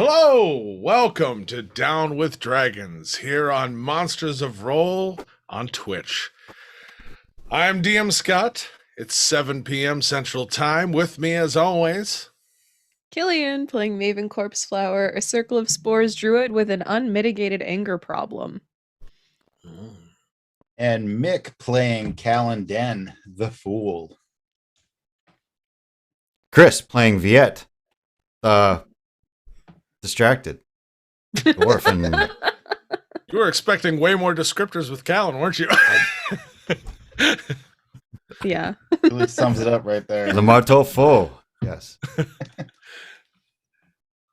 Hello, welcome to Down with Dragons here on Monsters of Roll on Twitch. I'm DM Scott. It's 7 p.m. Central Time. With me, as always, Killian playing Maven Corpse Flower, a Circle of Spores druid with an unmitigated anger problem. And Mick playing Callan Den, the Fool. Chris playing Viet, distracted dwarf. And you were expecting way more descriptors with Callan, weren't you? Yeah. Really sums it up right there. Le Marteau Faux. Yes.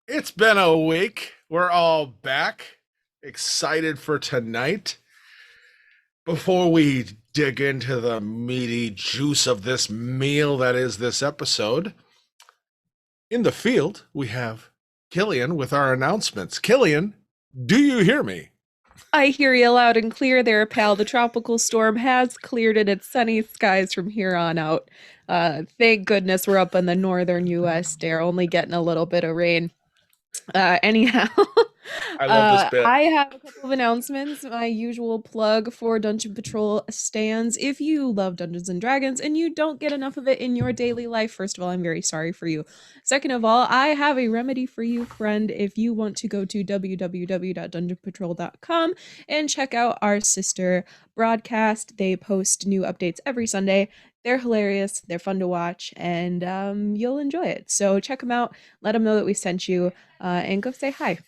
It's been a week. We're all back, excited for tonight. Before we dig into the meaty juice of this meal that is this episode, in the field, we have Killian with our announcements. Killian, do you hear me? I hear you loud and clear there, pal. The tropical storm has cleared and it's sunny skies from here on out. Thank goodness we're up in the northern U.S. They're only getting a little bit of rain. Anyhow, I love this bit. I have a couple of announcements. My usual plug for Dungeon Patrol stands. If you love Dungeons and Dragons and you don't get enough of it in your daily life, first of all, I'm very sorry for you. Second of all, I have a remedy for you, friend. If you want to go to www.dungeonpatrol.com and check out our sister broadcast, they post new updates every Sunday. They're hilarious, they're fun to watch, and you'll enjoy it. So check them out, let them know that we sent you, and go say hi.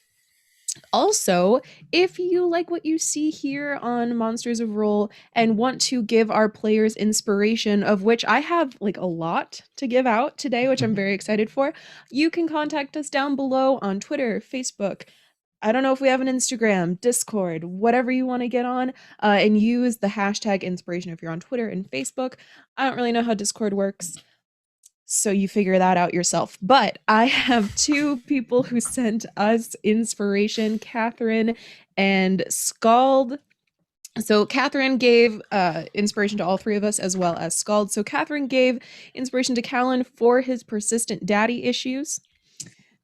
Also, if you like what you see here on Monsters of Roll and want to give our players inspiration, of which I have like a lot to give out today, which I'm very excited for, you can contact us down below on Twitter, Facebook. I don't know if we have an Instagram, Discord, whatever you want to get on, and use the hashtag inspiration if you're on Twitter and Facebook. I don't really know how Discord works, so you figure that out yourself. But I have two people who sent us inspiration, Catherine and Scald. So Catherine gave inspiration to all three of us as well as Scald. So Catherine gave inspiration to Callan for his persistent daddy issues.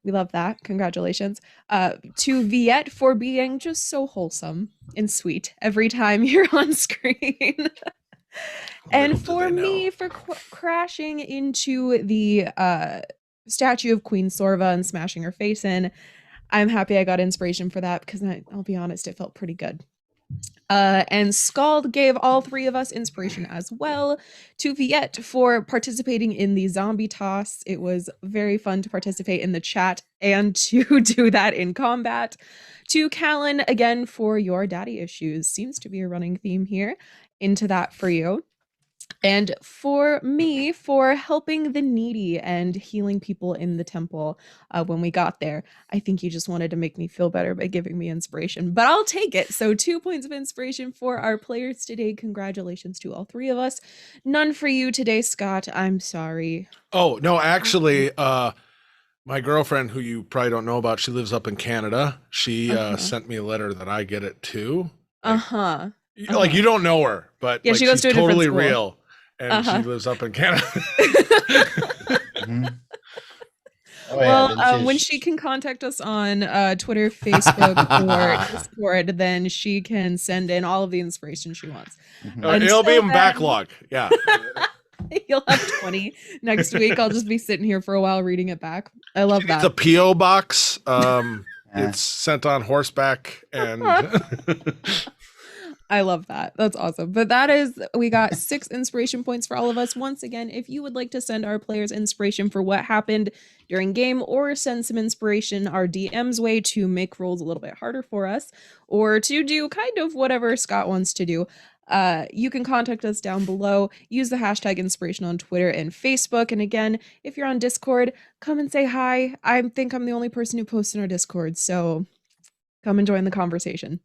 We love that. Congratulations. To Viet for being just so wholesome and sweet every time you're on screen. And for me, for crashing into the statue of Queen Sorva and smashing her face in. I'm happy I got inspiration for that because I'll be honest, it felt pretty good. And Scald gave all three of us inspiration as well. To Viet for participating in the zombie toss. It was very fun to participate in the chat and to do that in combat. To Callan, again, for your daddy issues. Seems to be a running theme here. Into that for you. And for me, for helping the needy and healing people in the temple when we got there. I think you just wanted to make me feel better by giving me inspiration, but I'll take it. So 2 points of inspiration for our players today. Congratulations to all three of us. None for you today, Scott. I'm sorry. Oh, no, actually, my girlfriend, who you probably don't know about, she lives up in Canada. She sent me a letter that I get it too. Like you don't know her, but yeah, like, she goes she's to a totally different school. real. And she lives up in Canada. Oh, yeah, Well, when she can contact us on Twitter, Facebook, or Discord, then she can send in all of the inspiration she wants. It'll be in backlog. Yeah. You'll have 20 next week. I'll just be sitting here for a while reading it back. I love that. It's a P.O. box. It's sent on horseback and I love that. That's awesome. But we got 6 inspiration points for all of us. Once again, if you would like to send our players inspiration for what happened during game, or send some inspiration our DM's way to make rolls a little bit harder for us, or to do kind of whatever Scott wants to do, you can contact us down below. Use the hashtag inspiration on Twitter and Facebook. And again, if you're on Discord, come and say hi. I think I'm the only person who posts in our Discord, so come and join the conversation.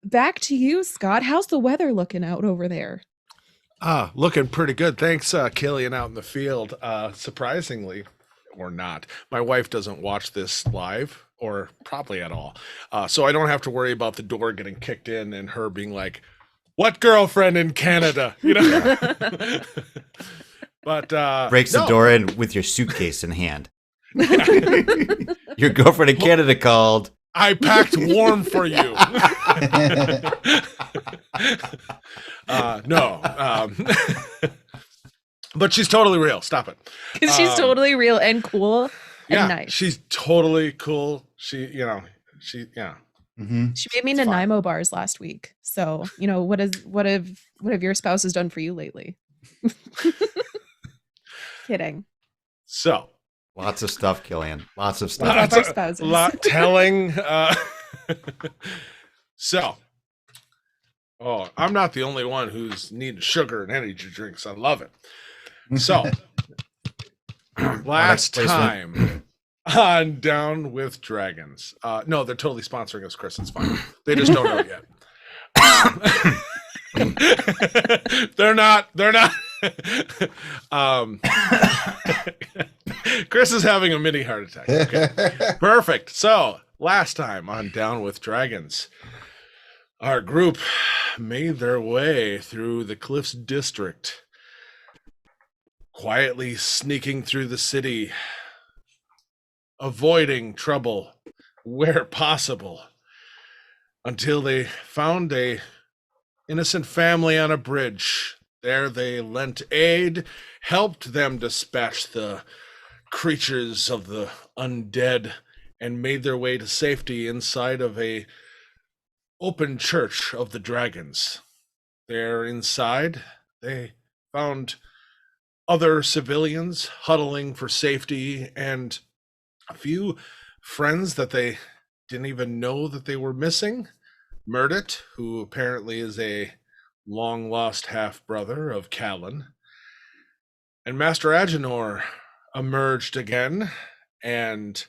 Back to you, Scott. How's the weather looking out over there? Looking pretty good. Thanks, Killian out in the field. Surprisingly, or not, my wife doesn't watch this live, or probably at all. So I don't have to worry about the door getting kicked in and her being like, "What girlfriend in Canada?" You know? But breaks the door in with your suitcase in hand. Your girlfriend in Canada called. I packed warm for you. No. But she's totally real. Stop it. Because she's totally real and cool and Yeah, nice. she's totally cool. Yeah. Mhm. She made me It's fine. Nanaimo bars last week. So, what have your spouses done for you lately? Kidding. So, Lots of stuff, Killian. Lots of stuff. Lots of spouses. lot telling. So, I'm not the only one who's needing sugar and energy drinks. I love it. So, last placement. time on Down with Dragons. No, they're totally sponsoring us, Chris. It's fine. They just don't know yet. They're not. Chris is having a mini heart attack. Okay. Perfect. So, last time on Down with Dragons, our group made their way through the Cliffs District, quietly sneaking through the city, avoiding trouble where possible, until they found a innocent family on a bridge. There they lent aid, helped them dispatch the creatures of the undead, and made their way to safety inside of a open church of the dragons. There inside, they found other civilians huddling for safety and a few friends that they didn't even know that they were missing. Murdet, who apparently is a long-lost half-brother of Callan, and Master Agenor emerged again, and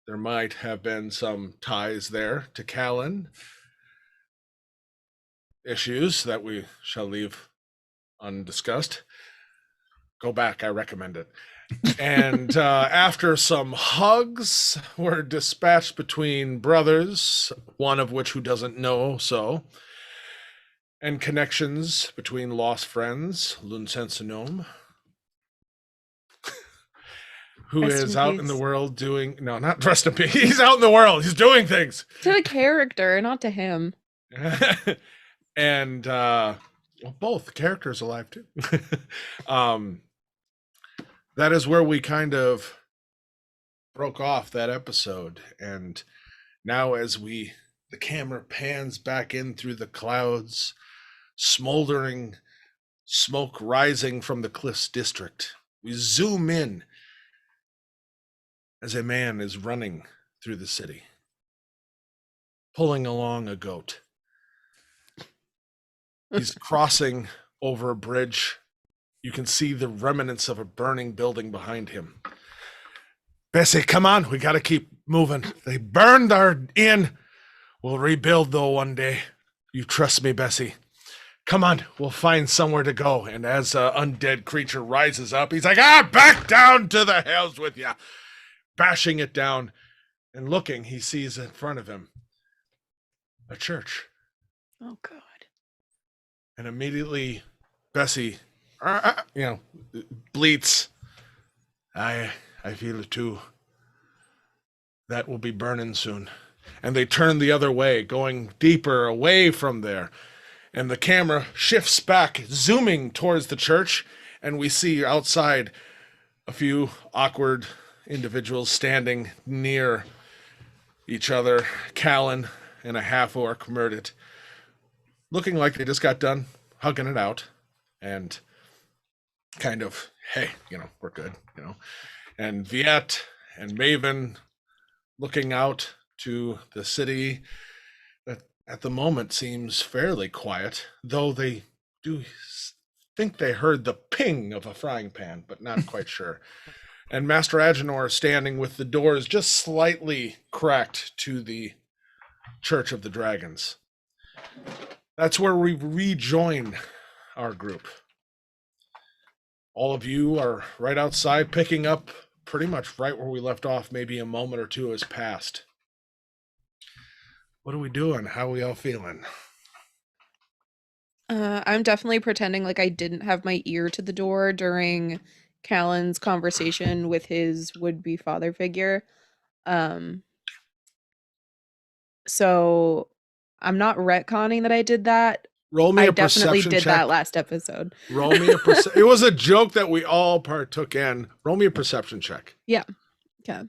there might have been some ties there to Callan. Issues that we shall leave undiscussed. Go back, I recommend it. And after some hugs were dispatched between brothers, one of which who doesn't know so, and connections between lost friends, Lunsensinome, who Rest is in out in peace. the world doing, no, not rest in peace, he's out in the world, he's doing things. To the character, not to him. And well, both characters alive too. That is where we kind of broke off that episode, and now as the camera pans back in through the clouds, smoldering smoke rising from the Cliffs District, we zoom in as a man is running through the city, pulling along a goat. He's crossing over a bridge. You can see the remnants of a burning building behind him. Bessie, come on, we gotta keep moving. They burned our inn. We'll rebuild though one day. You trust me, Bessie. Come on, we'll find somewhere to go. And as an undead creature rises up, he's like, back down to the hells with ya. Bashing it down and looking, he sees in front of him a church. Oh, God. And immediately Bessie, bleats. I feel it too. That will be burning soon. And they turn the other way, going deeper away from there. And the camera shifts back, zooming towards the church, and we see outside a few awkward individuals standing near each other, Callan and a half-orc Murdet, looking like they just got done hugging it out and kind of, hey, we're good, And Viet and Maven looking out to the city that at the moment seems fairly quiet, though they do think they heard the ping of a frying pan, but not quite sure. And Master Agenor standing with the doors just slightly cracked to the Church of the Dragons. That's where we rejoin our group. All of you are right outside, picking up pretty much right where we left off. Maybe a moment or two has passed. What are we doing? How are we all feeling? I'm definitely pretending like I didn't have my ear to the door during Callan's conversation with his would-be father figure. Um, so I'm not retconning that I did that. Roll me I a definitely perception did check. that last episode. Roll me a It was a joke that we all partook in. Roll me a perception check. Yeah. Okay.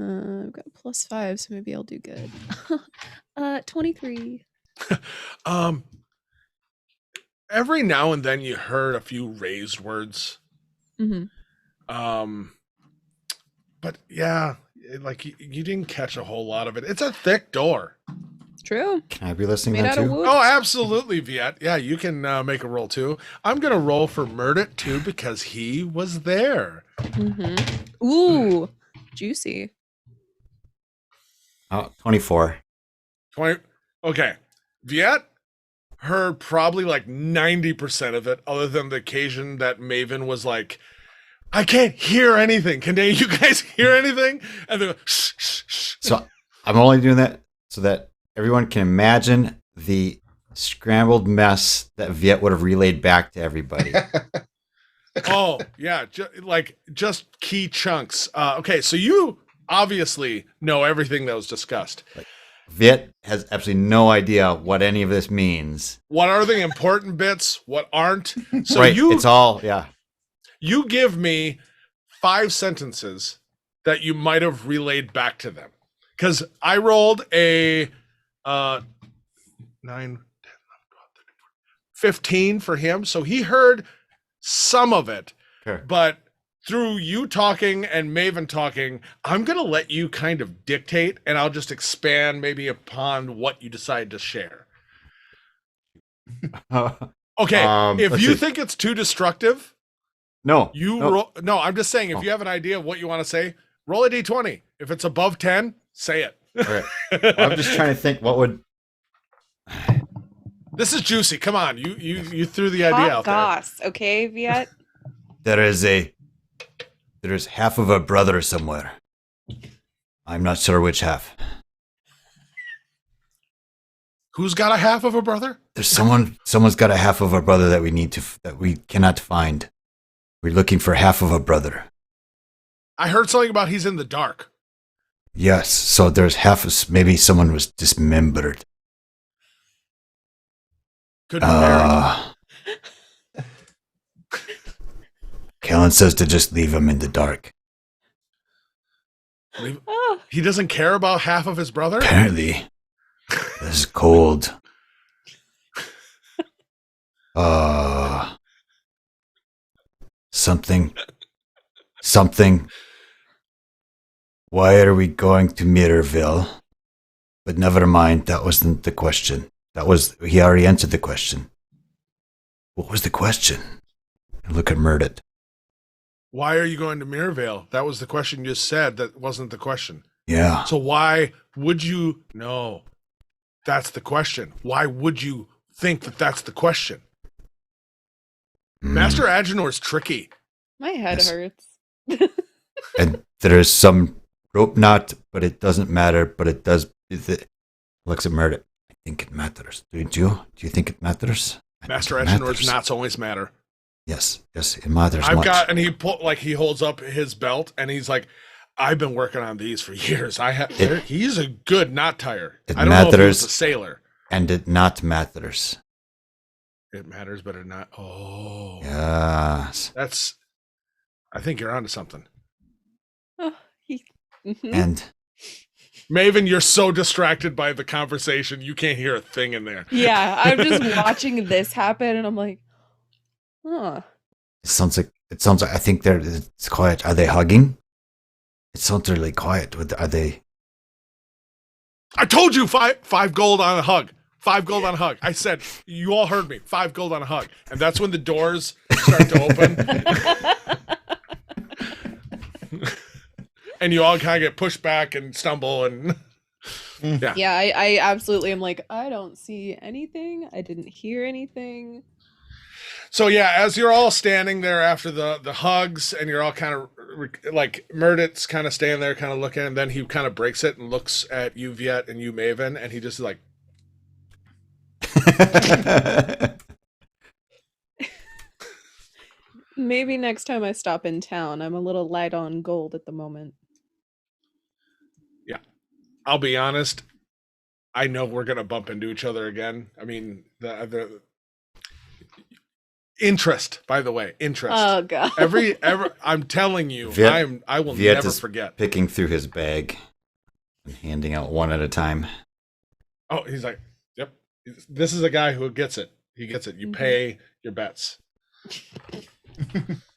I've got +5, so maybe I'll do good. 23. Every now and then you heard a few raised words. Mm-hmm. But yeah, like you didn't catch a whole lot of it. It's a thick door. True. Can I be listening Made then out of too? wood. Oh, absolutely, Viet. Yeah, you can make a roll too. I'm gonna roll for Murdet too because he was there. Mm-hmm. Ooh, juicy. Oh, 24. 20. Okay, Viet heard probably like 90% of it, other than the occasion that Maven was like, "I can't hear anything. Can you guys hear anything?" And they're shh, shh, shh. So I'm only doing that so that everyone can imagine the scrambled mess that Viet would have relayed back to everybody. Oh yeah, just key chunks. Okay, so you obviously know everything that was discussed. Viet has absolutely no idea what any of this means. What are the important bits? What aren't? So Right, it's all, yeah. you give me 5 sentences that you might have relayed back to them, because I rolled a 9, 10, 11, 12, 13, 14, 15 for him, so he heard some of it. Sure. But through you talking and Maven talking, I'm going to let you kind of dictate, and I'll just expand maybe upon what you decide to share. Okay, if let's you see. think it's too destructive, No. no, I'm just saying, if you have an idea of what you want to say, roll a d20. If it's above 10, say it. Okay. I'm just trying to think what would. This is juicy. Come on, you threw the idea out there. Goss, okay, Viet? There's half of a brother somewhere. I'm not sure which half. Who's got a half of a brother? There's someone's got a half of a brother that we cannot find. We're looking for half of a brother. I heard something about he's in the dark. Yes, so there's half of, maybe someone was dismembered. Could be married. Kellen says to just leave him in the dark. Oh. He doesn't care about half of his brother? Apparently, this is cold. Something. Why are we going to Mirrorville? But never mind, that wasn't the question. He already answered the question. What was the question? Look at Murdet. Why are you going to Mirrorvale? That was the question you just said. That wasn't the question. Yeah. So why would you? No, that's the question. Why would you think that that's the question? Master Agenor's tricky. My head Yes. hurts. And there is some rope knot, but it doesn't matter. But it does. Looks at Murdet. I think it matters. Do you think it matters? Master Agenor's knots always matter. Yes, it matters I've much. got, and he holds up his belt, and he's like, I've been working on these for years. He's a good knot tire. I don't know if he was a sailor. And it not matters. It matters, but it not. Oh, Yes. I think you're onto something. Oh, Mhm. And Maven, you're so distracted by the conversation, you can't hear a thing in there. Yeah, I'm just watching this happen, and I'm like, huh. it sounds like I think it's quiet. Are they hugging? It sounds really quiet. Are they? I told you 5 gold on a hug. 5 gold on a hug. I said, you all heard me. 5 gold on a hug. And that's when the doors start to open. And you all kind of get pushed back and stumble and yeah. Yeah, I absolutely am like, I don't see anything. I didn't hear anything. So yeah, as you're all standing there after the hugs, and you're all kind of like Murdet's kind of standing there, kind of looking, and then he kind of breaks it and looks at you, Viet, and you, Maven, and he just is like, Maybe next time I stop in town. I'm a little light on gold at the moment. I'll be honest. I know we're gonna bump into each other again. I mean, the interest, by the way, interest. Oh god. Every I'm telling you, I will Viet never is forget. picking through his bag and handing out one at a time. Oh, he's like, yep. This is a guy who gets it. He gets it. You pay your bets.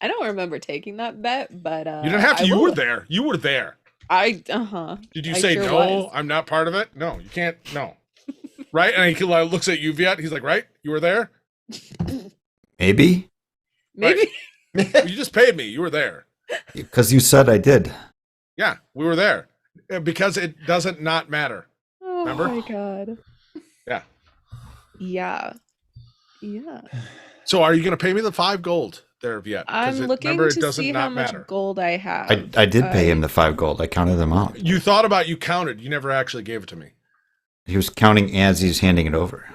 I don't remember taking that bet, but You didn't have to. You were there. You were there. Did you say sure no? was. I'm not part of it. No, you can't. No. Right? And he looks at you, Viet. He's like, right? You were there. Maybe Maybe. You just paid me. You were there. because you said I did. Yeah, we were there because it doesn't not matter. Oh Remember? my god. Yeah. Yeah. Yeah. So are you going to pay me the 5 gold there, Viet? I'm looking to see how much gold I have. I did pay him the 5 gold. I counted them out. You thought about you counted. You never actually gave it to me. He was counting as he's handing it over.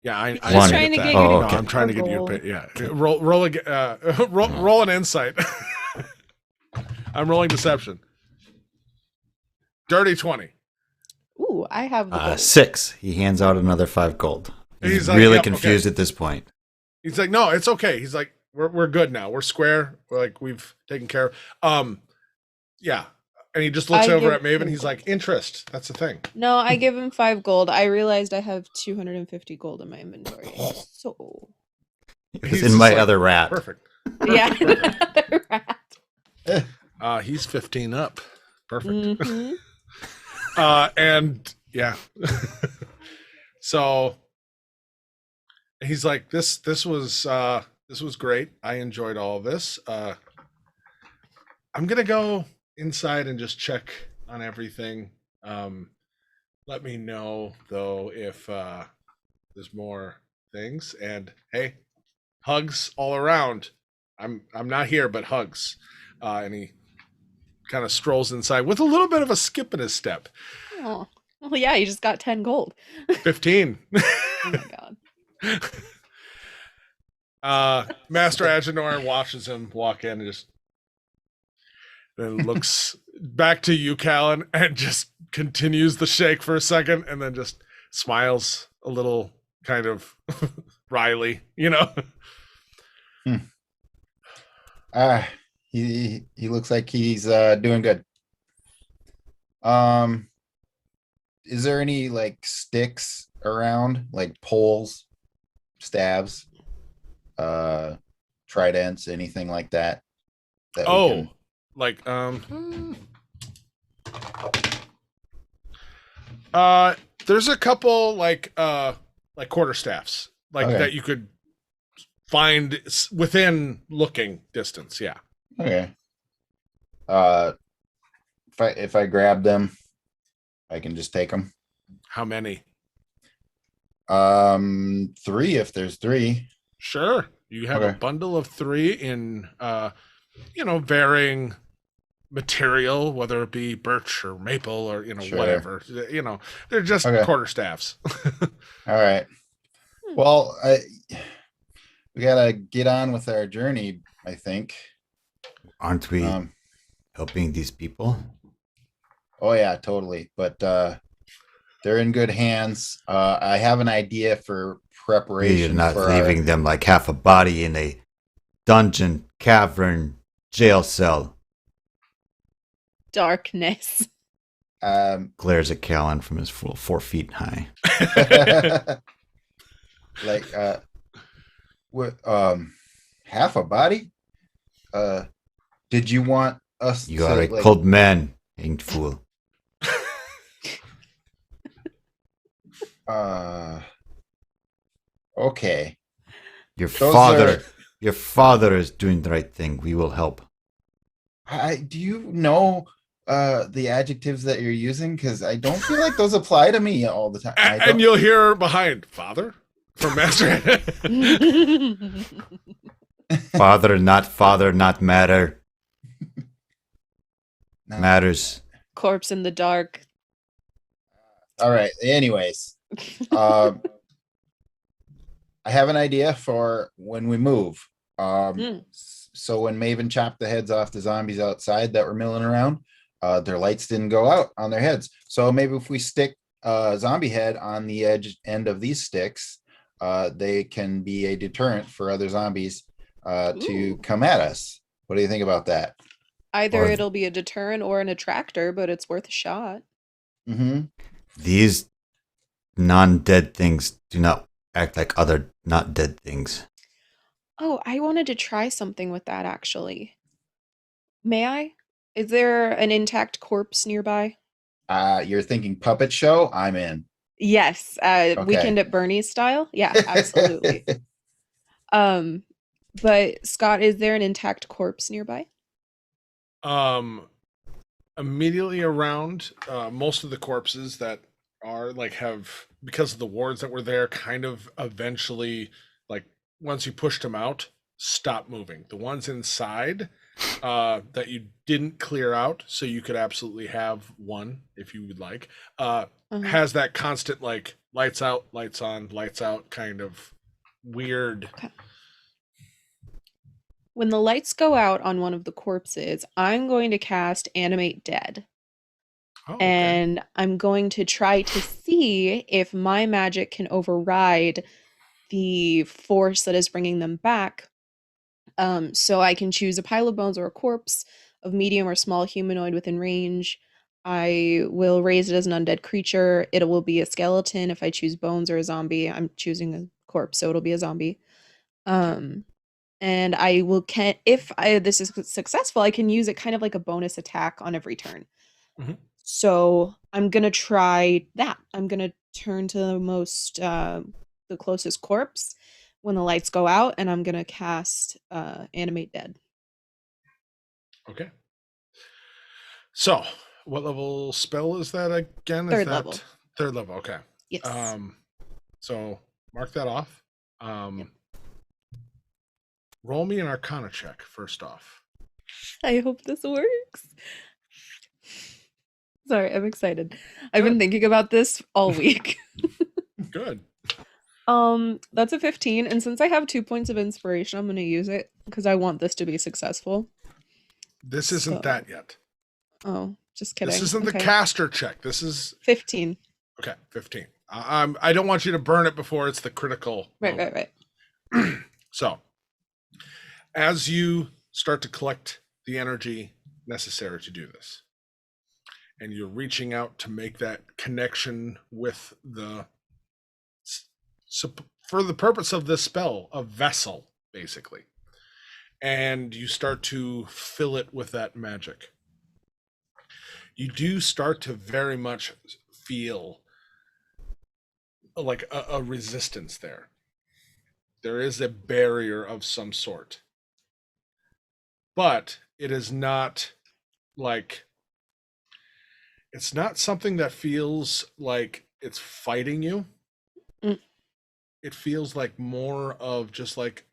Yeah, I He's get trying to that. get Oh, you to No, okay. I'm trying to get you gold. to pay. Yeah, roll an insight. I'm rolling deception. Dirty 20. Ooh, I have the gold. 6. He hands out another 5 gold. He's He's like, really yep, confused okay. at this point. He's like, no, it's okay. He's like, we're good now. We're square. We're like, we've taken care of. Yeah. And he just looks I over give at Maven. him He's like, interest. That's the thing. No, I give him 5 gold. I realized I have 250 gold in my inventory. So It's He's in just my like, other rat. Perfect. yeah. He's 15 up. Perfect. Mhm. And yeah. So he's like, this was great. I enjoyed all of this. I'm gonna go inside and just check on everything. Let me know though if there's more things. And hey, hugs all around. I'm not here, but hugs. And he kind of strolls inside with a little bit of a skip in his step. Oh. Well, yeah, you just got 10 gold. 15. Oh my god. Master Agenor watches him walk in and just then looks back to you, Callan, and just continues the shake for a second and then just smiles a little kind of wryly, you know? He looks like he's doing good. Is there any like sticks around, like poles, stabs, tridents, anything like that? That we can- Like there's a couple like quarterstaffs like Okay. that you could find within looking distance. Yeah. Okay. If I grab them, I can just take them. How many? 3 if there's 3. Sure. You have a Okay. bundle of 3 in varying material, whether it be birch or maple or Sure. whatever. They're just Okay. quarterstaffs. All right. Well, we gotta get on with our journey, I think. Aren't we Um, helping these people? oh yeah, totally. But they're in good hands. I have an idea for preparation. You're not for leaving them like half a body in a dungeon, cavern, jail cell. Darkness. Glares at Callan from his full 4 feet high. like what half a body? Did you want us You to are a like, cold man, ain't fool. okay. Your Those father is doing the right thing. We will help. Do you know the adjectives that you're using? Because I don't feel like those apply to me all the time. I And don't- you'll hear behind father from Master. Father, not matter. No. Matters. Corpse in the dark. All right. Anyways, I have an idea for when we move. Mm. So when Maven chopped the heads off the zombies outside that were milling around, their lights didn't go out on their heads. So maybe if we stick a zombie head on the end of these sticks, they can be a deterrent for other zombies to Ooh. come at us. What do you think about that? Either Or- it'll be a deterrent or an attractor, but it's worth a shot. Mm-hmm. These non-dead things do not act like other not dead things. Oh, I wanted to try something with that actually. May I? Is there an intact corpse nearby? You're thinking puppet show? I'm in. Yes, Okay. Weekend at Bernie's style. Yeah, absolutely. But Scott, is there an intact corpse nearby? Immediately around, most of the corpses that are like have, because of the wards that were there, kind of eventually, like once you pushed them out, stop moving. The ones inside that you didn't clear out, so you could absolutely have one if you would like, has that constant like lights out, lights on, lights out kind of weird. Okay. When the lights go out on one of the corpses, I'm going to cast Animate Dead. Oh, okay. And I'm going to try to see if my magic can override the force that is bringing them back. So I can choose a pile of bones or a corpse of medium or small humanoid within range. I will raise it as an undead creature. It will be a skeleton. If I choose bones or a zombie, I'm choosing a corpse, so it'll be a zombie. And I will this is successful, I can use it kind of like a bonus attack on every turn. Mhm. So I'm gonna try that. I'm gonna turn to the closest corpse when the lights go out, and I'm gonna cast Animate Dead. Okay. So, what level spell is that again? Is Third that level. third level? Okay. Yes. So mark that off. Roll me an Arcana check first off. I hope this works. Sorry, I'm excited. I've been Good. thinking about this all week. Good. That's a 15, and since I have 2 points of inspiration, I'm gonna use it because I want this to be successful. This isn't So- that yet. Oh, just kidding. This isn't the Okay. caster check. This is 15. okay. 15. I don't want you to burn it before it's the critical. Right. So, as you start to collect the energy necessary to do this, and you're reaching out to make that connection with for the purpose of this spell, a vessel, basically, and you start to fill it with that magic, you do start to very much feel like a resistance there. There is a barrier of some sort, but it is not like, it's not something that feels like it's fighting you. Mm. It feels like more of just like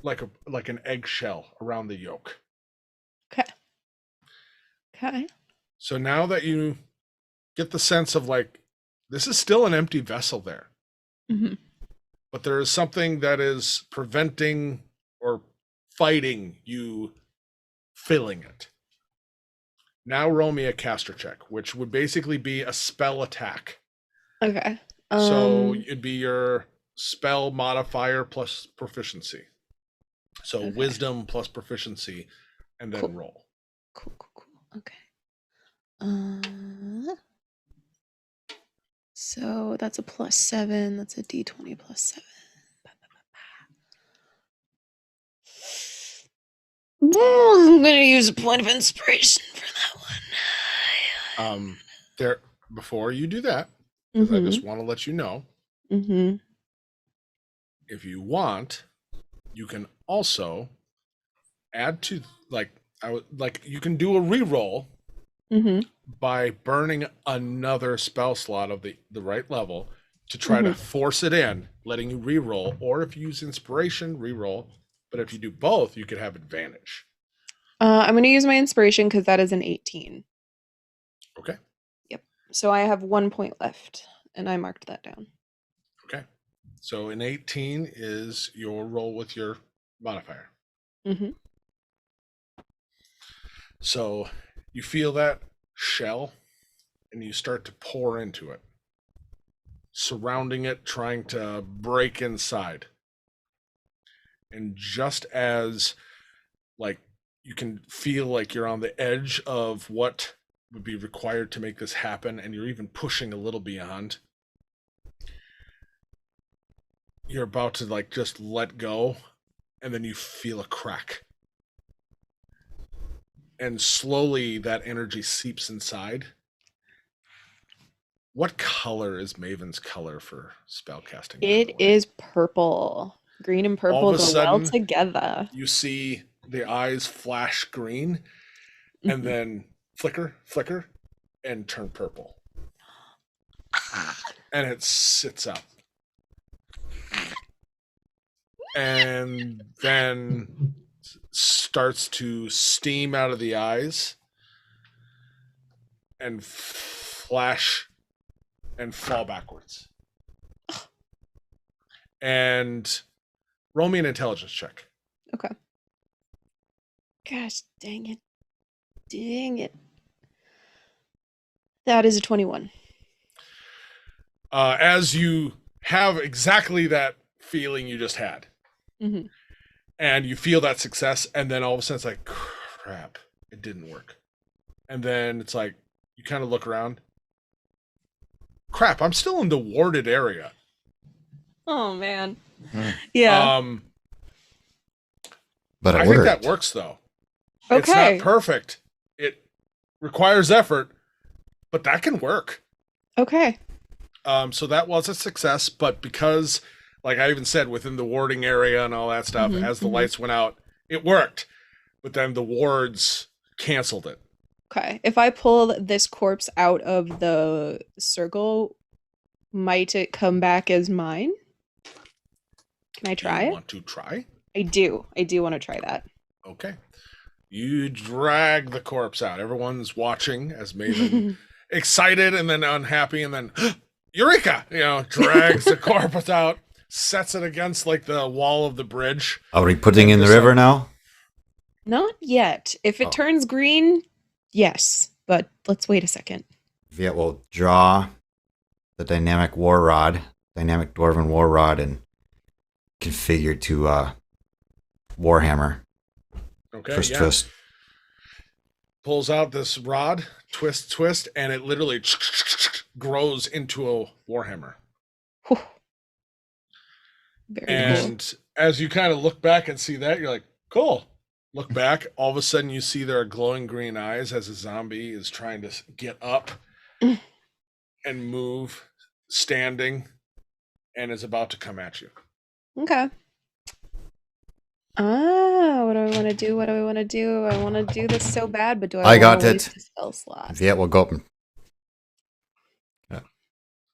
an eggshell around the yolk. Okay. So now that you get the sense of like, this is still an empty vessel there, Mm-hmm. but there is something that is preventing or fighting you filling it. Now roll me a caster check, which would basically be a spell attack. Okay. So it'd be your spell modifier plus proficiency. So Okay. wisdom plus proficiency, and then Cool. roll. Cool. Okay. So that's a +7. That's a D20 +7. I'm gonna use a point of inspiration for that one. There, before you do that, because I just want to let you know, if you want, you can also add to you can do a reroll by burning another spell slot of the right level to try to force it in, letting you reroll, or if you use inspiration, reroll. But if you do both, you could have advantage. I'm gonna use my inspiration because that is an 18. Okay. Yep. So I have 1 point left, and I marked that down. Okay. So an 18 is your roll with your modifier. So you feel that shell and you start to pour into it, surrounding it, trying to break inside. And just as like you can feel like you're on the edge of what would be required to make this happen, and you're even pushing a little beyond, you're about to like just let go, and then you feel a crack. And slowly that energy seeps inside. What color is Maven's color for spellcasting? It is purple. Green and All purple of a go well sudden, together. you see the eyes flash green and then flicker, and turn purple. And it sits up. And then starts to steam out of the eyes and flash and fall backwards. And roll me an intelligence check. Okay. Gosh, dang it. Dang it. That is a 21. As you have exactly that feeling you just had, Mm-hmm. and you feel that success, and then all of a sudden it's like, crap, it didn't work. And then it's like, you kind of look around. Crap, I'm still in the warded area. Oh, man. Yeah. But it I worked. think that works, though. Okay. It's not perfect. It requires effort, but that can work. Okay. So that was a success, but because, like I even said, within the warding area and all that stuff, as the lights went out, it worked. But then the wards canceled it. Okay. If I pull this corpse out of the circle, might it come back as mine? Can I try You it? want to try? I do. I do want to try that. Okay. You drag the corpse out. Everyone's watching as Maven, excited and then unhappy, and then Eureka! Drags the corpse out, sets it against like the wall of the bridge. Are we putting in the river now? Not yet. If it turns green, yes. But let's wait a second. Viet will draw the dynamic dwarven war rod, and configure to Warhammer. Okay. Twist. Pulls out this rod, twist, and it literally grows into a warhammer. Whew. Very And as you kind of look back and see that, you're like, cool. Look back, all of a sudden you see there are glowing green eyes as a zombie is trying to get up and move, standing, and is about to come at you. cool. Okay. What do I want to do? I want to do this so bad, but do I got wanna it. waste a spell slot? Viet will go up and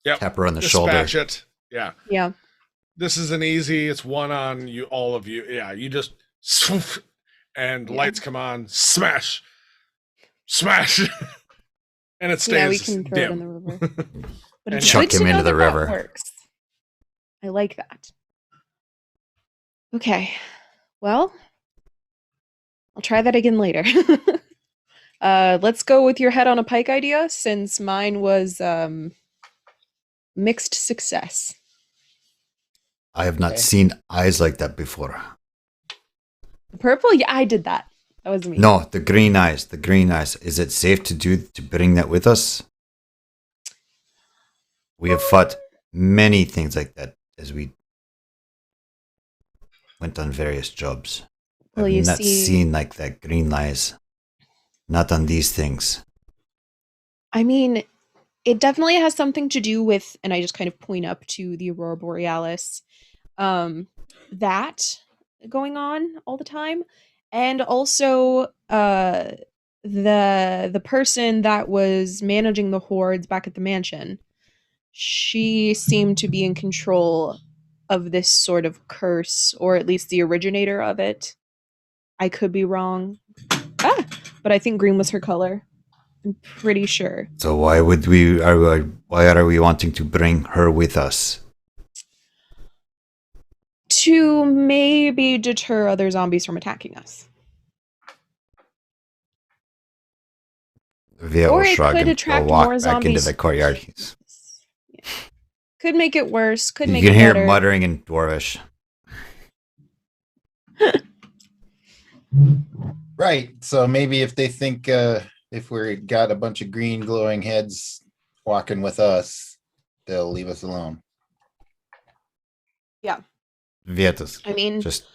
Yep. tap her on the shoulder. Dispatch it. Yeah. Yeah. This is an easy, it's one on you, all of you. Yeah, you just swoof, and lights come on, smash, and it stays Yeah, we can throw it in dim. the river. But And it's chuck good to him know into the that river. works. I like that. Okay. Well, I'll try that again later. Let's go with your head on a pike idea, since mine was mixed success. I have not Okay. seen eyes like that before. The purple? Yeah, I did that. That was me. No, the green eyes. Is it safe to bring that with us? We have fought many things like that as we went on various jobs. Well, I've you not see- seen like that green eyes. Not on these things. I mean, it definitely has something to do with, and I just kind of point up to the Aurora Borealis, that going on all the time, and also the person that was managing the hordes back at the mansion. She seemed to be in control of this sort of curse, or at least the originator of it. I could be wrong, but I think green was her color. I'm pretty sure. So why are we wanting to bring her with us? To maybe deter other zombies from attacking us. Via Or will it shrug could and attract will walk more back into zombies. the courtyard. Yeah. Could make it worse. Could You make can it hear better. muttering in Dwarvish. Right. So maybe if they think if we got a bunch of green glowing heads walking with us, they'll leave us alone. Yeah. Vietus I mean, just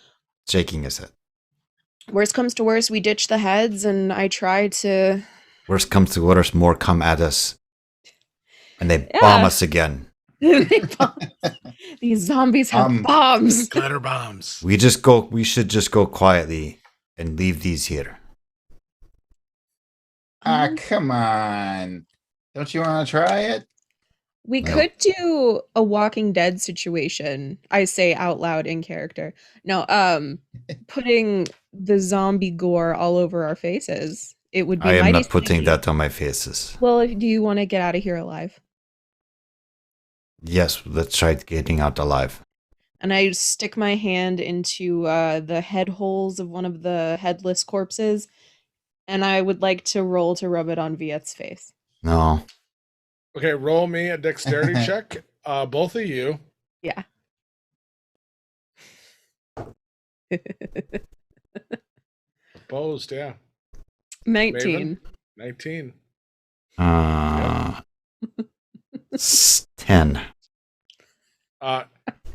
shaking his head. worst comes to worst, we ditch the heads, and I try to. Worst comes to worst, more come at us. And they Yeah. bomb us again. These zombies have bombs. Glitter bombs. We should just go quietly and leave these here. Come on. Don't you want to try it? We No. could do a Walking Dead situation. I say out loud in character. No, putting the zombie gore all over our faces. It would be I am mighty not putting sticky. that on my faces. Well, do you want to get out of here alive? Yes, let's try getting out alive. And I stick my hand into the head holes of one of the headless corpses, and I would like to roll to rub it on Viet's face. No. Okay, roll me a dexterity check. Both of you. Yeah. Opposed, yeah. 19. 19. 10.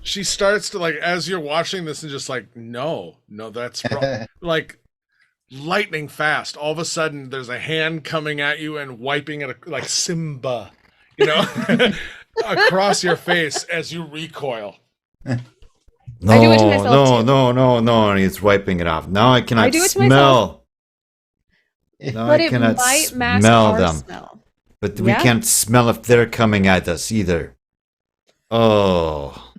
She starts to, like, as you're watching this, and just like, no, that's wrong. Like lightning fast. All of a sudden, there's a hand coming at you and wiping it like Simba, across your face as you recoil. I do it to myself, No. And he's wiping it off. Now I cannot I do it to smell. Now But I it cannot might mask smell our them. smell. But we Yeah? can't smell if they're coming at us either. Oh.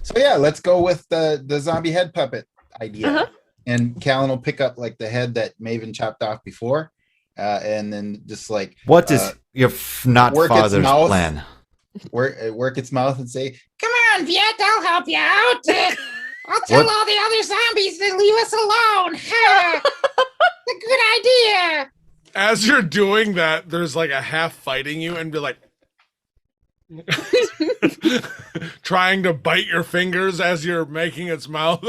So yeah, let's go with the zombie head puppet idea. Uh-huh. And Callan will pick up like the head that Maven chopped off before, and then just like What is your not work its father's mouth. plan? work its mouth and say, Come on, Viet, I'll help you out. I'll tell What? all the other zombies to leave us alone. A good idea. As you're doing that, there's like a half fighting you and be like trying to bite your fingers as you're making its mouth.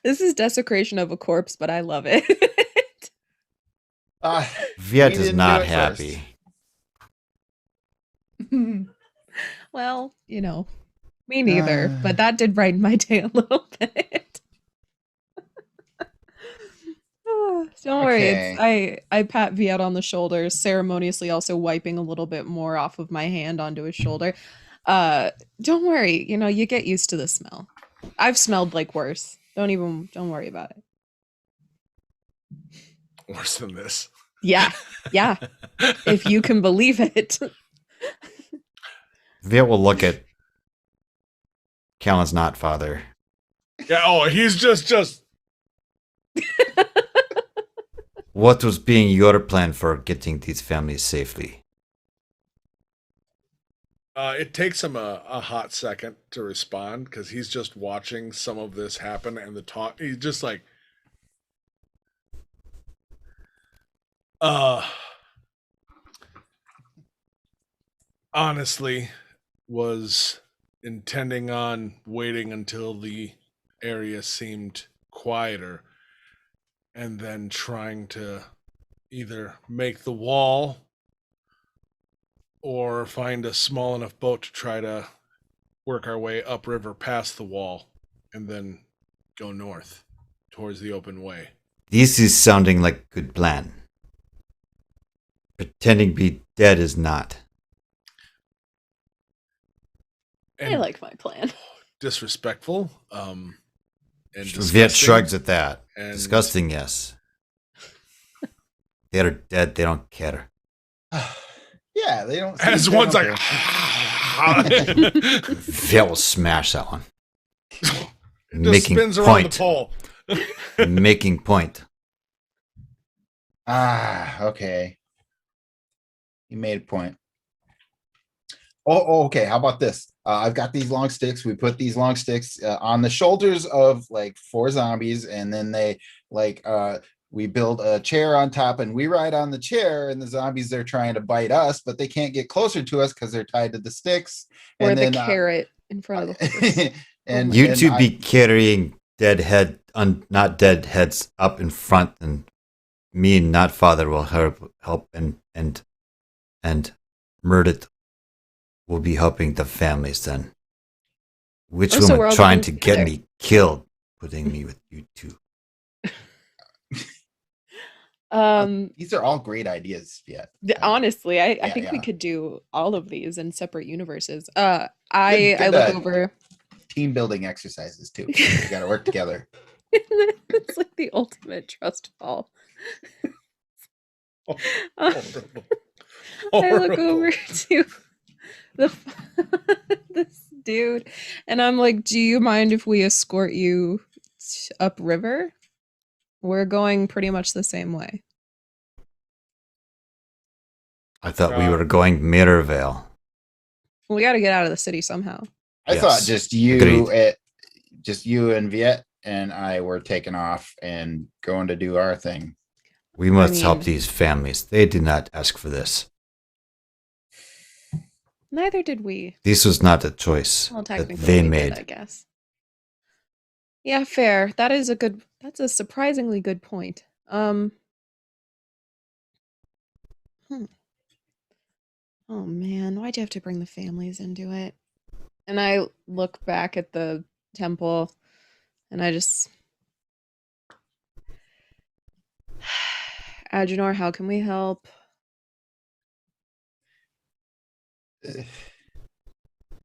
This is desecration of a corpse, but I love it. Viet We is didn't not do it happy. Well, me neither, but that did brighten my day a little bit. Don't worry, I pat Viet on the shoulder, ceremoniously also wiping a little bit more off of my hand onto his shoulder. Don't worry, you get used to the smell. I've smelled like worse. Don't worry about it. Worse than this. Yeah. If you can believe it. Viet will look at Callan's not father. Yeah, oh, he's just What was being your plan for getting these families safely? it takes him a hot second to respond because he's just watching some of this happen and the talk. He's just like, honestly, was intending on waiting until the area seemed quieter and then trying to either make the wall or find a small enough boat to try to work our way upriver past the wall and then go north towards the open way. This is sounding like a good plan. Pretending to be dead is not. And I like my plan. disrespectful. And Viet disgusting. shrugs at that. And Disgusting, yes. They're dead, they don't care. yeah, they don't. As they one's don't like, care. Viet will smash that one. just Making spins around the point. pole. Making point. Okay. You made a point. Okay. How about this? I've got these long sticks. We put these long sticks on the shoulders of like 4 zombies, and then they like we build a chair on top, and we ride on the chair. And the zombies, they're trying to bite us, but they can't get closer to us because they're tied to the sticks. Or And the then carrot in front of the horse. and You and two I, be carrying not dead heads up in front, and me and not father will help and Murdet will be helping the families then. Which Oh, so we're woman all trying going to get together. me killed, putting me with you two? these are all great ideas. Yet Honestly, I yeah, think we yeah. could do all of these in separate universes. Good, I good, look over. team building exercises too. We got to work together. It's like the ultimate trust fall. Horrible. I look over Horrible. to the this dude, and I'm like, "Do you mind if we escort you upriver? We're going pretty much the same way." I thought we were going Mirrorvale. We got to get out of the city somehow. I Yes, thought just agreed. you and Viet and I were taking off and going to do our thing. We must mean- help these families. They did not ask for this. Neither did we. This was not a choice Well, that technically they we made. did, I guess. Yeah, fair. That's a surprisingly good point. Hmm. Oh man, why'd you have to bring the families into it? And I look back at the temple and I just Agenor, how can we help?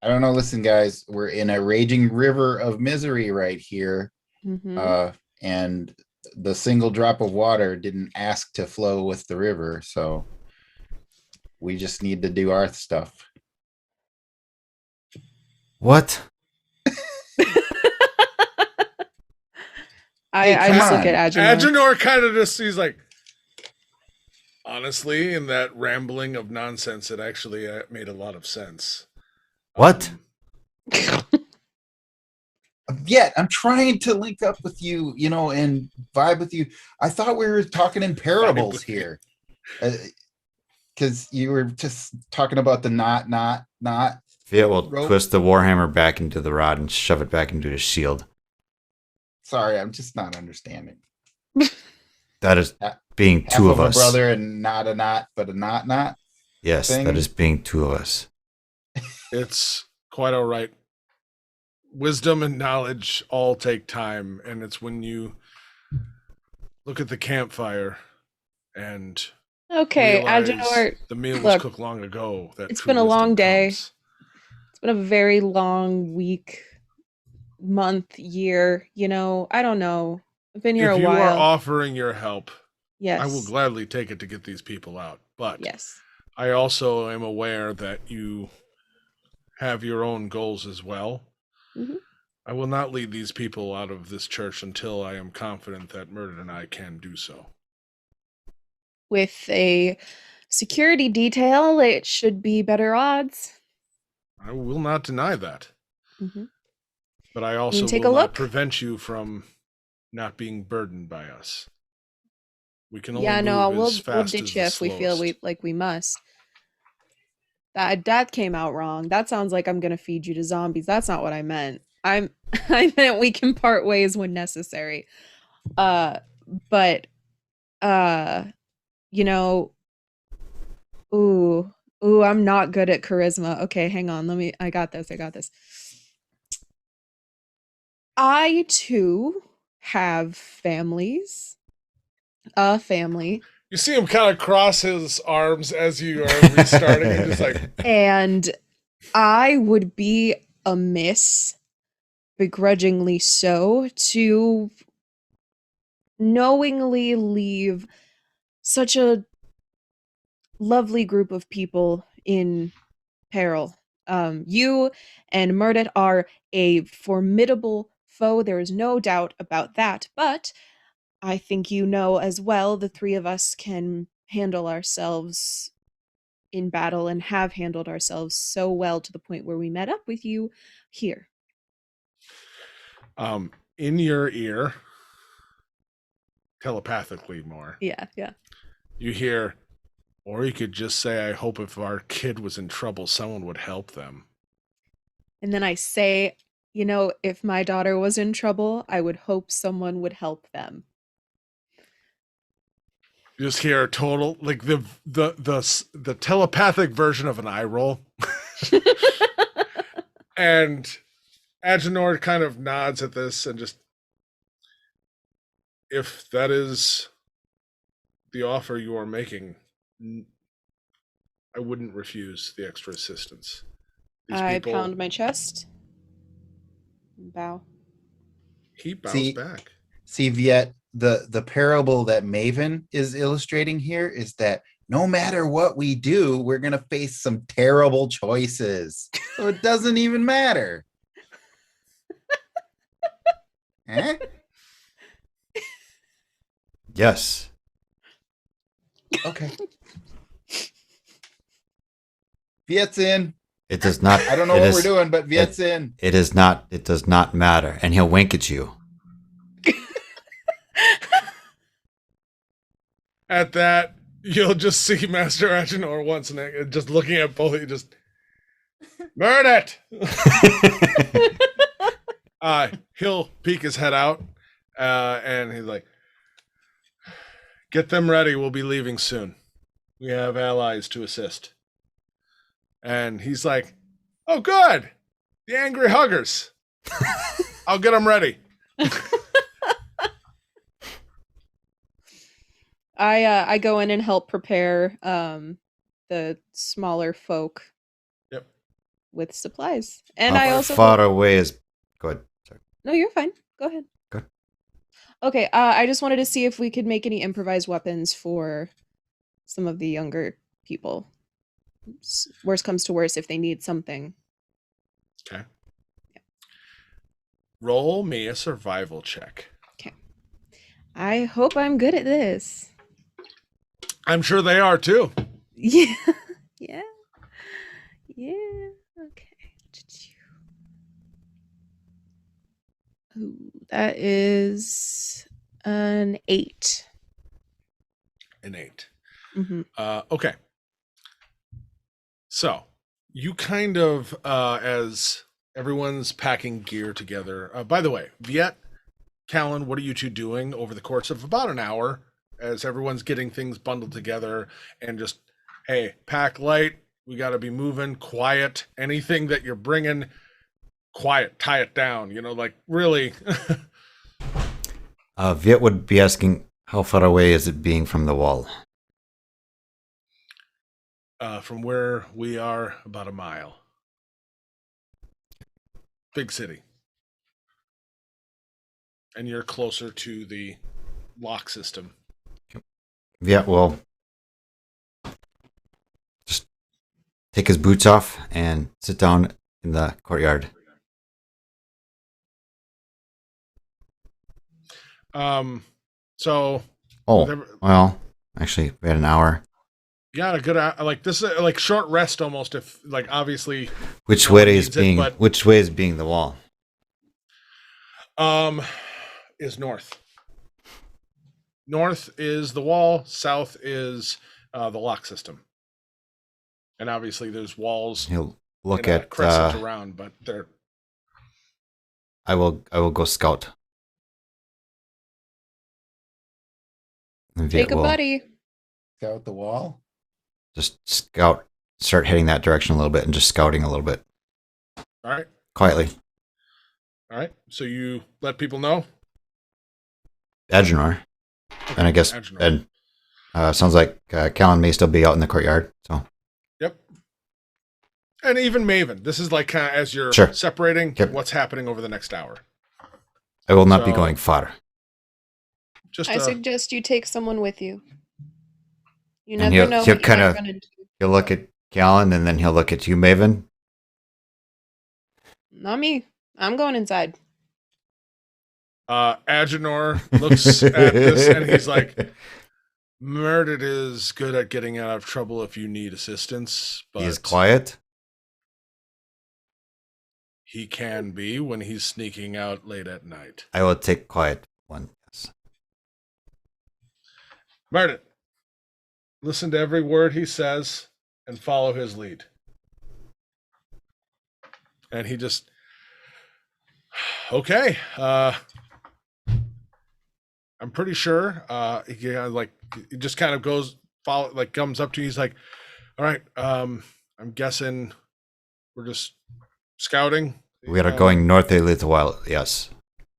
I don't know. Listen, guys, we're in a raging river of misery right here. Mm-hmm. And the single drop of water didn't ask to flow with the river. So we just need to do our stuff. What? I come just look on. at Agenor. Agenor kind of just, he's like, honestly, in that rambling of nonsense, it actually made a lot of sense. What? Yet I'm trying to link up with you, and vibe with you. I thought we were talking in parables with you. here. Because you were just talking about the not. Viet will Rope. twist the warhammer back into the rod and shove it back into his shield. Sorry, I'm just not understanding. That is being Half two of a us. brother and not a not, but a not. Yes, thing. that is being two of us. It's quite all right. Wisdom and knowledge all take time, and it's when you look at the campfire and Okay, realize Agenor, the meal was look, cooked long ago. That it's true been a wisdom long day. comes. it's been a very long week, month, year, I don't know. I've been here If a you are while. offering your help, Yes. I will gladly take it to get these people out. But Yes. I also am aware that you have your own goals as well. Mhm. I will not lead these people out of this church until I am confident that Murder and I can do so. With a security detail, it should be better odds. I will not deny that. Mhm. But I also take will a not look? prevent you from not being burdened by us. We can only Yeah, move no, as we'll fast as ditch the you if we feel slowest. we must. That came out wrong. That sounds like I'm gonna feed you to zombies. That's not what I meant. I meant we can part ways when necessary. But you know, ooh, I'm not good at charisma. Okay, hang on. I got this. I too have families. A family. You see him kind of cross his arms as you are restarting and just like, And I would be amiss, begrudgingly so, to knowingly leave such a lovely group of people in peril. You and Murdet are a formidable foe. There is no doubt about that. But I think you know as well the three of us can handle ourselves in battle and have handled ourselves so well to the point where we met up with you here. In your ear, telepathically more, Yeah. you hear, or you could just say, I hope if our kid was in trouble, someone would help them. And then I say, if my daughter was in trouble, I would hope someone would help them. You just hear a total, like the telepathic version of an eye roll. And Agenor kind of nods at this and just, if that is the offer you are making, I wouldn't refuse the extra assistance. I pound my chest. Bow. He bows back. See, Viet, the parable that Maven is illustrating here is that no matter what we do, we're going to face some terrible choices. So it doesn't even matter. Eh? Yes. Okay. Viet's in. It does not. I don't know what we're doing, but Viet's in. It is not. It does not matter. And he'll wink at you. At that, you'll just see Master Agenor once and just looking at both of you, just burn it. He'll peek his head out, and he's like, "Get them ready. We'll be leaving soon. We have allies to assist." And he's like, "Oh, good. The angry huggers. I'll get them ready." I go in and help prepare the smaller folk. Yep. With supplies. And How I also far away is. Go ahead. Sorry. No, you're fine. Go ahead. Good. Okay, I just wanted to see if we could make any improvised weapons for some of the younger people. Worst comes to worst, if they need something. Okay. Yeah. Roll me a survival check. Okay. I hope I'm good at this. I'm sure they are too. Yeah. Okay. Ooh, that is an 8. An 8. Mm-hmm. Okay. So you kind of, as everyone's packing gear together. By the way, Viet, Callan, what are you two doing over the course of about an hour as everyone's getting things bundled together and just, hey, pack light. We got to be moving quiet. Anything that you're bringing, quiet, tie it down, like really. Viet would be asking, how far away is it being from the wall? From where we are, about a mile. Big city. And you're closer to the lock system. Viet will just take his boots off and sit down in the courtyard. So. Well, actually, we had an hour. Yeah, a good like this is like short rest almost. If like obviously, which way is being the wall? Is north. North is the wall. South is the lock system. And obviously, there's walls. He'll look at crescent around, but they're. I will go scout. Take a buddy. Scout the wall. Just scout. Start heading that direction a little bit and just scouting a little bit. All right. Quietly. All right. So you let people know. Agenor. Okay. And I guess and sounds like Callan may still be out in the courtyard. So. Yep. And even Maven. This is like kind of as you're separating what's happening over the next hour. I will not be going far. I suggest you take someone with you. You never know what you're going to do. He'll look at Callan and then he'll look at you, Maven. Not me. I'm going inside. Agenor looks at this and he's like, Meredith is good at getting out of trouble if you need assistance, but He is quiet. he can be when he's sneaking out late at night. I will take quiet one. Yes. Meredith, listen to every word he says and follow his lead. And he just, okay. I'm pretty sure. He just kind of comes up to you. He's like, all right. I'm guessing we're just scouting. We are going north a little while. Yes,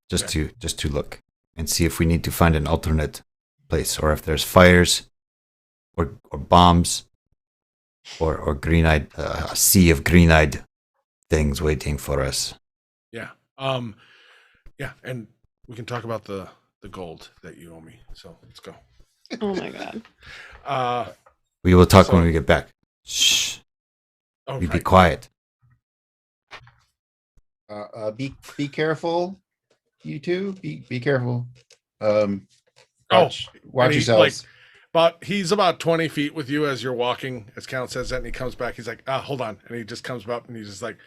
just to look and see if we need to find an alternate place, or if there's fires, or bombs, or green-eyed a sea of green-eyed things waiting for us. Yeah. Yeah, and we can talk about the gold that you owe me. So let's go. Oh my god. We will talk when we get back. Shh. Oh, You be right. quiet. Be careful, you two. Be careful. Watch and he, yourselves. He's about 20 feet with you as you're walking, as Count says that, and he comes back. He's like, hold on. And he just comes up and he's just like,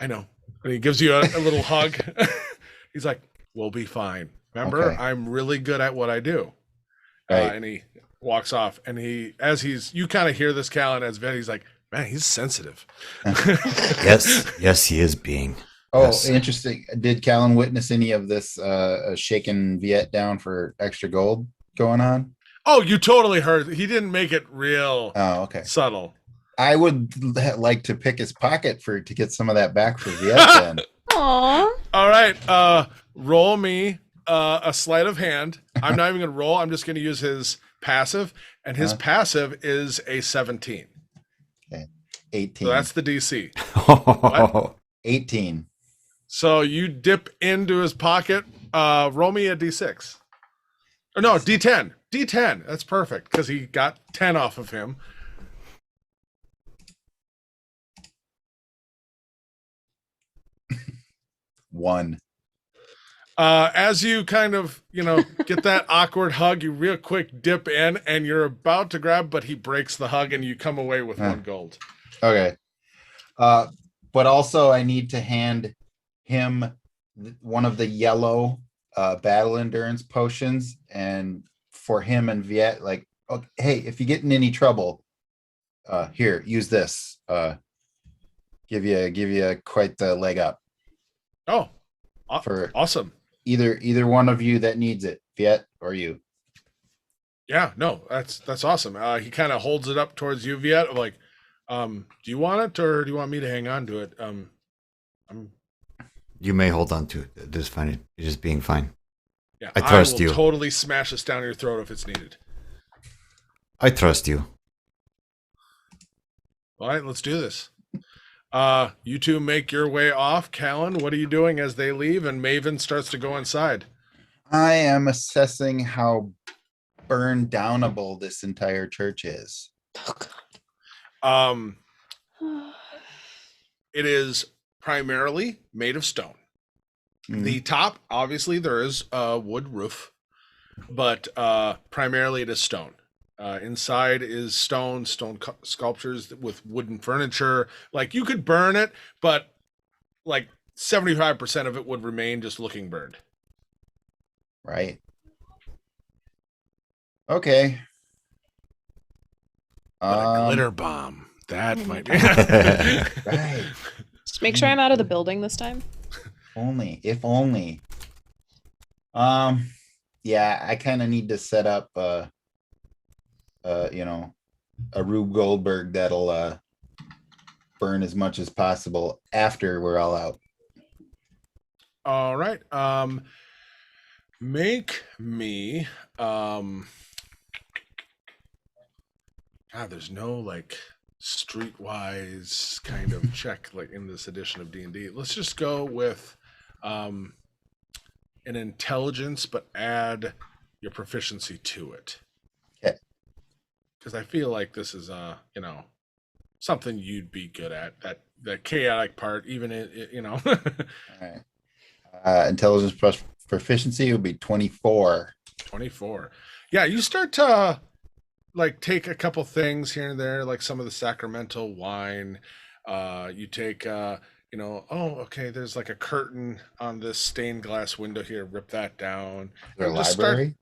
I know. And he gives you a little hug. He's like, we'll be fine. Remember, Okay. I'm really good at what I do. Right. And he walks off. And you kind of hear this, Callan, as Ven, he's like, man, he's sensitive. Yes, he is being. Oh, Yes. interesting. Did Callan witness any of this shaking Viet down for extra gold going on? Oh, you totally heard. He didn't make it real Oh, okay. subtle. I would like to pick his pocket to get some of that back for Viet then. Aw. All right. Roll me a sleight of hand. I'm not even going to roll. I'm just going to use his passive. And his passive is a 17. 18. So that's the DC. Oh, 18. So you dip into his pocket. Roll me a D6. Or no, D10. D10. That's perfect because he got 10 off of him. One. As you kind of, get that awkward hug, you real quick dip in and you're about to grab, but he breaks the hug and you come away with 1 gold. Okay. But also I need to hand him one of the yellow battle endurance potions, and for him and Viet, like, okay, hey, if you get in any trouble, here, use this. Give you quite the leg up Oh, for awesome. either one of you that needs it, Viet or you. Yeah, no, that's awesome. He kind of holds it up towards you, Viet, like, do you want it or do you want me to hang on to it? you may hold on to it. It is fine. You're just being fine. Yeah, I trust will you. Totally smash this down your throat if it's needed. I trust you. All right, let's do this. You two make your way off. Callan, what are you doing as they leave? And Maven starts to go inside. I am assessing how burn downable this entire church is. It is primarily made of stone. The top, obviously, there is a wood roof, but primarily it is stone. Inside is stone sculptures with wooden furniture. Like, you could burn it, but like 75% of it would remain just looking burned. Right. Okay. But a glitter bomb, that might be. Right. Just make sure I'm out of the building this time. If only. Yeah, I kind of need to set up a Rube Goldberg that'll burn as much as possible after we're all out. All right. Make me God, there's no like streetwise kind of check like in this edition of D&D. Let's just go with an intelligence, but add your proficiency to it. Okay. Because I feel like this is something you'd be good at, that chaotic part, even All right. Intelligence plus proficiency would be 24. 24. Yeah, you start to like take a couple things here and there, like some of the sacramental wine. You take oh, okay, there's like a curtain on this stained glass window here, rip that down. Is there a And just start. library?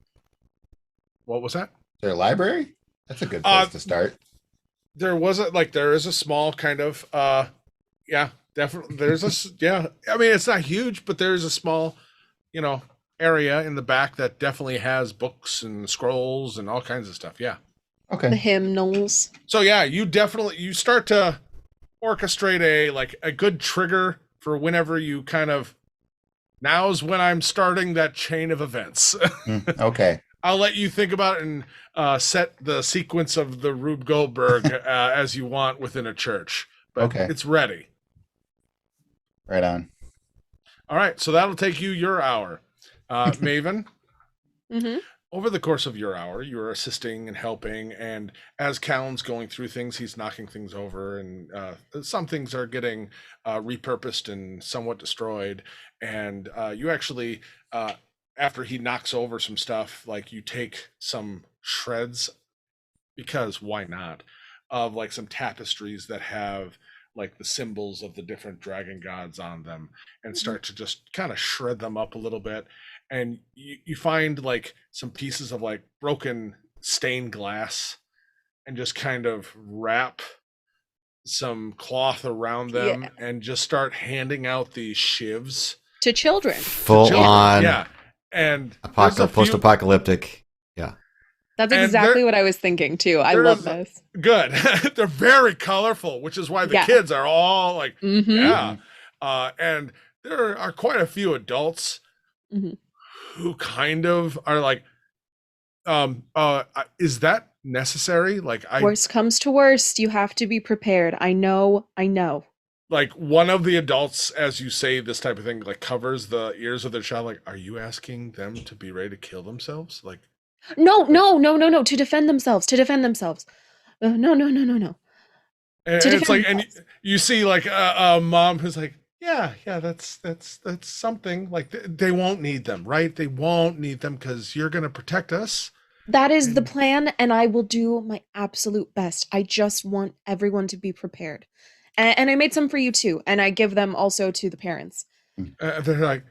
What was that? Is there a library? That's a good place to start. There is a small kind of yeah, definitely there's yeah, I mean it's not huge, but there's a small, area in the back that definitely has books and scrolls and all kinds of stuff. Yeah. The Okay. hymnals. So yeah, you start to orchestrate a good trigger for whenever you kind of, now's when I'm starting that chain of events. Okay. I'll let you think about it and set the sequence of the Rube Goldberg as you want within a church. But Okay. it's ready. Right on. All right, so that'll take you your hour. Maven, Mm-hmm. over the course of your hour, you're assisting and helping, and as Callan's going through things, he's knocking things over, and some things are getting repurposed and somewhat destroyed. And you actually, after he knocks over some stuff, like you take some shreds, because why not, of like some tapestries that have like the symbols of the different dragon gods on them, and start to just kind of shred them up a little bit. And you find like some pieces of like broken stained glass, and just kind of wrap some cloth around them, and just start handing out these shivs To children. Full children. on Yeah, and there's a few- post-apocalyptic. Yeah. That's And exactly what I was thinking too. I love this. good. They're very colorful, which is why the Yeah. kids are all like, Mm-hmm. yeah. And there are quite a few adults Mhm. who kind of are like, is that necessary? Like Worst comes to worst, you have to be prepared. I know. like one of the adults, as you say this type of thing, like covers the ears of their child. Like, are you asking them to be ready to kill themselves? Like, No. To defend themselves. No. and To it's like, defend and you see like a mom who's like, yeah, that's something. Like they won't need them, right? They won't need them because you're gonna protect us. That is the plan, and I will do my absolute best. I just want everyone to be prepared. And I made some for you too, and I give them also to the parents. They're like,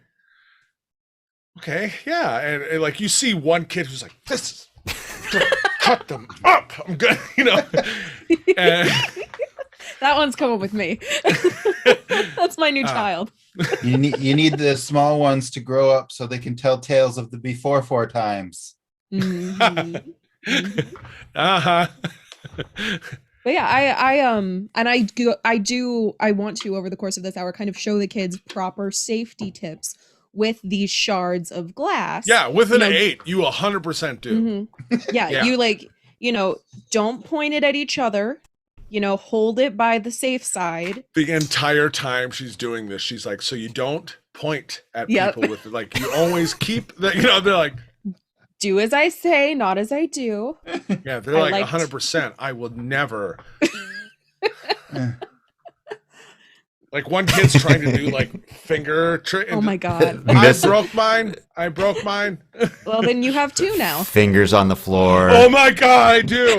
okay, yeah, and like you see one kid who's like, this is cut them up. I'm good, And, That one's coming with me. That's my new child. You need the small ones to grow up so they can tell tales of the before 4 times. Mhm. uh-huh. But yeah, I want to over the course of this hour kind of show the kids proper safety tips with these shards of glass. Yeah, with an You know- 8, you 100% do. Mhm. Yeah, Yeah. you don't point it at each other. Hold it by the safe side. The entire time she's doing this, she's like, so you don't point at Yep. people with like, you always keep that, they're like, Do as I say, not as I do. yeah, they're I like liked- 100%. I will never. Like one kid's trying to do like finger trick. Oh my god. I broke mine. Well, then you have two now. Fingers on the floor. Oh my god, I do.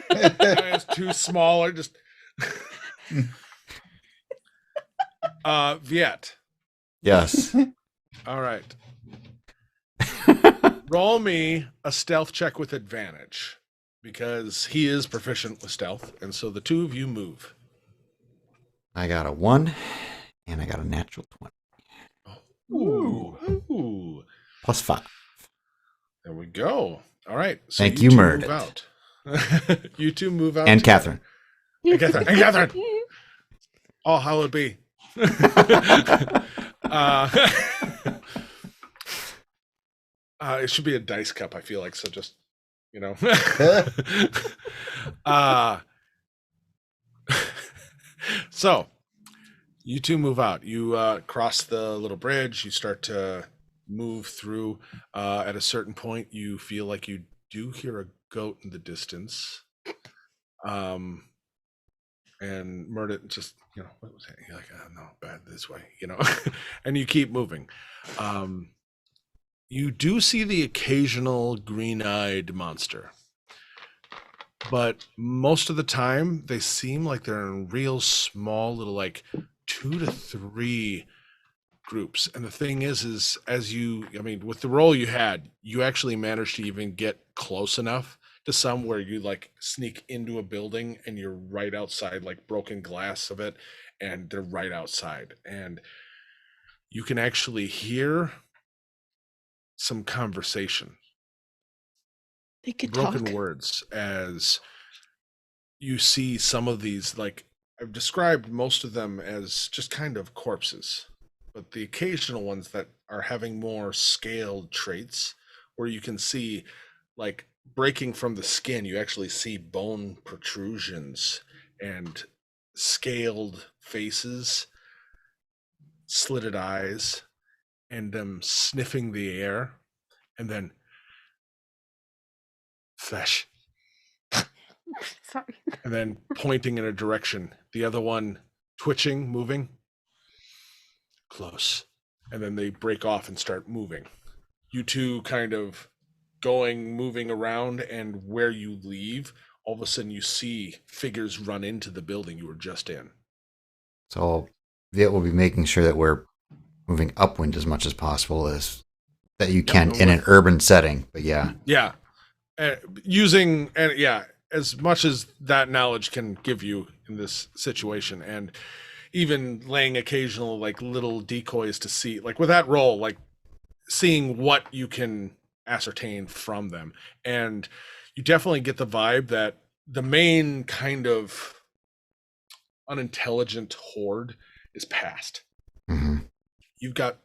It's too small or just. Viet. Yes. All right. Roll me a stealth check with advantage because he is proficient with stealth, and so the two of you move. I got a 1 and I got a natural 20. Ooh. Plus 5. There we go. All right. So Thank you, two Meredith. move out. You two move out. And together. Catherine. And Catherine. Oh, how would it be? It should be a dice cup, I feel like. So just, so you two move out. You cross the little bridge. You start to move through. At a certain point, you feel like you do hear a goat in the distance. And Murdet just, what was that? You're like, oh, no, bad this way, and you keep moving. You do see the occasional green-eyed monster. but most of the time they seem like they're in real small little, like 2 to 3 groups. And the thing is as you, I mean, with the role you had, you actually managed to even get close enough to some where you like sneak into a building and you're right outside, like broken glass of it, and they're right outside. And you can actually hear some conversation, They could broken talk. words, as you see some of these, like I've described most of them as just kind of corpses, but the occasional ones that are having more scaled traits where you can see, like, breaking from the skin, you actually see bone protrusions and scaled faces, slitted eyes, and them sniffing the air, and then flesh, Sorry. and then pointing in a direction. The other one twitching, moving, close. And then they break off and start moving. You two kind of moving around, and where you leave, all of a sudden you see figures run into the building you were just in. So Viet will be making sure that we're moving upwind as much as possible as that you can in an urban setting. But yeah. Yeah. Using, and yeah, as much as that knowledge can give you in this situation, and even laying occasional like little decoys to see, like with that roll, like seeing what you can ascertain from them. And you definitely get the vibe that the main kind of unintelligent horde is past. Mm-hmm. You've got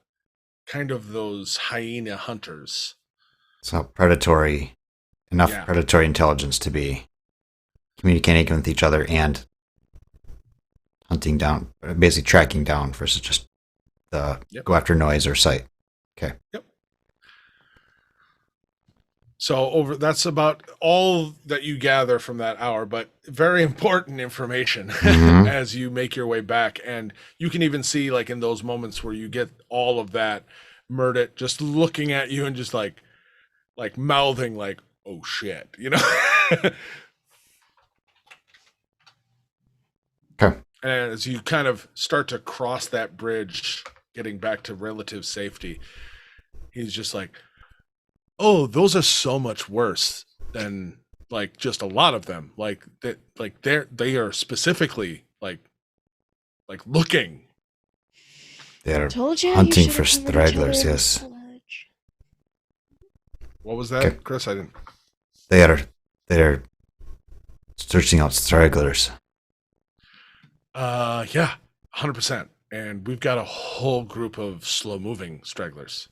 kind of those hyena hunters. So predatory, enough Yeah. predatory intelligence to be communicating with each other and hunting down, basically tracking down versus just go after noise or sight. Okay. Yep. So that's about all that you gather from that hour, but very important information Mhm. as you make your way back. And you can even see, like, in those moments where you get all of that, Murdet just looking at you and just like mouthing like, oh shit, you know? Okay. And as you kind of start to cross that bridge, getting back to relative safety, he's just like, oh, those are so much worse than like just a lot of them. Like that, like they are specifically like looking. They're Told you hunting should for have covered each stragglers, other in yes. sludge. What was that, Okay. Chris? I didn't. They're searching out stragglers. Yeah, 100%. And we've got a whole group of slow moving stragglers.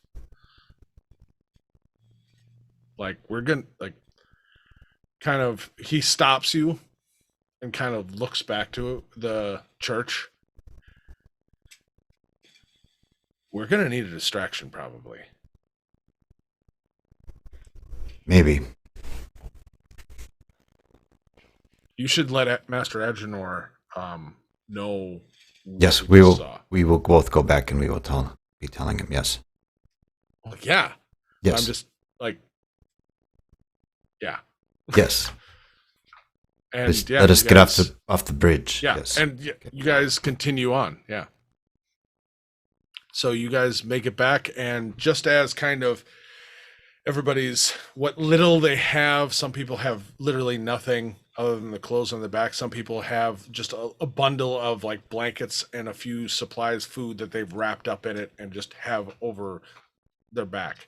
Like we're gonna like kind of, he stops you and kind of looks back to the church. We're gonna need a distraction probably. Maybe. You should let Master Adrenor know. Yes, what we you will. saw. We will both go back and we will be telling him. Yes. Well, yeah. Yes. I'm just like, yeah. Yes. And Just yeah, let us you get guys- off the bridge. Yeah, Yes. and you guys continue on. Yeah. So you guys make it back, and just as kind of everybody's, what little they have, some people have literally nothing other than the clothes on the back. Some people have just a bundle of like blankets and a few supplies, food that they've wrapped up in it and just have over their back.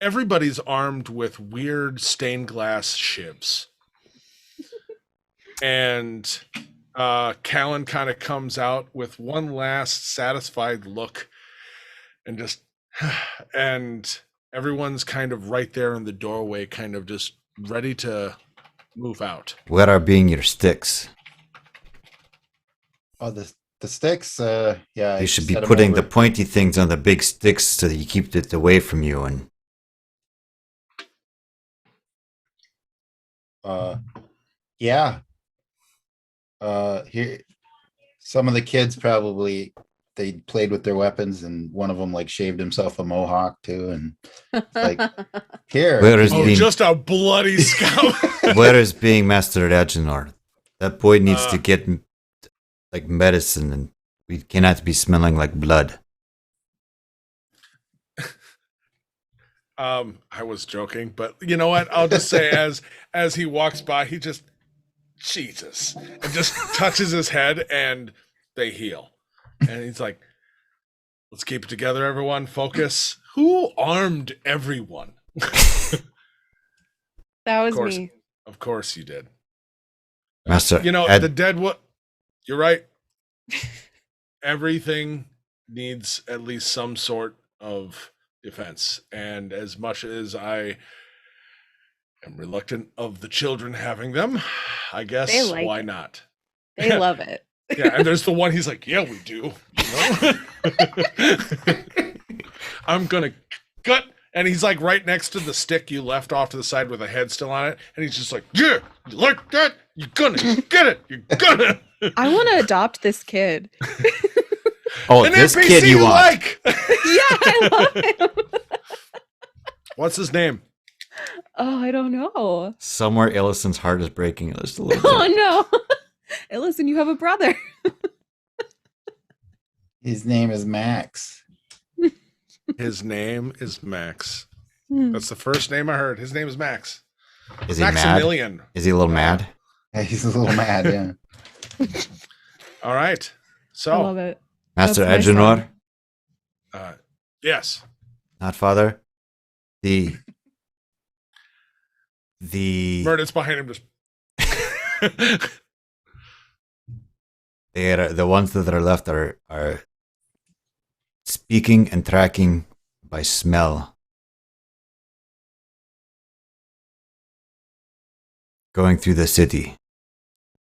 Everybody's armed with weird stained glass shivs. And Callan kind of comes out with one last satisfied look and just, and everyone's kind of right there in the doorway, kind of just ready to move out. What are being your sticks? Oh, the sticks. Yeah, I You should be set 'em putting the over. pointy things on the big sticks so that you keep it away from you. And Yeah. Here, some of the kids probably they played with their weapons, and one of them like shaved himself a mohawk too, and like, here. Where is Oh, being just a bloody scout. where is being Master Reginald? That boy needs to Uh. get like medicine, and we cannot be smelling like blood. I was joking, but you know what? I'll just say as he walks by, he just Jesus and just touches his head, and they heal. And he's like, "Let's keep it together, everyone. Focus. Who armed everyone?" That was course. me. Of course you did. Master, You know, the dead you're right. Everything needs at least some sort of defense. And as much as I am reluctant of the children having them, I guess They like why it. not? They love it. Yeah, and there's the one he's like, yeah, we do. You know? I'm gonna cut, and he's like right next to the stick you left off to the side with a head still on it, and he's just like, yeah, you like that? You're gonna get it. You're gonna. I want to adopt this kid. oh, An this NPC kid you want? like. Yeah, I love him. What's his name? Oh, I don't know. Somewhere Illison's heart is breaking just a little Oh bit. no. Hey, listen, you have a brother. His name is Max. His name is Max. Hmm. That's the first name I heard. His name is Max. Is he mad? Maximilian. Is he a little mad? Yeah, he's a little mad, yeah. All right. I love So, it. Master That's my Edgenor, son. yes. not father. The Murder's behind him. Just. they are the ones that are left are speaking and tracking by smell. Going through the city,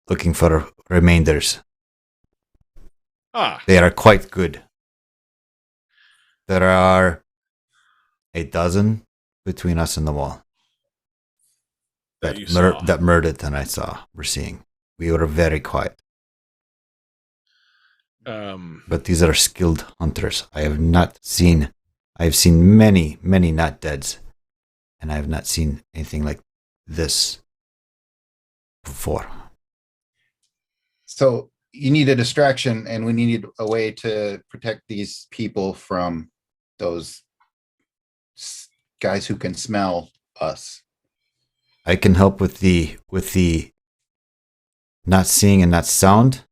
looking for remainders. Ah, They are quite good. There are a dozen between us and the wall. that you saw. That murdered and I saw. We're seeing. We were very quiet. But these are skilled hunters. I have seen many, many not deads, and I have not seen anything like this before. So you need a distraction, and we need a way to protect these people from those guys who can smell us. I can help with the not seeing and not sound.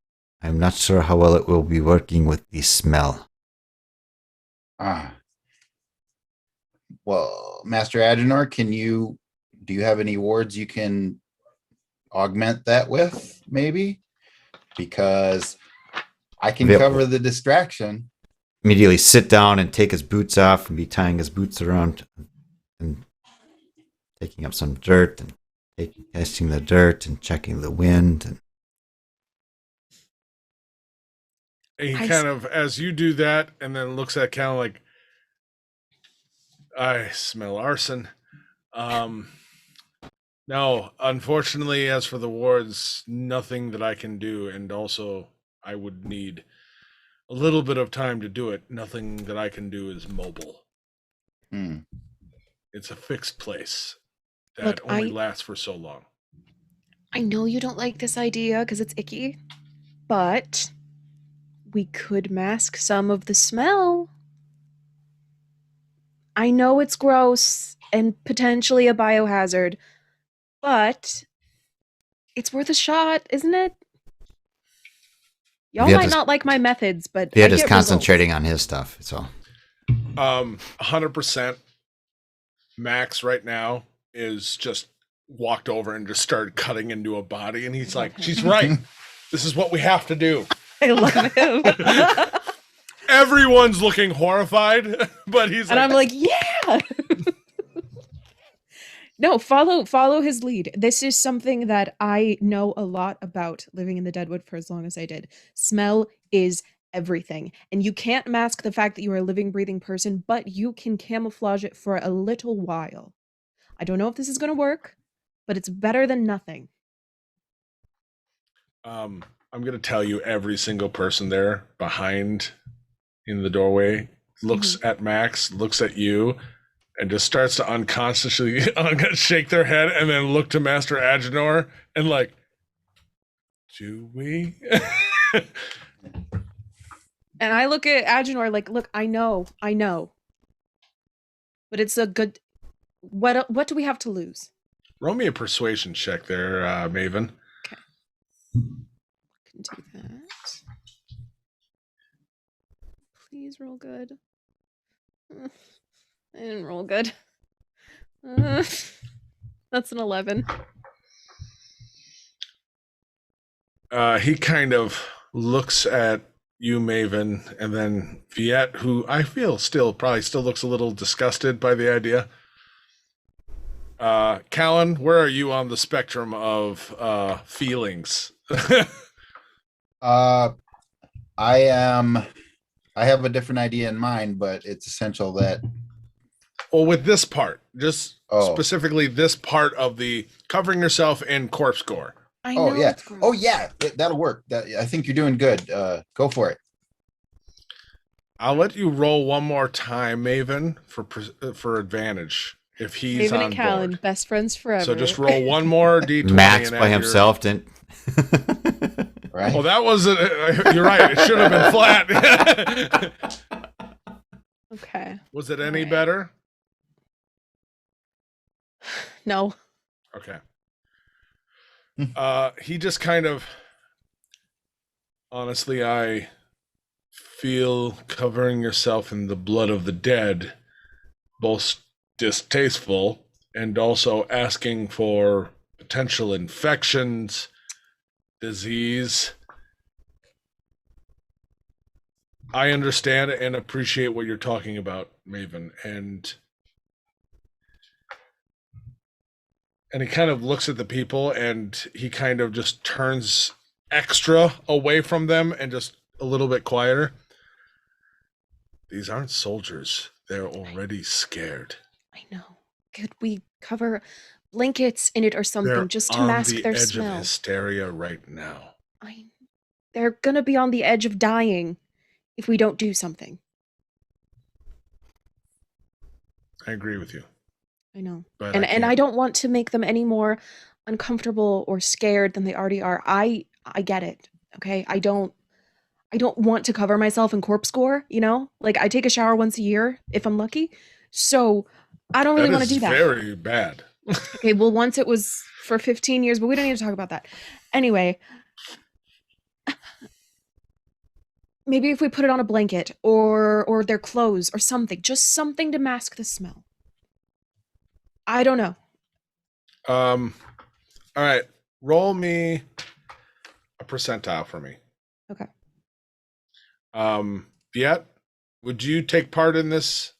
I'm not sure how well it will be working with the smell. Well, Master Agenor, do you have any wards you can augment that with, maybe? Because I can Yep. cover the distraction. Immediately sit down and take his boots off and be tying his boots around and taking up some dirt and testing the dirt and checking the wind. And he I kind of, as you do that, and then looks at kind of like, I smell arson. No, unfortunately, as for the wards, nothing that I can do, and also I would need a little bit of time to do it. Nothing that I can do is mobile. It's a fixed place that Look, only lasts for so long. I know you don't like this idea because it's icky, but we could mask some of the smell. I know it's gross and potentially a biohazard, but it's worth a shot, isn't it? Y'all Viet might is- not like my methods, but I Viet is get concentrating on his stuff. So 100%. Max right now is just walked over and just started cutting into a body, and he's like, she's right. This is what we have to do. results. I love him. Everyone's looking horrified, but he's And like, I'm like, yeah. No, follow his lead. This is something that I know a lot about living in the Deadwood for as long as I did. Smell is everything. And you can't mask the fact that you are a living, breathing person, but you can camouflage it for a little while. I don't know if this is going to work, but it's better than nothing. I'm going to tell you every single person there behind in the doorway, looks at Max, looks at you, and just starts to unconsciously shake their head and then look to Master Agenor and like, do we? And I look at Agenor like, look, I know. But it's a good... What do we have to lose? Roll me a persuasion check there, Maven. Okay. Can do that. Please roll good. I didn't roll good. That's an 11. He kind of looks at you, Maven, and then Viet, who I feel probably still looks a little disgusted by the idea. Callan, where are you on the spectrum of feelings? I have a different idea in mind, but it's essential that Well, with this part, just specifically this part of the covering yourself in corpse gore. I know. yeah. It's gross. Oh yeah, that'll work. I think you're doing good. Go for it. I'll let you roll one more time, Maven, for advantage if he's Maven on and Callan, board. best friends forever. So just roll one more d20. Max and by add your- himself didn't. Right. Well, that was you're right. It should have been flat. Okay. Was it any Alright. better? No. Okay. He just kind of, honestly, I feel covering yourself in the blood of the dead both distasteful and also asking for potential infections, disease. I understand and appreciate what you're talking about, Maven, and he kind of looks at the people and he kind of just turns extra away from them and just a little bit quieter. These aren't soldiers. They're already scared. I know. Could we cover blankets in it or something They're just to on mask the their edge smell? of hysteria right now. They're gonna be on the edge of dying if we don't do something. I agree with you. I know. But And I can't- don't want to make them any more uncomfortable or scared than they already are. I get it. Okay? I don't want to cover myself in corpse gore, you know? Like I take a shower once a year if I'm lucky. So I don't really That want to is do that. very bad. Okay, well once it was for 15 years, but we don't need to talk about that. Anyway, maybe if we put it on a blanket or their clothes or something, just something to mask the smell. I don't know. All right. Roll me a percentile for me. Okay. Viet, would you take part in this?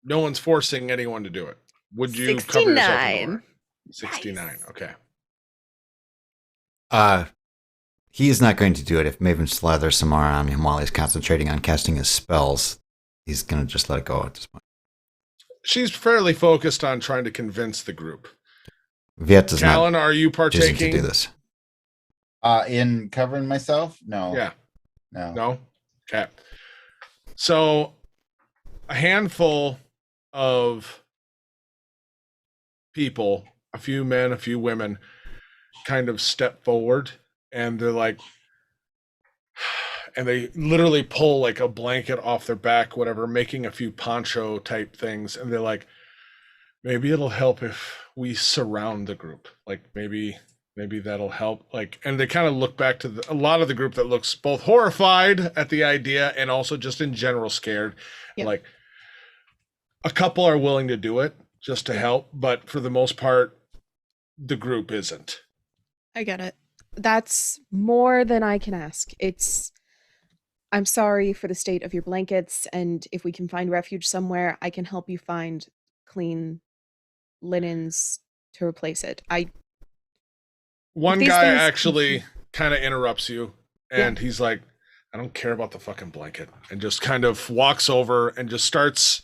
No one's forcing anyone to do it. Would you cover yourself in gore? 69. Nice. Okay. He is not going to do it. If Maven slathers some more on him while he's concentrating on casting his spells, he's going to just let it go at this point. She's fairly focused on trying to convince the group. Viet does Callan, not are you choosing to partaking? do this. In covering myself? No. Yeah. No. No? Okay. So a handful of people, a few men, a few women, kind of step forward and they're like, and they literally pull like a blanket off their back, whatever, making a few poncho type things. And they're like, maybe it'll help if we surround the group. Like maybe that'll help. Like, and they kind of look back to a lot of the group that looks both horrified at the idea and also just in general scared. Yep. Like a couple are willing to do it just to help, but for the most part, the group isn't. I get it. That's more than I can ask. I'm sorry for the state of your blankets, and if we can find refuge somewhere, I can help you find clean linens to replace it. One these guy things- actually kind of interrupts you and he's like, I don't care about the fucking blanket, and just kind of walks over and just starts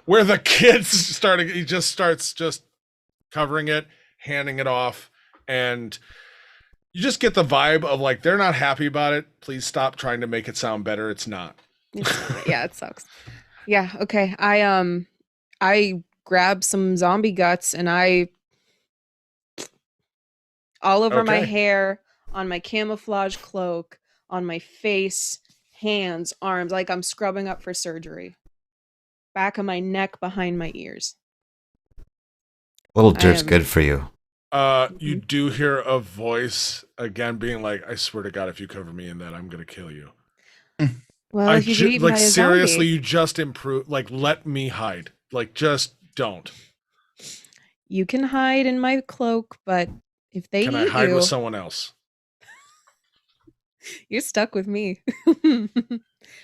where the kids starting. He just starts just covering it, handing it off, and You just get the vibe of like they're not happy about it. Please stop trying to make it sound better. It's not. Yeah, it sucks. Yeah, okay. I grab some zombie guts and I all over my Okay. hair, on my camouflage cloak, on my face, hands, arms, like I'm scrubbing up for surgery. Back of my neck, behind my ears. Little I dirt's am- good for you. You do hear a voice again being like, I swear to God, if you cover me in that, I'm gonna kill you. Well, if you get eaten like by a seriously, zombie, you just improve. Like, let me hide. Like, just don't. you can hide in my cloak, but if they Can I eat hide you, with someone else? you're stuck with me.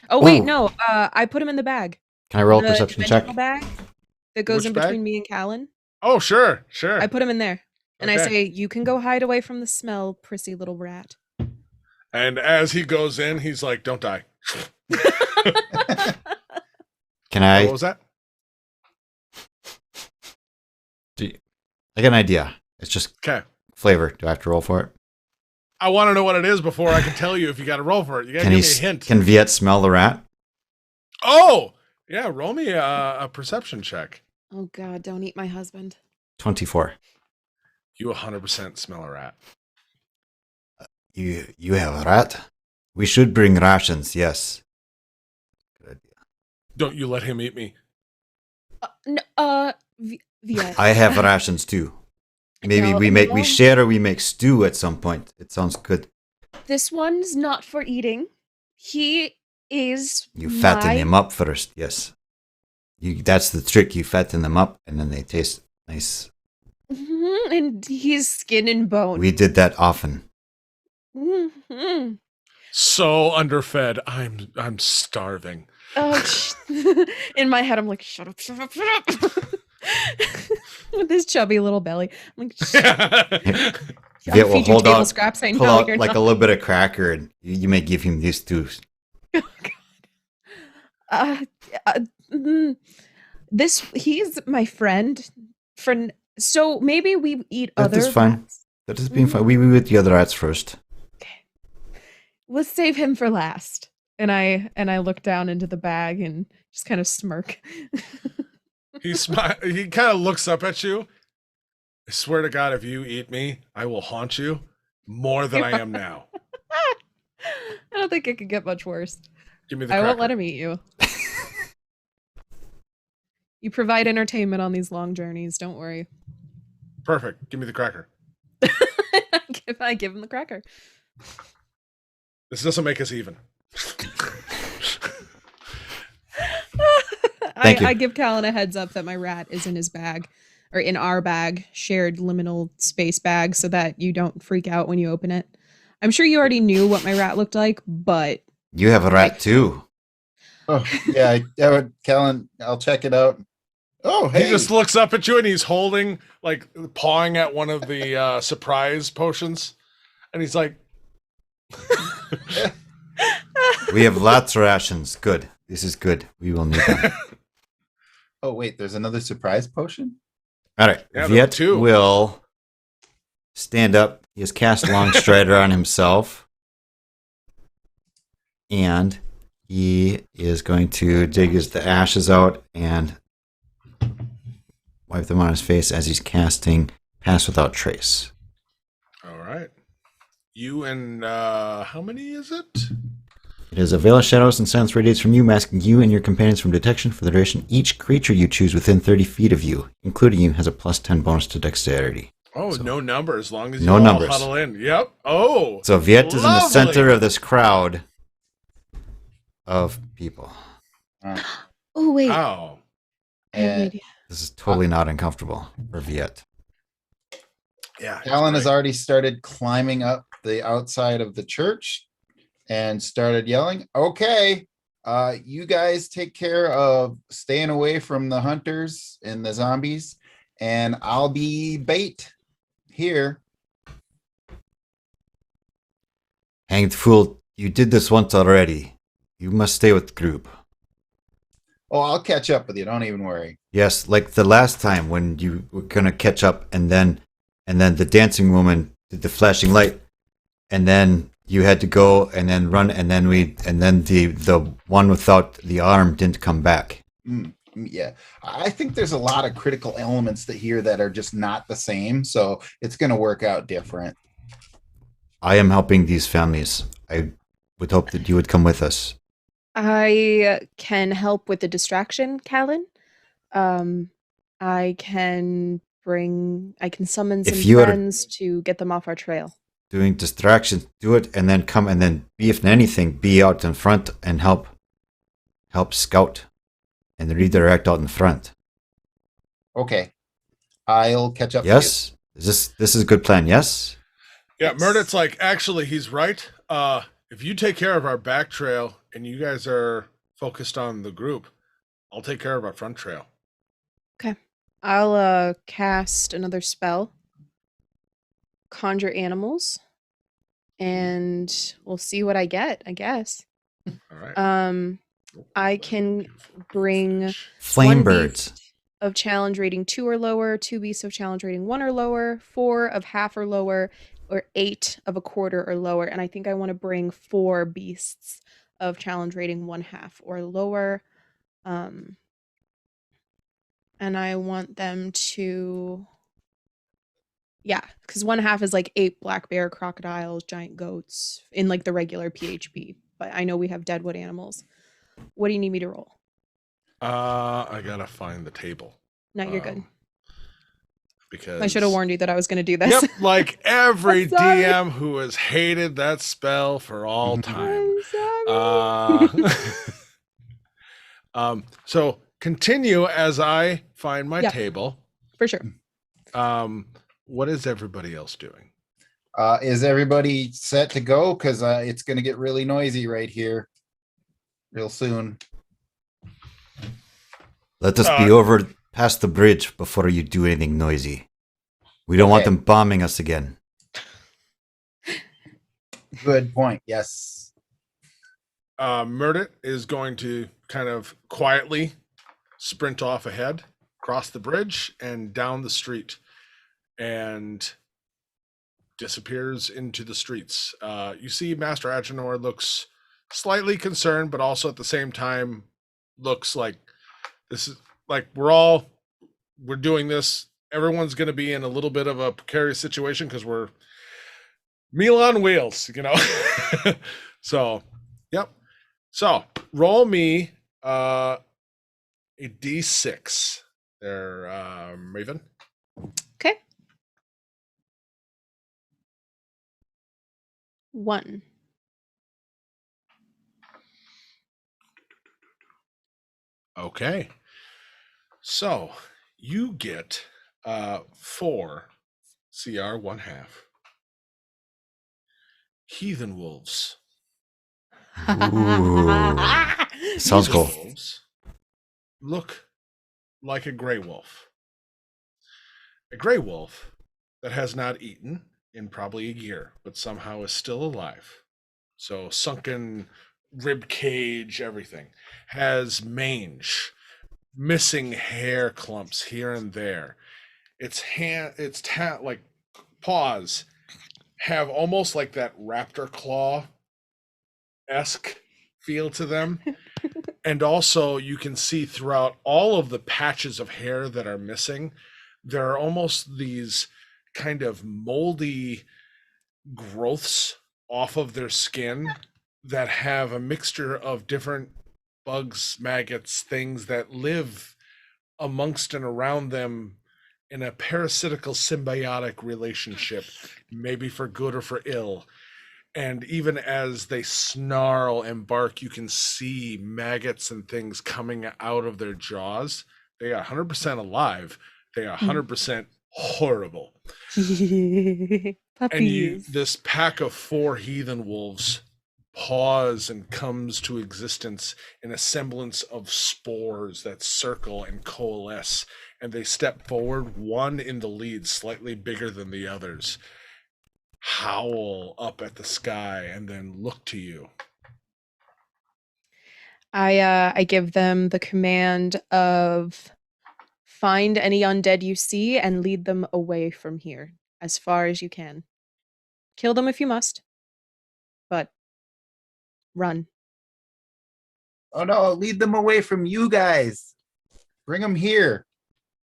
Oh wait, Ooh. no. I put him in the bag. Can I roll a The perception check? dimensional bag that goes Which in bag? between me and Callan. Oh, sure. I put him in there. And I Okay. say, you can go hide away from the smell, prissy little rat. And as he goes in, he's like, "Don't die." Can What I? was that? I got an idea. It's just Okay. flavor. Do I have to roll for it? I want to know what it is before I can tell you if you got to roll for it. You got to Can give he? me a hint. Can Viet smell the rat? Oh, yeah. Roll me a perception check. Oh God, don't eat my husband. 24. You 100% smell a rat. You have a rat? We should bring rations. Yes. Don't you let him eat me. Viet. I have rations too. Maybe No, we no. share or we make stew at some point. It sounds good. This one's not for eating. He is You fatten my- them up first. Yes. That's the trick. You fatten them up and then they taste nice. Mhm, and he's skin and bone. We did that often. Mhm. So underfed. I'm starving. Oh, in my head, I'm like, shut up, shut up, shut up. With his chubby little belly. I'm like, I'll Viet will feed you hold table out, scraps. I pull know out you're like not. a little bit of cracker and you may give him these too. Uh, uh, mm, he's my friend. So maybe we eat That other is fine. rats. That has been fun. We with the other rats first. Let's save him for last. And I look down into the bag and just kind of smirk. He kind of looks up at you. I swear to God, if you eat me, I will haunt you more than I am now. I don't think it could get much worse. Give me the I cracker. won't let him eat you. You provide entertainment on these long journeys. Don't worry. Perfect. Give me the cracker. I give him the cracker. This doesn't make us even. Thank you. I give Callan a heads up that my rat is in his bag, or in our bag, shared liminal space bag, so that you don't freak out when you open it. I'm sure you already knew what my rat looked like, but You have a rat too. Oh yeah, Kellen, I'll check it out. Oh hey, He just looks up at you and he's holding, like, pawing at one of the surprise potions. And he's like, We have lots of rations. Good. This is good. We will need them. oh wait, there's another surprise potion. All right. Yeah, there are Viet two. will stand up. He has cast Long Strider on himself. And he is going to dig the ashes out and wipe them on his face as he's casting Pass Without Trace. all right. You and how many is it? It is a veil of shadows and silence radiates from you, masking you and your companions from detection for the duration. Each creature you choose within 30 feet of you, including you, has a plus 10 bonus to dexterity. Oh, So- no number as long as you No all numbers. huddle in. Yep. Oh. So Viet is in the Lovely. center of this crowd of people. oh wait, Ow. I have an And idea. This is totally not uncomfortable for Viet. Yeah. it's Alan has great. already started climbing up the outside of the church and started yelling, okay, you guys take care of staying away from the hunters and the zombies, and I'll be bait here. Hanged fool, you did this once already. You must stay with the group. Oh, I'll catch up with you. Don't even worry. Yes, like the last time when you were gonna catch up and then the dancing woman did the flashing light. and then you had to go and then run, and then the one without the arm didn't come back. Yeah, I think there's a lot of critical elements here that are just not the same, so it's going to work out different. I am helping these families. I would hope that you would come with us. I can help with the distraction, Callan. I can summon some If you are friends to get them off our trail. doing distractions, do it, and then come, and then if anything, be out in front and help scout and redirect out in front. Okay, I'll catch up. Yes, this is a good plan. Yes. Yeah, Murder's like, actually, he's right. If you take care of our back trail and you guys are focused on the group, I'll take care of our front trail. Okay. I'll cast another spell. Conjure animals. And we'll see what I get, I guess. All right. I can bring Flame one birds. beast of challenge rating 2 or lower, 2 beasts of challenge rating 1 or lower, 4 of half or lower, or 8 of a quarter or lower. And I think I want to bring 4 beasts of challenge rating 1/2 or lower. And I want them to, yeah, because 1/2 is like 8 black bear, crocodiles, giant goats in like the regular PHP. But I know we have deadwood animals. What do you need me to roll? I gotta find the table. No, you're good. Because I should have warned you that I was going to do this. Yep, like every I'm sorry. DM who has hated that spell for all time. I'm sorry. So continue as I find my Yep. table. For sure. What is everybody else doing? Is everybody set to go? Because it's going to get really noisy right here real soon. Let us be over past the bridge before you do anything noisy. We don't want them bombing us again. Good point. Yes. Murdet is going to kind of quietly sprint off ahead, cross the bridge, and down the street, and disappears into the streets. You see Master Agenor looks slightly concerned, but also at the same time looks like this is like we're doing this. Everyone's going to be in a little bit of a precarious situation because we're meal on wheels, you know. So, yep. So roll me a d6 there, Raven. Okay. 1. Okay. So you get 4 CR 1/2. Heathen wolves. Sounds Heathen cool. wolves look like a gray wolf. A gray wolf that has not eaten in probably a year, but somehow is still alive. So sunken rib cage, everything. Has mange, missing hair clumps here and there. Its like paws have almost like that raptor claw esque feel to them. And also you can see throughout all of the patches of hair that are missing, there are almost these kind of moldy growths off of their skin that have a mixture of different bugs, maggots, things that live amongst and around them in a parasitical symbiotic relationship, maybe for good or for ill. And even as they snarl and bark, you can see maggots and things coming out of their jaws. They are 100% alive. They are 100% horrible. Puppies. And this pack of 4 heathen wolves pause and comes to existence in a semblance of spores that circle and coalesce. And they step forward, one in the lead, slightly bigger than the others, howl up at the sky, and then look to you. I give them the command of find any undead you see and lead them away from here as far as you can. Kill them if you must. run. Oh no, lead them away from you guys. Bring them here.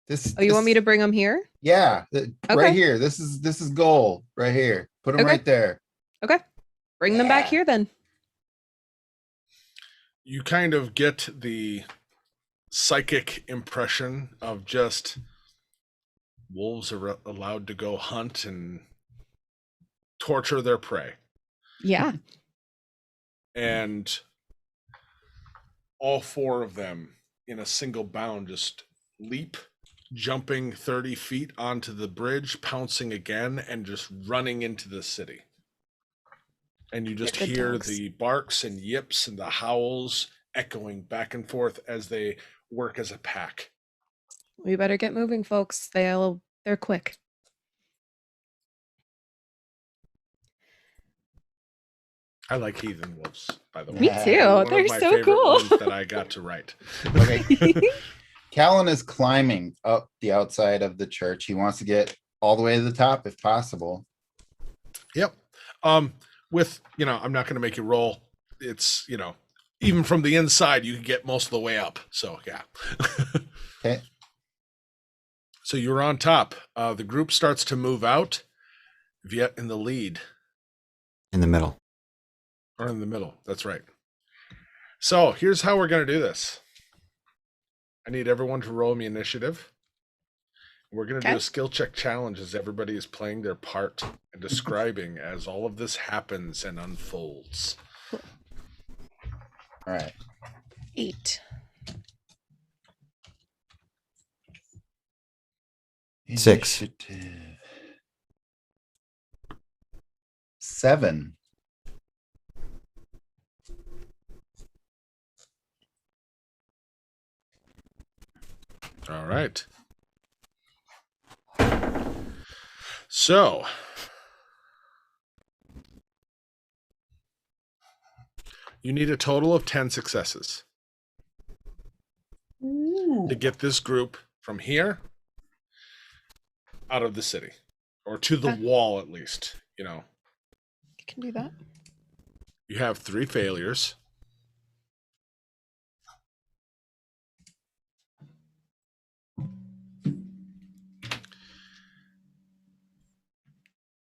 This. Oh, you want me to bring them here? Yeah, Okay. right here. This is goal right here. Put them Okay. right there. Okay. Bring them back Yeah. here then. You kind of get the psychic impression of just wolves are allowed to go hunt and torture their prey. Yeah. And all four of them in a single bound just leap, jumping 30 feet onto the bridge, pouncing again, and just running into the city. And you just They're good hear dogs. the barks and yips and the howls echoing back and forth as they work as a pack. We better get moving, folks. They're quick. I like heathen wolves, by the way. Me Yeah. too. One of They're my so favorite cool. ones that I got to write. Okay. Callan is climbing up the outside of the church. He wants to get all the way to the top if possible. Yep. With, I'm not going to make you roll. It's, even from the inside, you can get most of the way up. So, yeah. Okay. So you're on top. The group starts to move out. Viet in the lead. In the middle. Or in the middle. That's right. So here's how we're going to do this. I need everyone to roll me initiative. We're going to do Okay. a skill check challenge as everybody is playing their part and describing as all of this happens and unfolds. All right. 8. 6. Initiative. 7. All right. So, you need a total of 10 successes to get this group from here out of the city, or to the Okay. wall at least. I can do that. You have 3 failures.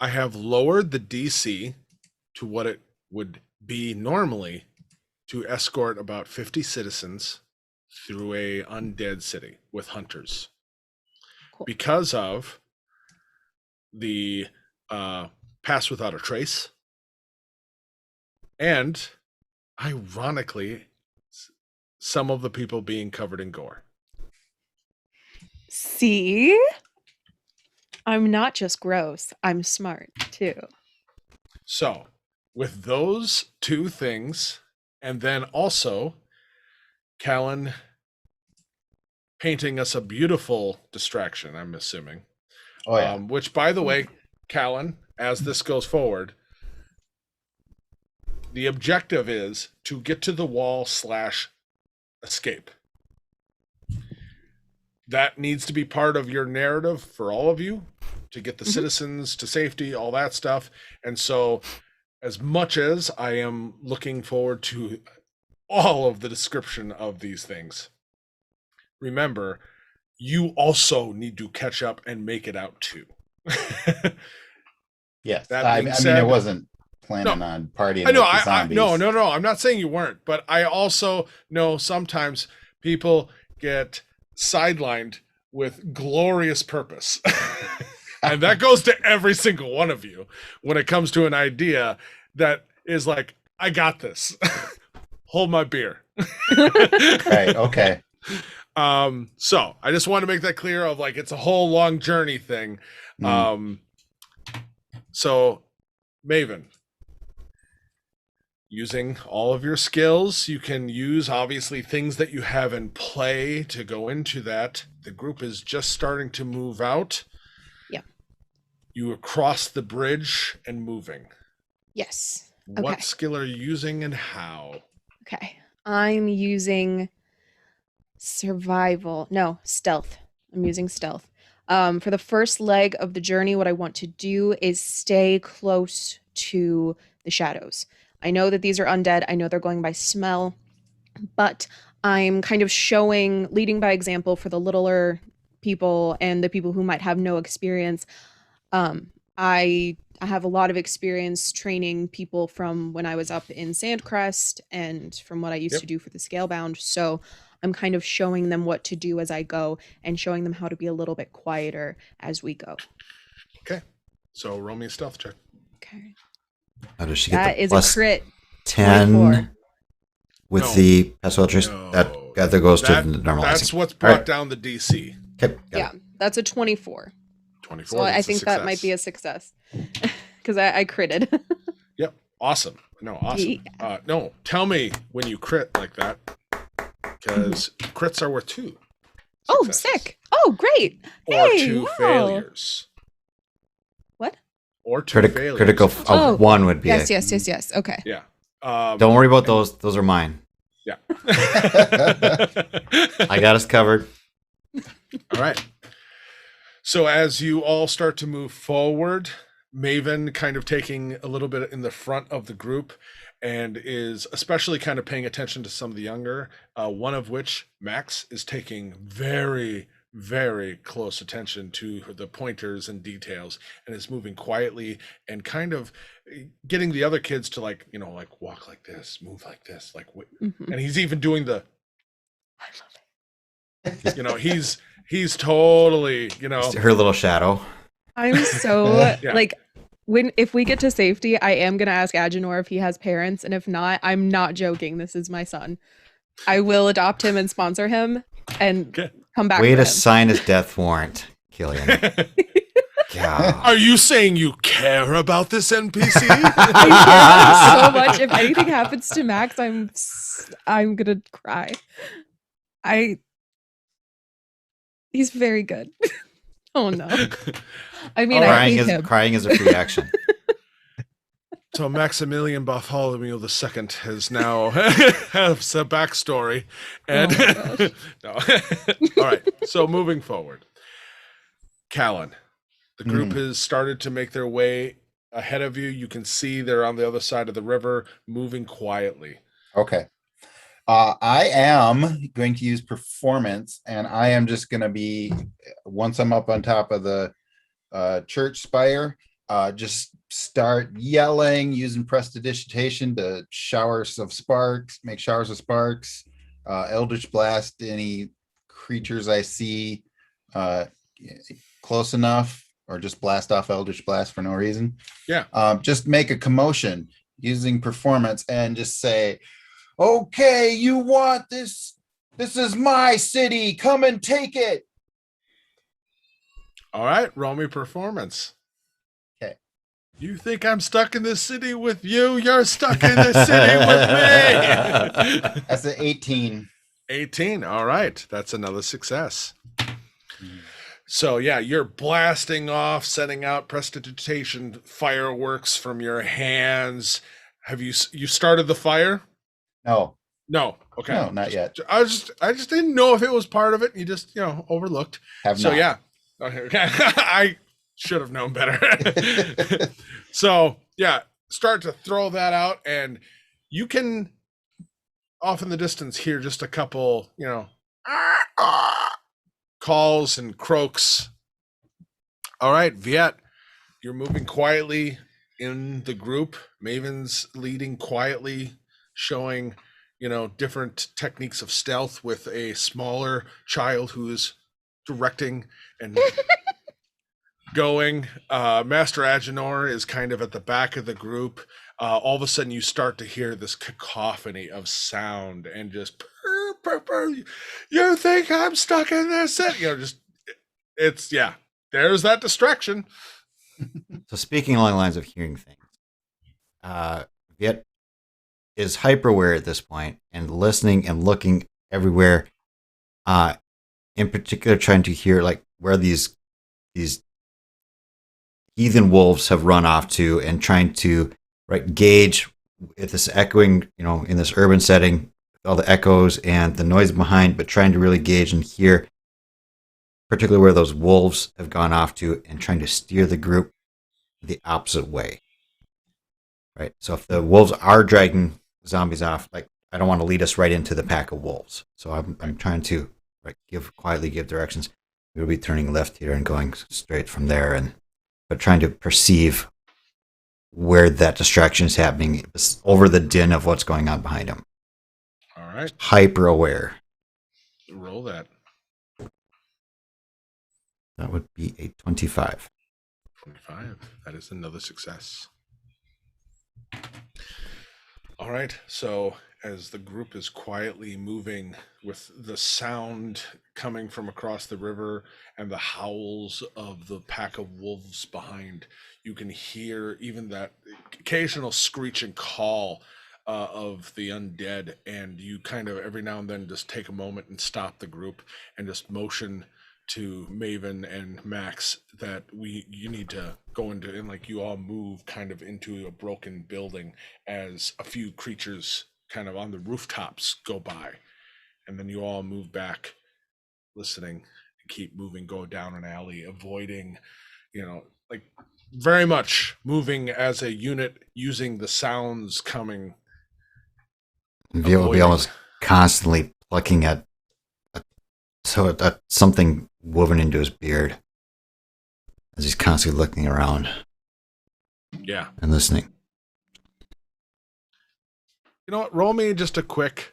I have lowered the DC to what it would be normally to escort about 50 citizens through a undead city with hunters. Cool. Because of the pass without a trace, and ironically, some of the people being covered in gore. See? I'm not just gross. I'm smart too. So, with those 2 things, and then also Callan painting us a beautiful distraction, I'm assuming. Oh yeah. Which, by the way, Callan, as this goes forward, the objective is to get to the wall / escape. That needs to be part of your narrative for all of you to get the citizens to safety, all that stuff. And so, as much as I am looking forward to all of the description of these things, remember, you also need to catch up and make it out too. Yes. That I being mean, said- I wasn't planning on partying. I know, with the I zombies. no, I'm not saying you weren't, but I also know sometimes people get sidelined with glorious purpose. And that goes to every single one of you when it comes to an idea that is like, I got this. Hold my beer. Right. Okay. So I just want to make that clear of like, it's a whole long journey thing. So Maven, using all of your skills, you can use obviously things that you have in play to go into that. The group is just starting to move out. Yeah. You are across the bridge and moving. Yes. What Okay. skill are you using and how? Okay. I'm using stealth. I'm using stealth. For the first leg of the journey, what I want to do is stay close to the shadows. I know that these are undead. I know they're going by smell, but I'm kind of leading by example for the littler people and the people who might have no experience. I have a lot of experience training people from when I was up in Sandcrest and from what I used to do for the Scalebound. So I'm kind of showing them what to do as I go and showing them how to be a little bit quieter as we go. Okay. So roll me a stealth check. Okay. How does she get That the is plus a crit. 10 24. with No. the pestle interest? No. That goes to That- the normalizing. That's what's brought Alright. down the DC. Okay, got Yeah, it. that's a 24. 24. So I that's a think that might be a success because I critted. Yep. Awesome. No, awesome. Yeah. No, tell me when you crit like that, because crits are worth 2. Oh, successes. sick. Oh, great. Or Hey, 2 wow. failures. What? Or 2 failures. Critical Oh, 1 would be Yes, it. yes. Okay. Yeah. Don't worry about those. Those are mine. Yeah. I got us covered. All right. So as you all start to move forward, Maven kind of taking a little bit in the front of the group and is especially kind of paying attention to some of the younger, one of which, Max, is taking very, very close attention to the pointers and details and is moving quietly and kind of getting the other kids to like walk like this, move like this, Mhm. and he's even doing the, I love it. he's totally, Her little shadow. I'm so Yeah. like if we get to safety, I am gonna ask Agenor if he has parents, and if not, I'm not joking. This is my son. I will adopt him and sponsor him and Okay. come back. Way for to him. sign his death warrant, Killian. God. Are you saying you care about this NPC? I care so much. If anything happens to Max, I'm gonna cry. He's very good. Oh no. I mean, I hate him. Crying is a free action. So Maximilian Bartholomew II has now has a backstory, and Oh no. All right. So moving forward, Callan, the group has started to make their way ahead of you. You can see they're on the other side of the river, moving quietly. Okay. I am going to use performance, and I am just going to be, once I'm up on top of the church spire, just start yelling, using prestidigitation to make showers of sparks, eldritch blast any creatures I see close enough, or just blast off eldritch blast for no reason. Yeah. Just make a commotion using performance and just say, okay, you want this? This is my city. Come and take it. All right, roll me performance. Okay. You think I'm stuck in this city with you? You're stuck in this city with me. That's an 18. 18. All right, that's another success. So yeah, you're blasting off, setting out prestidigitation fireworks from your hands. Have you started the fire? No, No. Okay. no, not yet. I just didn't know if it was part of it. You just overlooked. Have So not. yeah. Okay. I should have known better. So yeah, start to throw that out, and you can off in the distance hear just a couple, calls and croaks. All right, Viet, you're moving quietly in the group. Maven's leading quietly, showing, different techniques of stealth with a smaller child who is directing and going. Master Agenor is kind of at the back of the group. All of a sudden you start to hear this cacophony of sound and just purr, purr, purr. You think I'm stuck in this city? There's that distraction. So speaking along the lines of hearing things, Viet is hyper aware at this point and listening and looking everywhere. In particular, trying to hear like where these heathen wolves have run off to, and trying to gauge if this echoing, in this urban setting, all the echoes and the noise behind, but trying to really gauge and hear, particularly where those wolves have gone off to, and trying to steer the group the opposite way. Right. So if the wolves are dragging zombies off, like I don't want to lead us right into the pack of wolves. So I'm trying to quietly give directions. We'll be turning left here and going straight from there, but trying to perceive where that distraction is happening over the din of what's going on behind him. All right. Hyper aware. Roll that. That would be a 25. 25. That is another success. All right. So as the group is quietly moving with the sound coming from across the river and the howls of the pack of wolves behind, you can hear even that occasional screeching call of the undead. And you kind of every now and then just take a moment and stop the group and just motion to Maven and Max that you need to go into, and like you all move kind of into a broken building as a few creatures kind of on the rooftops go by, and then you all move back, listening, and keep moving, go down an alley, avoiding, like very much moving as a unit, using the sounds coming. Veal will be almost constantly plucking at something woven into his beard as he's constantly looking around. Yeah. And listening. You know what? Roll me just a quick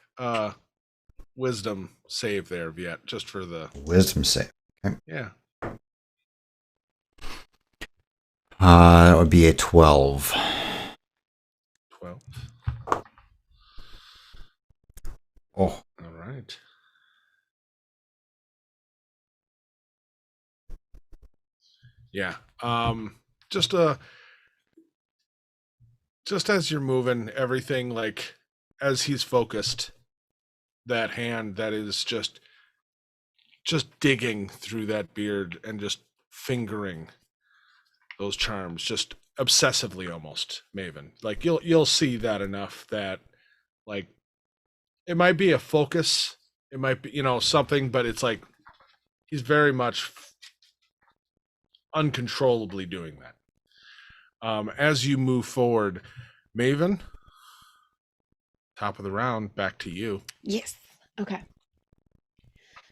wisdom save there, Viet, just for the wisdom save. Okay. Yeah. That would be a 12. 12. Oh. All right. Yeah. Just as you're moving, everything, like as he's focused, that hand that is just digging through that beard and just fingering those charms, just obsessively almost, Maven. Like you'll see that enough that like it might be a focus, it might be, something, but it's like he's very much uncontrollably doing that. As you move forward, Maven, top of the round, back to you. Yes. Okay.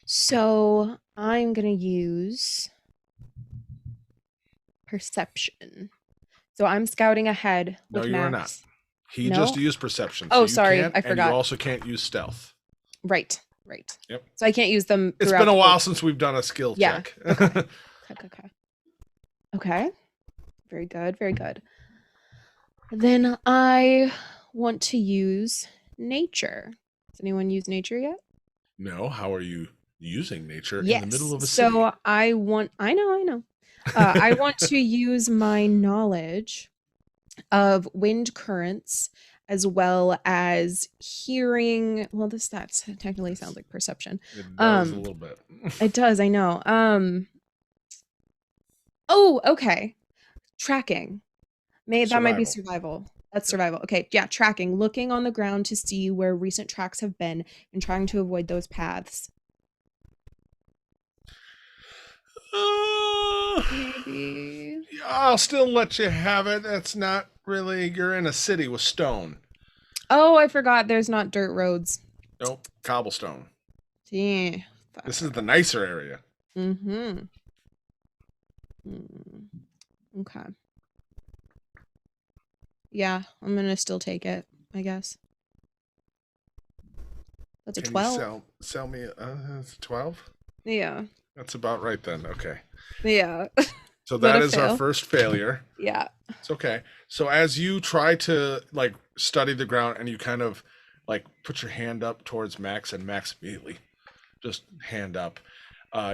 So I'm going to use perception. So I'm scouting ahead with No, you are not. He just used perception. Oh, so sorry. I forgot. And you also can't use stealth. Right. Yep. So I can't use them. It's been a while since we've done a skill check. Okay. Very good. Very good. Then I want to use nature. Has anyone used nature yet? No. How are you using nature Yes. in the middle of a city? So I know. I want to use my knowledge of wind currents as well as hearing. Well, that technically sounds like perception. It does a little bit. It does, I know. Oh, okay. Tracking. That might be survival. That's survival. Okay, yeah, tracking. Looking on the ground to see where recent tracks have been and trying to avoid those paths. Maybe. I'll still let you have it. That's not really. You're in a city with stone. Oh, I forgot. There's not dirt roads. Nope, cobblestone. Yeah. This is the nicer area. Mm-hmm. Okay. Yeah, I'm gonna still take it, I guess. That's a 12. You sell me 12? Yeah. That's about right then. Okay. Yeah. So that is our first failure. Yeah. It's okay. So as you try to like study the ground and you kind of like put your hand up towards Max, and Max immediately just hand up.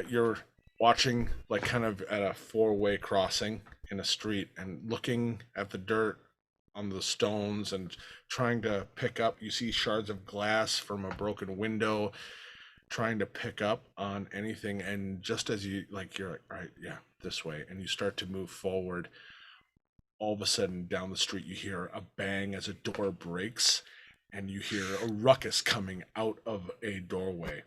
You're watching like kind of at a four-way crossing in a street and looking at the dirt on the stones and trying to pick up. You see shards of glass from a broken window, trying to pick up on anything. And just as you're like, all right, yeah, this way. And you start to move forward. All of a sudden down the street, you hear a bang as a door breaks and you hear a ruckus coming out of a doorway.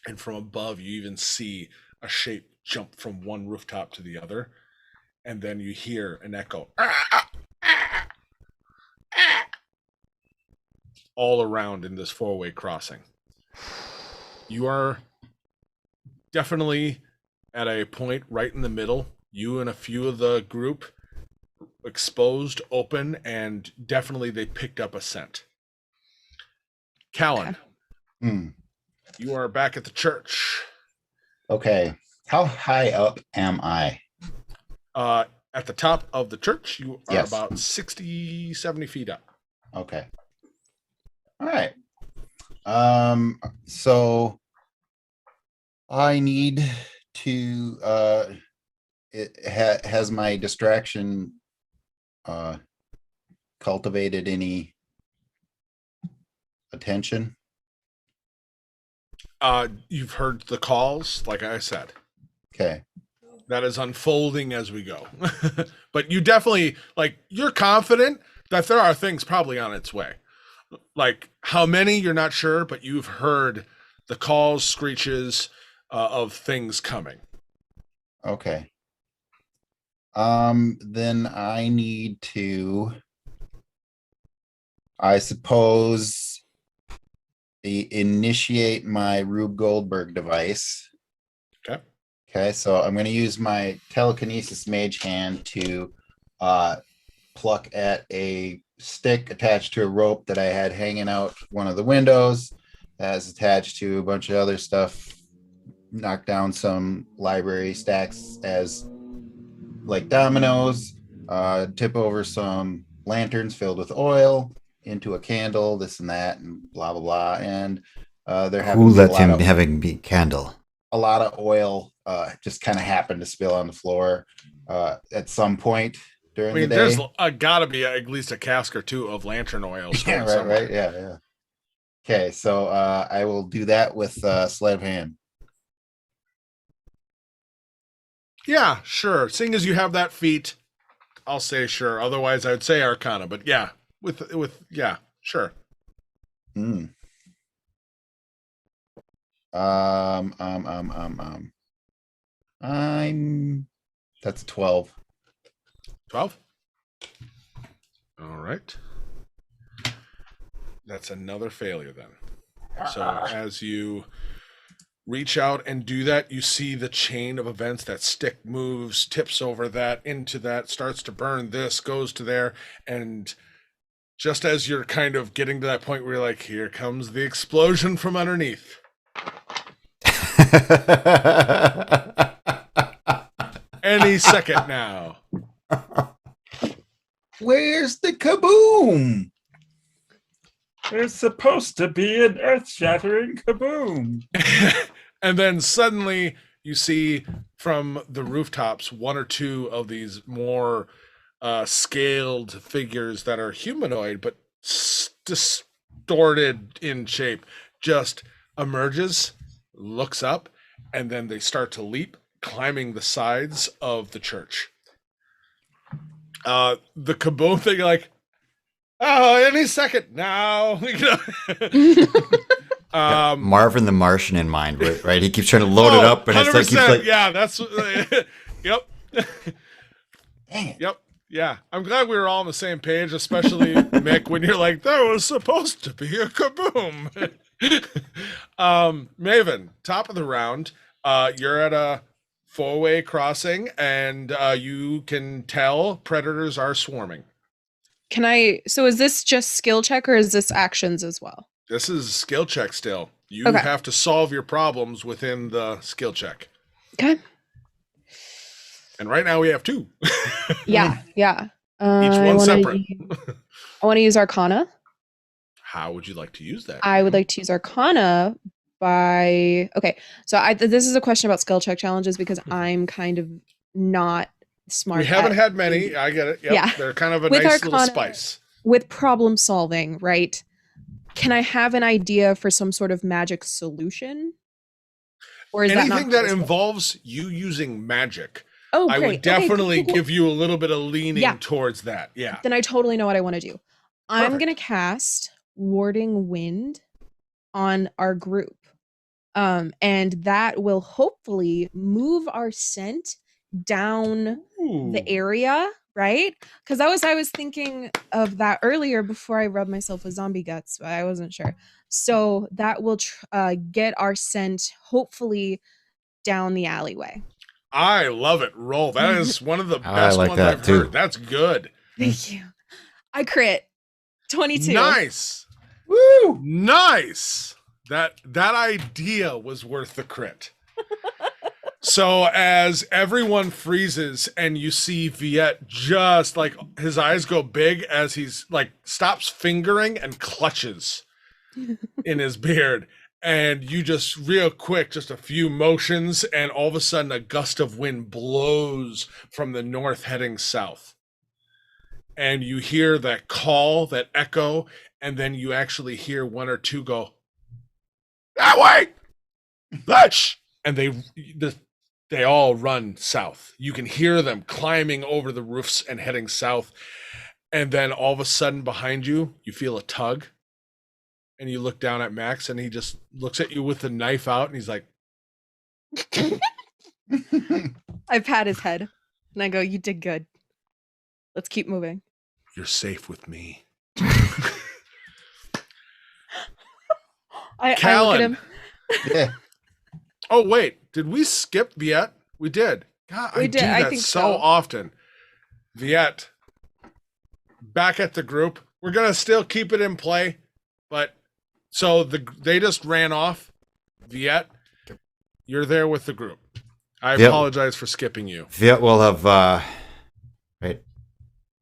And from above, you even see a shape jump from one rooftop to the other. And then you hear an echo. all around in this four-way crossing. You are definitely at a point right in the middle. You and a few of the group exposed, open, and definitely they picked up a scent. Callan, Hmm. you are back at the church. Okay. How high up am I? At the top of the church, you are Yes. about 60, 70 feet up. Okay. All right. So I need to has my distraction cultivated any attention? You've heard the calls, like I said. Okay. That is unfolding as we go. But you definitely, like, you're confident that there are things probably on its way. Like, how many, you're not sure, but you've heard the calls, screeches of things coming. Okay. Then I need to, I suppose, initiate my Rube Goldberg device. Okay. Okay, so I'm going to use my telekinesis mage hand to pluck at a stick attached to a rope that I had hanging out one of the windows, as attached to a bunch of other stuff, knock down some library stacks as like dominoes, tip over some lanterns filled with oil into a candle, this and that, and blah blah blah. And they're having Who let him having be candle? a lot of oil just kind of happened to spill on the floor at some point during the day. There's gotta be at least a cask or two of lantern oil. Yeah, right, somewhere. right, yeah. Okay, so I will do that with sleight of hand. Yeah, sure. Seeing as you have that feat, I'll say sure. Otherwise, I would say Arcana. But yeah, with yeah, sure. Hmm. I'm that's 12. 12. All right. That's another failure then. So as you reach out and do that, you see the chain of events. That stick moves, tips over that, into that, starts to burn this, goes to there, and just as you're kind of getting to that point where you're like, here comes the explosion from underneath. Any second now. Where's the kaboom? There's supposed to be an earth-shattering kaboom. And then suddenly you see from the rooftops one or two of these more scaled figures that are humanoid but distorted in shape just emerges, looks up, and then they start to leap, climbing the sides of the church. The kaboom thing, like, oh, any second now. Marvin the Martian in mind, right? He keeps trying to load it up, and it's like, keeps like, yeah, that's yep. Dang it. Yep. Yeah. I'm glad we were all on the same page, especially Mick, when you're like, there was supposed to be a kaboom. Maven, top of the round. You're at a four-way crossing, and you can tell predators are swarming. So is this just skill check or is this actions as well? This is skill check still. You Okay. have to solve your problems within the skill check. Okay. And right now we have two. Yeah. Each one separate. I want to use Arcana. How would you like to use that? I would like to use Arcana by... Okay, so this is a question about skill check challenges because I'm kind of not smart. We haven't had many. I get it. Yep. Yeah. They're kind of a With nice little Arcana, spice. With problem solving, right? Can I have an idea for some sort of magic solution? Or is anything that that involves you using magic? Oh, I great. would definitely Okay, cool. give you a little bit of leaning Yeah. towards that. Yeah. Then I totally know what I want to do. I'm Perfect. going to cast Warding Wind on our group. And that will hopefully move our scent down the area right? Because I was thinking of that earlier before I rubbed myself with zombie guts, but I wasn't sure. So that will get our scent hopefully down the alleyway. I love it. Roll. That is one of the I best like ones that, I've too. heard. That's good. Thank you. I crit 22. Nice. Woo! Nice. That idea was worth the crit. So as everyone freezes and you see Viet just like his eyes go big as he's like stops fingering and clutches in his beard. And you just real quick, just a few motions, and all of a sudden a gust of wind blows from the north heading south. And you hear that call, that echo, and then you actually hear one or two go, that way! Let's! And they all run south. You can hear them climbing over the roofs and heading south. And then all of a sudden behind you, you feel a tug. And you look down at Max and he just looks at you with the knife out and he's like, I pat his head and I go, you did good. Let's keep moving. you're safe with me. I look at Callan. him. Yeah. Oh, wait. Did we skip Viet? We did. God, We I did. do I that think so so. often. Viet, back at the group. We're going to still keep it in play, but so they just ran off. Viet, you're there with the group. I Yep. apologize for skipping you. Viet will have right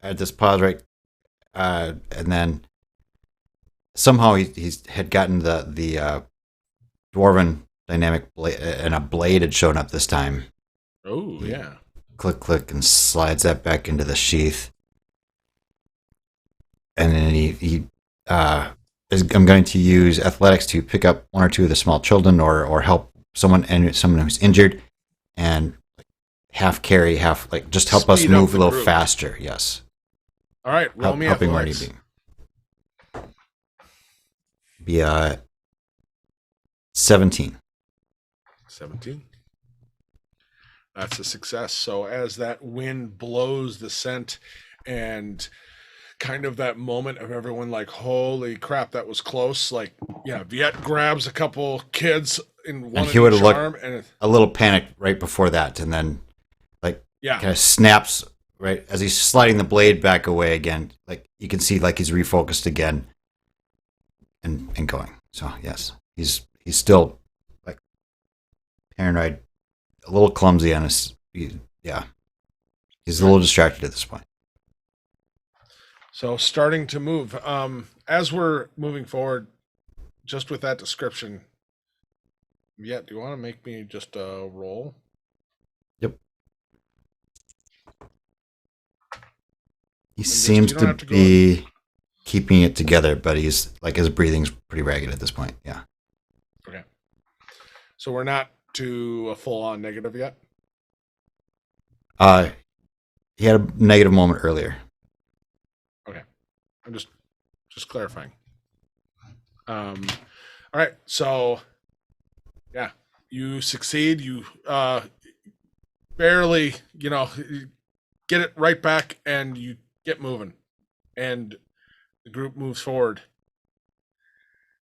at this pause, right, and then somehow he's had gotten the dwarven dynamic blade, and a blade had shown up this time. Oh, yeah. Click, click, and slides that back into the sheath. And then I'm going to use athletics to pick up one or two of the small children, or help someone who's injured, and half carry, half just help us Speed up move the a little group. faster. Yes, All right. Roll me helping where athletics. need be. 17. 17. That's a success. So as that wind blows the scent and kind of that moment of everyone like, holy crap, that was close. Like, yeah, Viet grabs a couple kids in one And of he would each have looked arm and a little panicked right before that, and then yeah, kind of snaps right as he's sliding the blade back away again. Like you can see, like he's refocused again, and going. So yes, he's still like paranoid, a little clumsy on his. Yeah, he's a little distracted at this point. so starting to move. As we're moving forward, just with that description, yeah, do you want to make me just a roll? Yep. He just- seems you don't to have to go be keeping it together, but he's like his breathing's pretty ragged at this point. Yeah. Okay. So we're not to a full on negative yet? He had a negative moment earlier. I'm just clarifying. All right, so yeah, you succeed. You barely, get it right back, and you get moving, and the group moves forward.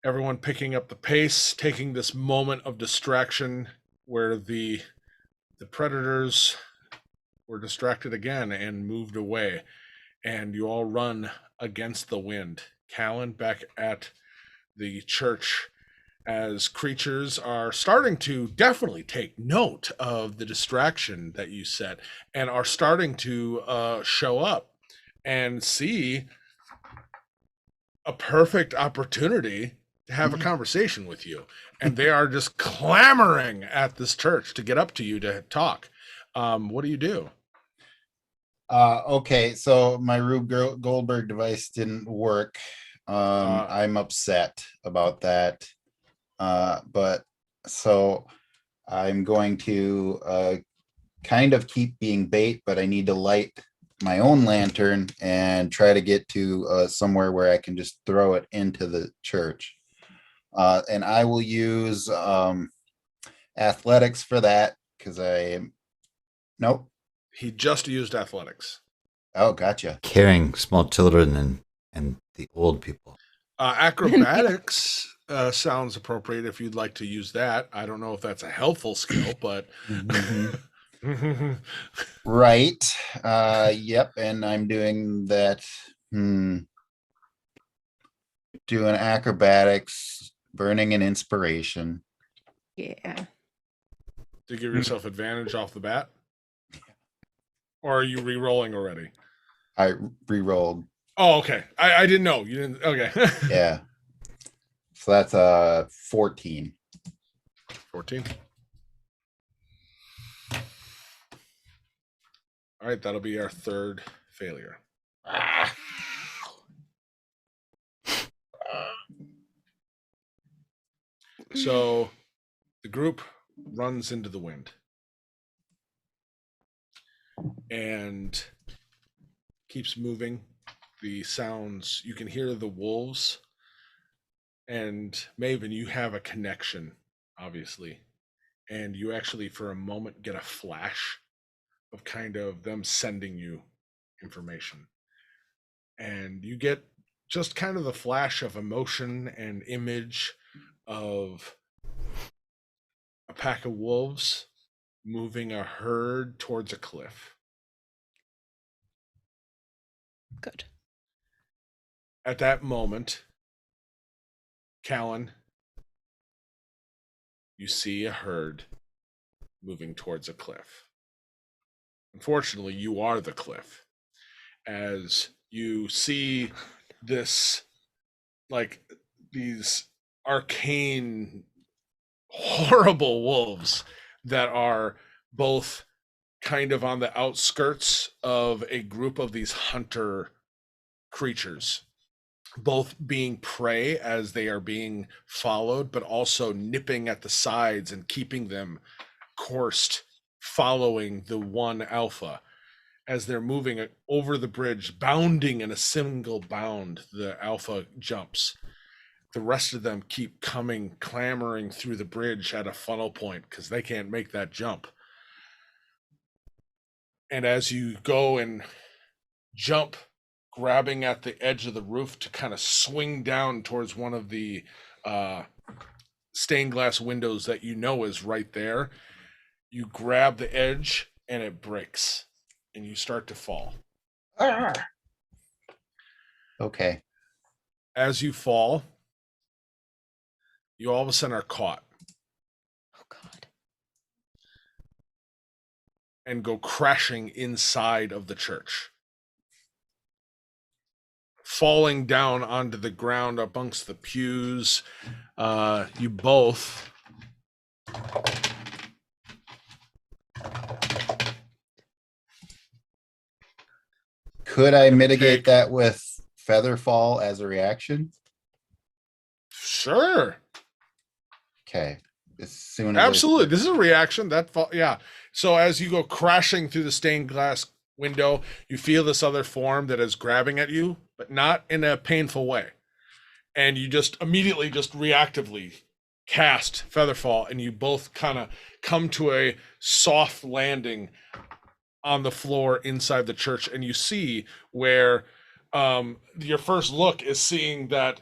Everyone picking up the pace, taking this moment of distraction where the predators were distracted again and moved away, and you all run against the wind. Callan back at the church as creatures are starting to definitely take note of the distraction that you set and are starting to show up and see a perfect opportunity to have a conversation with you. And they are just clamoring at this church to get up to you to talk. What do you do? Okay, so my Rube Goldberg device didn't work. I'm upset about that. But so I'm going to kind of keep being bait, but I need to light my own lantern and try to get to somewhere where I can just throw it into the church. And I will use athletics for that because nope. He just used athletics. Oh, gotcha. carrying small children and the old people. Acrobatics sounds appropriate if you'd like to use that. I don't know if that's a helpful skill, but Right. Yep. And I'm doing that. Doing acrobatics, burning an inspiration. Yeah. to give yourself advantage off the bat. Or are you re-rolling already? I re-rolled. Oh, okay. I didn't know. You didn't. Okay. Yeah. So that's 14. 14. All right, that'll be our third failure. So the group runs into the wind and keeps moving. The sounds, you can hear the wolves. And Maven, you have a connection, obviously. And you actually, for a moment, get a flash of kind of them sending you information. And you get just kind of the flash of emotion and image of a pack of wolves moving a herd towards a cliff. Good. At that moment, Callan, you see a herd moving towards a cliff. Unfortunately, you are the cliff. As you see this, like, these arcane, horrible wolves that are both kind of on the outskirts of a group of these hunter creatures, both being prey as they are being followed, but also nipping at the sides and keeping them coursed, following the one alpha. As they're moving over the bridge, bounding in a single bound, the alpha jumps. The rest of them keep coming, clamoring through the bridge at a funnel point because they can't make that jump. And as you go and jump, grabbing at the edge of the roof to kind of swing down towards one of the stained glass windows that you know is right there, you grab the edge and it breaks and you start to fall. Okay. As you fall, you all of a sudden are caught Oh God. and go crashing inside of the church, falling down onto the ground amongst the pews. You both Could I mitigate take- that with feather fall as a reaction? sure. Okay. As soon as Absolutely. This is a reaction that yeah. So as you go crashing through the stained glass window, you feel this other form that is grabbing at you, but not in a painful way. And you just immediately just reactively cast Featherfall, and you both kind of come to a soft landing on the floor inside the church, and you see where your first look is seeing that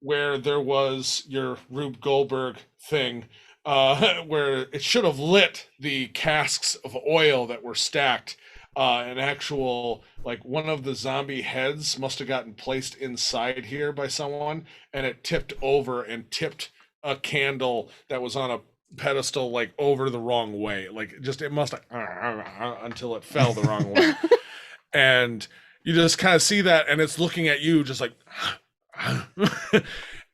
where there was your Rube Goldberg thing, where it should have lit the casks of oil that were stacked. An actual, like, one of the zombie heads must have gotten placed inside here by someone, and it tipped over and tipped a candle that was on a pedestal, like, over the wrong way. Like, just, it must have until it fell the wrong way. And you just kind of see that, and it's looking at you just like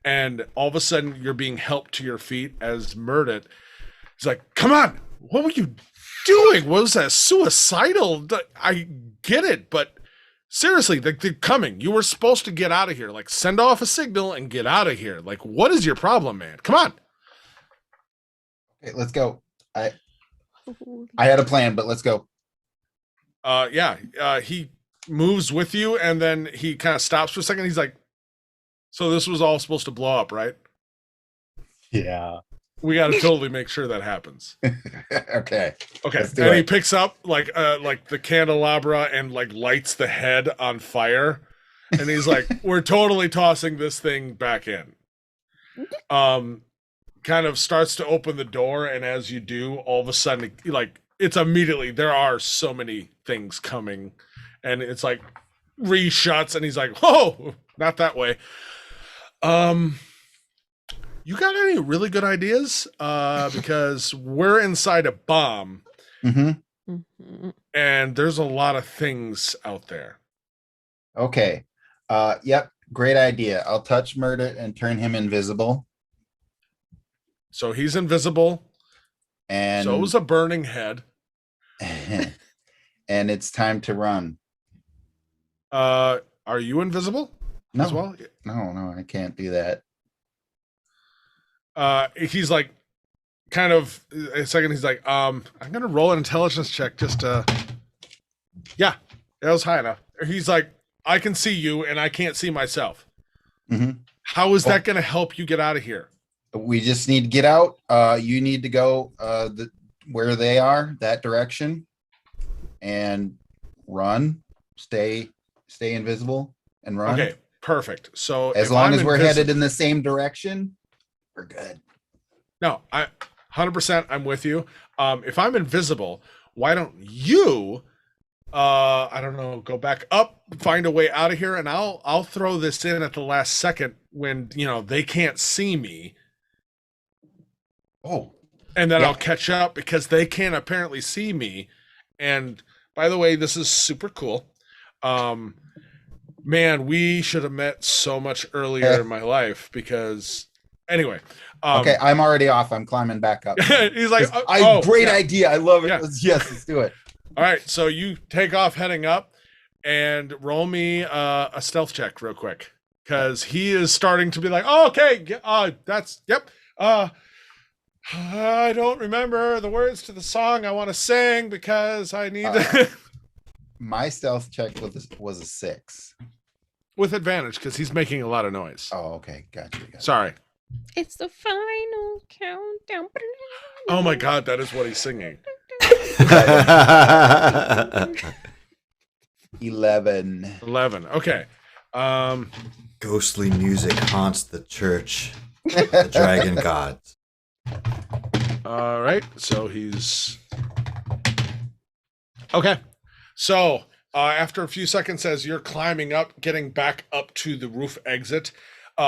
and all of a sudden you're being helped to your feet as Murdet is like, come on, what were you doing? What was that, suicidal? I get it, but seriously, they're coming. You were supposed to get out of here. Like, send off a signal and get out of here. Like, what is your problem, man? Come on. Okay, let's go. I had a plan, but let's go. He moves with you, and then he kind of stops for a second. He's like, so this was all supposed to blow up, right? Yeah. We got to totally make sure that happens. Okay. Okay. Let's do And he it. picks up like the candelabra and like lights the head on fire. And he's like, we're totally tossing this thing back in. Kind of starts to open the door, and as you do, all of a sudden, like it's immediately there are so many things coming, and it's like reshuts, and he's like, "Oh, not that way." You got any really good ideas? Because we're inside a bomb, Mhm. and there's a lot of things out there. Okay. Yep. Great idea. I'll touch Murder and turn him invisible. So he's invisible. And So is a burning head. and it's time to run. Are you invisible as No, well? no, I can't do that. He's like, kind of a second. He's like, I'm gonna roll an intelligence check just to. Yeah, that was high enough. He's like, I can see you, and I can't see myself. Mhm. How is that gonna help you get out of here? We just need to get out. You need to go where they are, that direction, and run. Stay invisible and run. Okay, perfect. So As if long I'm as we're invisi- headed in the same direction, we're good. No, I 100%. I'm with you. If I'm invisible, why don't you? I don't know. Go back up, find a way out of here, and I'll throw this in at the last second when they can't see me, Oh, and then Yeah. I'll catch up because they can't apparently see me. And by the way, this is super cool. Man, we should have met so much earlier in my life because anyway. okay. I'm already off. I'm climbing back up. He's like, Great yeah. idea. I love it. Yeah. Let's do it. All right, so you take off heading up and roll me a stealth check real quick because he is starting to be like, oh, okay, that's yep. I don't remember the words to the song I want to sing because I need My stealth check was a 6. with advantage because he's making a lot of noise. Oh, okay. Gotcha. Sorry. It's the final countdown. Oh my God, that is what he's singing. 11. 11. Okay. Ghostly music haunts the church. The dragon gods. All right. So he's okay. So after a few seconds, as you're climbing up, getting back up to the roof exit,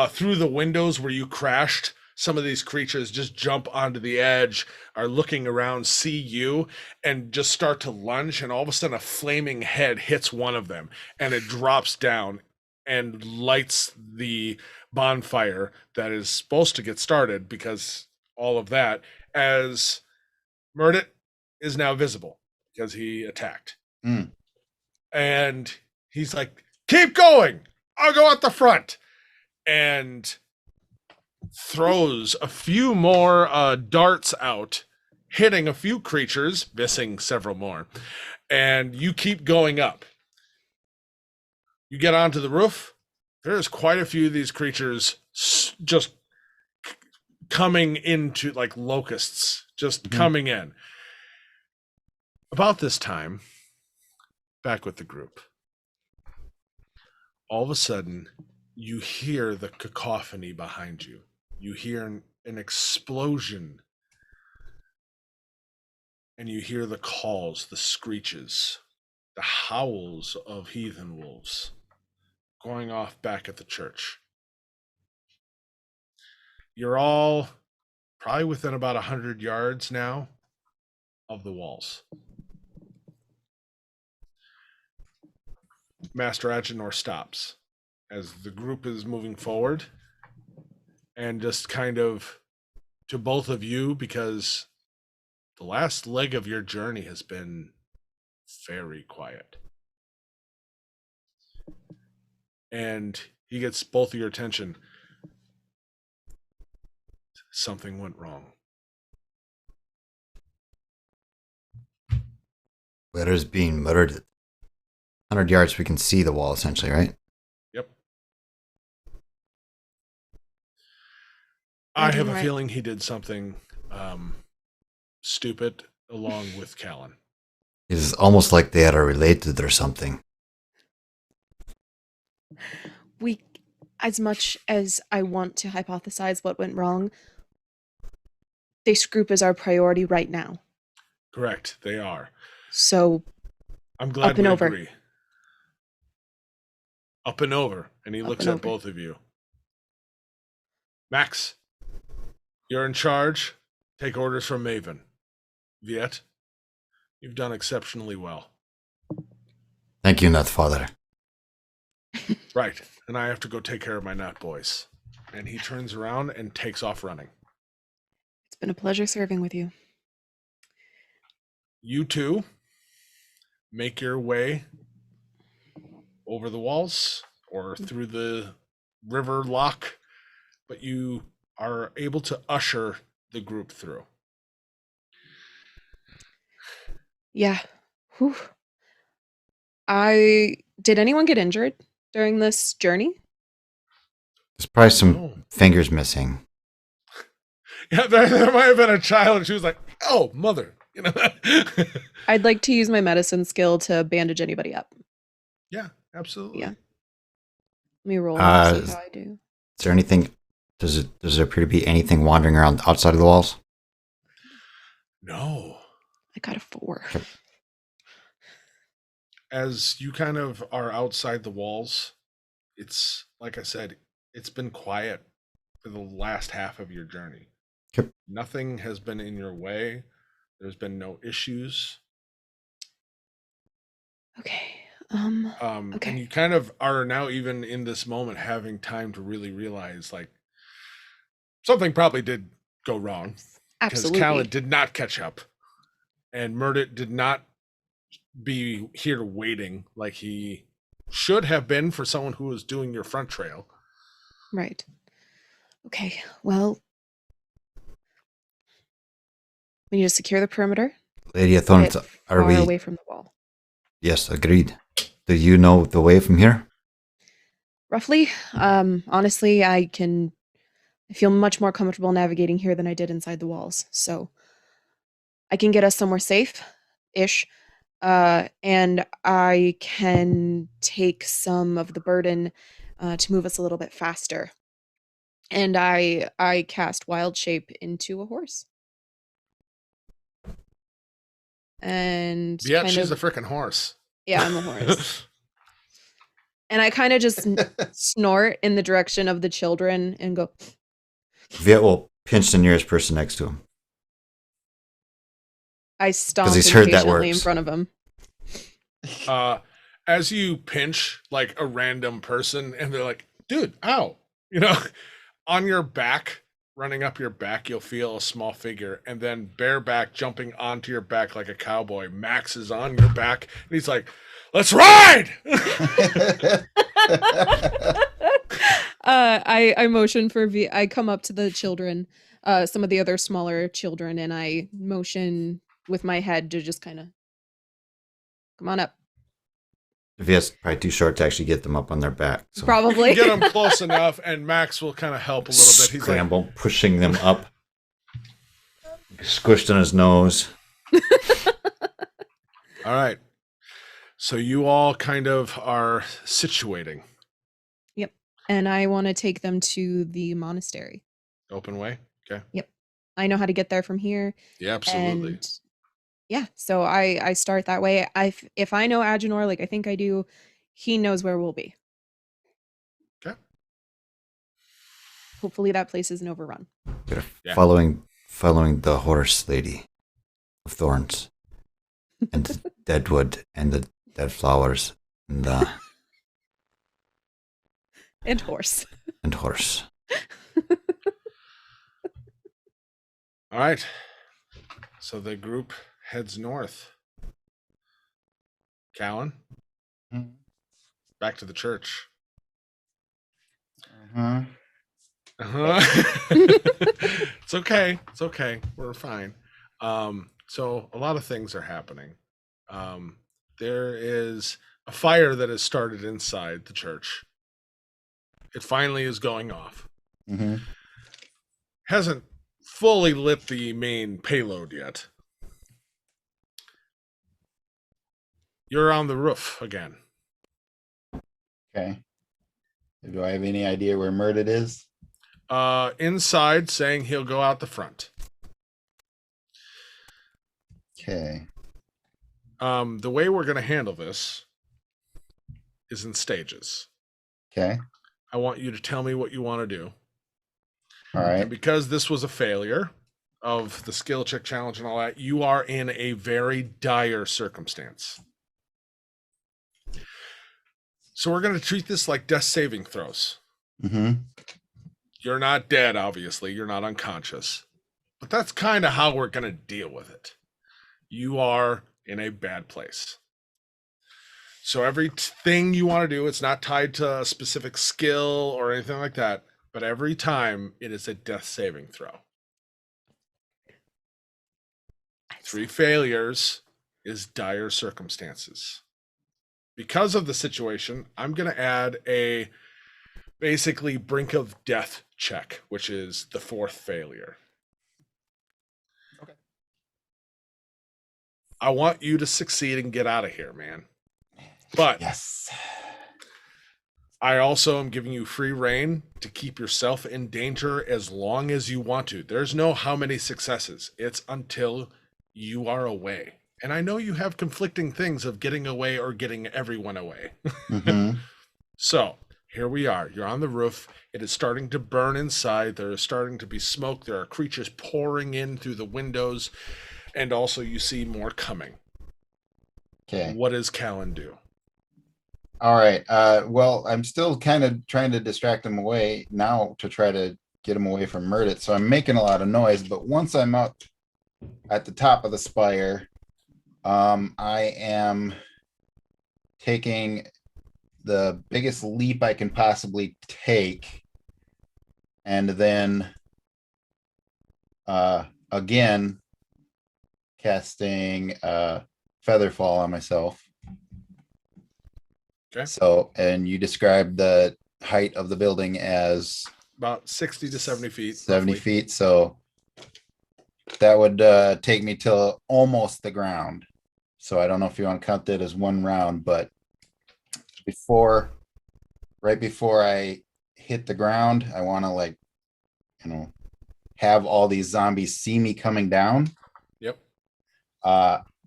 through the windows where you crashed, some of these creatures just jump onto the edge, are looking around, see you, and just start to lunge. And all of a sudden, a flaming head hits one of them, and it drops down and lights the bonfire that is supposed to get started because all of that, as Murdet is now visible because he attacked. Mm. And he's like, keep going. I'll go at the front. And throws a few more darts out, hitting a few creatures, missing several more. And you keep going up. You get onto the roof. There's quite a few of these creatures just coming into like locusts, just coming in. About this time, back with the group, all of a sudden, you hear the cacophony behind you. You hear an explosion. And you hear the calls, the screeches, the howls of heathen wolves going off back at the church. You're all probably within about 100 yards now of the walls. Master Agenor stops as the group is moving forward and just kind of to both of you, because the last leg of your journey has been very quiet. And he gets both of your attention. Something went wrong. Where being murdered. 100 yards, we can see the wall essentially, right? Yep. I have a Right. feeling he did something stupid along with Callan. It's almost like they are related or something. We, as much as I want to hypothesize what went wrong, this group is our priority right now. Correct, they are. So, I'm glad Up and we over. agree. Up and over. And he Up looks and at over. both of you. Max, you're in charge. Take orders from Maven. Viet, you've done exceptionally well. Thank you, Nutfather. Right. And I have to go take care of my nut boys. And he turns around and takes off running. it's been a pleasure serving with you. You two make your way over the walls or through the river lock, but you are able to usher the group through. Yeah. Whew. Did anyone get injured during this journey? There's probably some Oh. fingers missing. Yeah, there might have been a child, and she was like, "Oh, mother," you know. I'd like to use my medicine skill to bandage anybody up. Yeah, absolutely. Yeah. Let me roll and see how I do. Is there anything? Does there appear to be anything wandering around outside of the walls? No. I got a 4. As you kind of are outside the walls, it's like I said, it's been quiet for the last half of your journey. Yep. Nothing has been in your way. There's been no issues. Okay. Okay. And you kind of are now even in this moment having time to really realize like something probably did go wrong because Absolutely. Callan did not catch up and Murdet did not be here waiting like he should have been for someone who was doing your front trail. Right. Okay. Well, we need to secure the perimeter. Lady Get Thorns, it are far we? away from the wall? Yes, agreed. Do you know the way from here? Roughly. Honestly, I feel much more comfortable navigating here than I did inside the walls. So I can get us somewhere safe-ish. And I can take some of the burden to move us a little bit faster. And I cast Wild Shape into a horse. And Yeah, kind she's of, a freaking horse. yeah, I'm a horse. And I kind of just snort in the direction of the children and go, Viet will pinch the nearest person next to him. I stomp he's heard that impatiently in works. front of him. As you pinch like a random person and they're like, dude, ow, you know, on your back, running up your back, you'll feel a small figure and then bareback jumping onto your back like a cowboy. Max is on your back and he's like, let's ride. I motion for I come up to the children, some of the other smaller children, and I motion with my head to just kind of come on up. Viet's probably too short to actually get them up on their back. So Probably. Get him close enough and Max will kind of help a little bit. He's like, scramble, pushing them up. Squished on his nose. all right. So you all kind of are situating. Yep. And I want to take them to the monastery. Open way. Okay. I know how to get there from here. Yeah, absolutely. And yeah, so I start that way. If I know Agenor, like I think I do, he knows where we'll be. Okay. Hopefully that place isn't overrun. Yeah. Following the horse lady of thorns and the dead wood and the dead flowers and the And horse. and horse. All right. So the group heads north. Callan, back to the church. Uh-huh. It's okay. It's okay. We're fine. So a lot of things are happening. There is a fire that has started inside the church. It finally is going off. Mm-hmm. hasn't fully lit the main payload yet. You're on the roof again. Okay. Do I have any idea where Murdet is? Inside, saying he'll go out the front. Okay. The way we're going to handle this is in stages. Okay. I want you to tell me what you want to do. All right. And because this was a failure of the skill check challenge and all that, you are in a very dire circumstance. So we're going to treat this like death saving throws. Mm-hmm. You're not dead, obviously. You're not unconscious. But that's kind of how we're going to deal with it. You are in a bad place. So everything you want to do, it's not tied to a specific skill or anything like that. But every time it is a death saving throw. 3 failures is dire circumstances. Because of the situation, I'm going to add a basically brink of death check, which is the 4th failure. Okay. I want you to succeed and get out of here, man. But Yes. I also am giving you free reign to keep yourself in danger as long as you want to. There's no how many successes. It's until you are away. And I know you have conflicting things of getting away or getting everyone away. Mm-hmm. So here we are. You're on the roof. It is starting to burn inside. There is starting to be smoke. There are creatures pouring in through the windows. And also you see more coming. Okay. What does Callan do? All right. Well, I'm still kind of trying to distract him away now to try to get him away from Murdet. So I'm making a lot of noise. But once I'm up at the top of the spire, I am taking the biggest leap I can possibly take, and then again casting Featherfall on myself. Okay. So, and you described the height of the building as About 60 to 70 feet. 70 roughly. feet. So that would take me till almost the ground. So I don't know if you want to count that as one round, but right before I hit the ground, I want to have all these zombies see me coming down. Yep.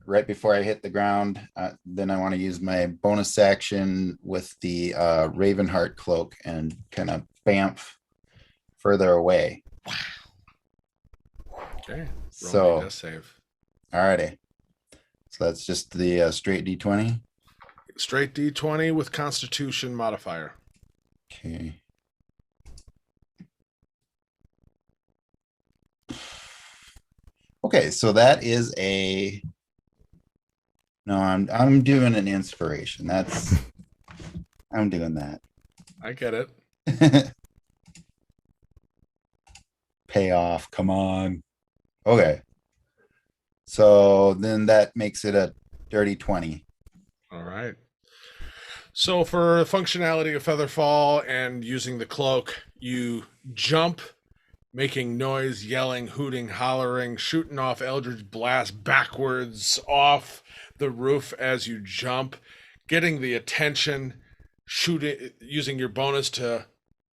Right before I hit the ground, then I want to use my bonus action with the Ravenheart cloak and kind of bamf further away. Okay. So, Death save. alrighty. So that's just the straight D20. Straight D20 with Constitution modifier. Okay. Okay, so that is a. No, I'm doing an inspiration. I'm doing that. I get it. Pay off. Come on. Okay. So then that makes it a dirty 20. All right. So for functionality of Featherfall and using the cloak, you jump, making noise, yelling, hooting, hollering, shooting off Eldritch Blast backwards off the roof as you jump, getting the attention, shooting, using your bonus to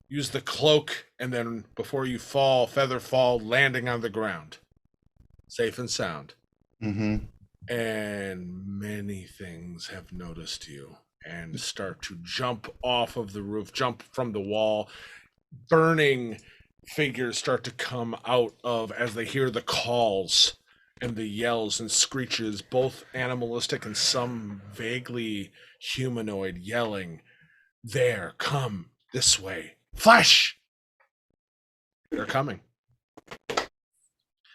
use the cloak, and then before you fall, Featherfall, landing on the ground. Safe and sound. Mm-hmm. And many things have noticed you and start to jump off of the roof, jump from the wall. Burning figures start to come out of as they hear the calls and the yells and screeches, both animalistic and some vaguely humanoid, yelling, "There, come this way. Flash!" They're coming. What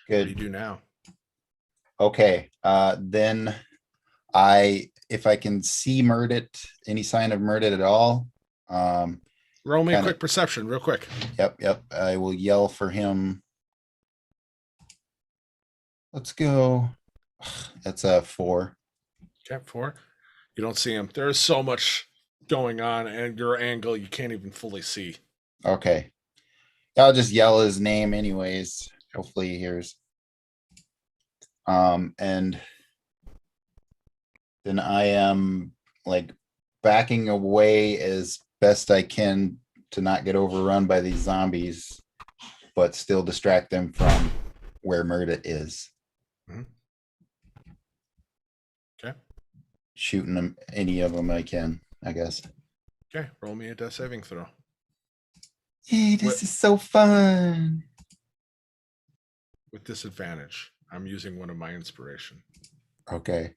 do you Good. do now? Okay. Then if I can see Murdet, any sign of Murdet at all. Roll me a Kinda- quick perception, real quick. Yep. I will yell for him. Let's go. That's a 4. Okay, 4. You don't see him. There is so much going on, and your angle you can't even fully see. Okay. I'll just yell his name anyways. Hopefully he hears. And then I am like backing away as best I can to not get overrun by these zombies, but still distract them from where Murda is. Mhm. Okay. Shooting them, any of them I can, I guess. Okay, roll me a death saving throw. Hey, this is so fun. With disadvantage. I'm using one of my inspiration. Okay.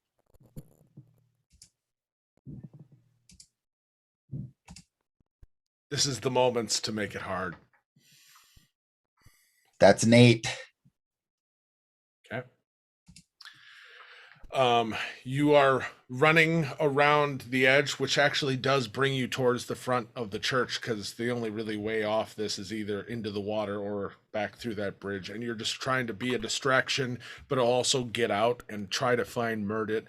This is the moments to make it hard. That's an 8. Okay. You are running around the edge, which actually does bring you towards the front of the church, because the only really way off this is either into the water or back through that bridge. And you're just trying to be a distraction, but also get out and try to find Murdit.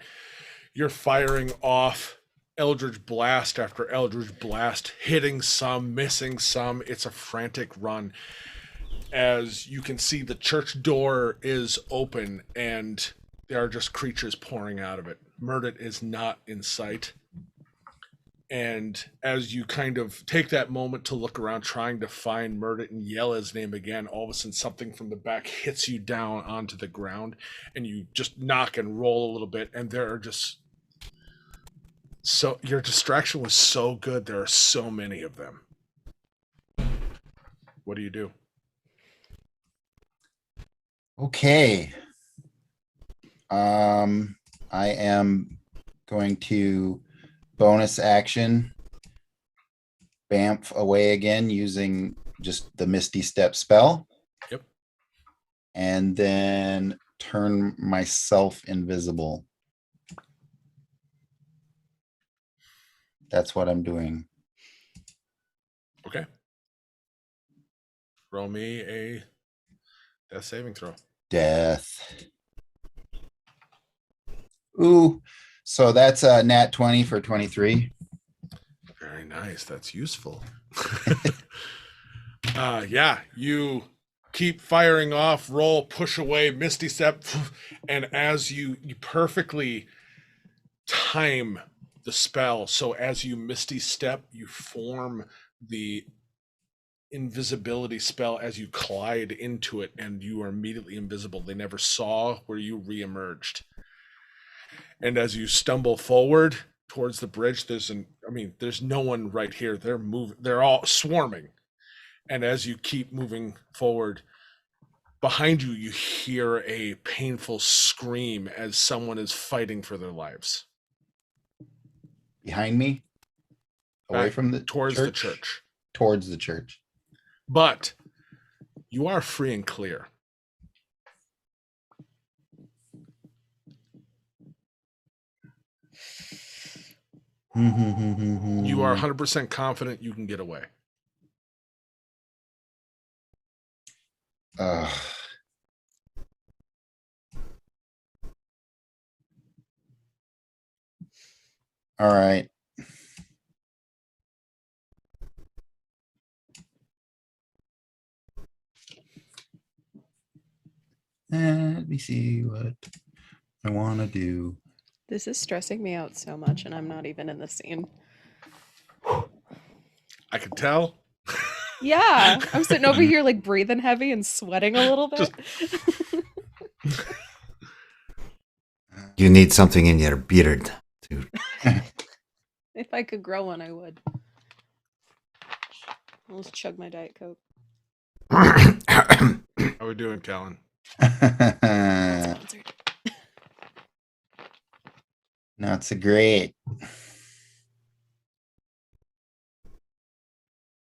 You're firing off Eldritch Blast after Eldritch Blast, hitting some, missing some. It's a frantic run. As you can see, the church door is open and there are just creatures pouring out of it. Murdit is not in sight. And as you kind of take that moment to look around, trying to find Murdit and yell his name again, all of a sudden something from the back hits you down onto the ground, and you just knock and roll a little bit, and there are just... So your distraction was so good, there are so many of them. What do you do? Okay. I am going to bonus action Bamf away again using just the Misty Step spell. Yep. And then turn myself invisible. That's what I'm doing. Okay. Roll me a death saving throw. Death. Ooh. So that's a nat 20 for 23. Very nice. That's useful. Yeah, you keep firing off, roll, push away, Misty Step, and as you perfectly time the spell, so as you Misty Step, you form the invisibility spell as you collide into it, and you are immediately invisible. They never saw where you reemerged. And as you stumble forward towards the bridge, there's no one right here. They're all swarming. And as you keep moving forward, behind you, you hear a painful scream as someone is fighting for their lives. Behind me? Away Back from the towards church? the church. Towards the church. But you are free and clear. You are 100% confident you can get away. All right. Let me see what I want to do. This is stressing me out so much, and I'm not even in the scene. I can tell. Yeah, I'm sitting over here like breathing heavy and sweating a little bit. You need something in your beard to If I could grow one, I would. I'll just chug my Diet Coke. How we doing, Callan? Sponsored. Not so great.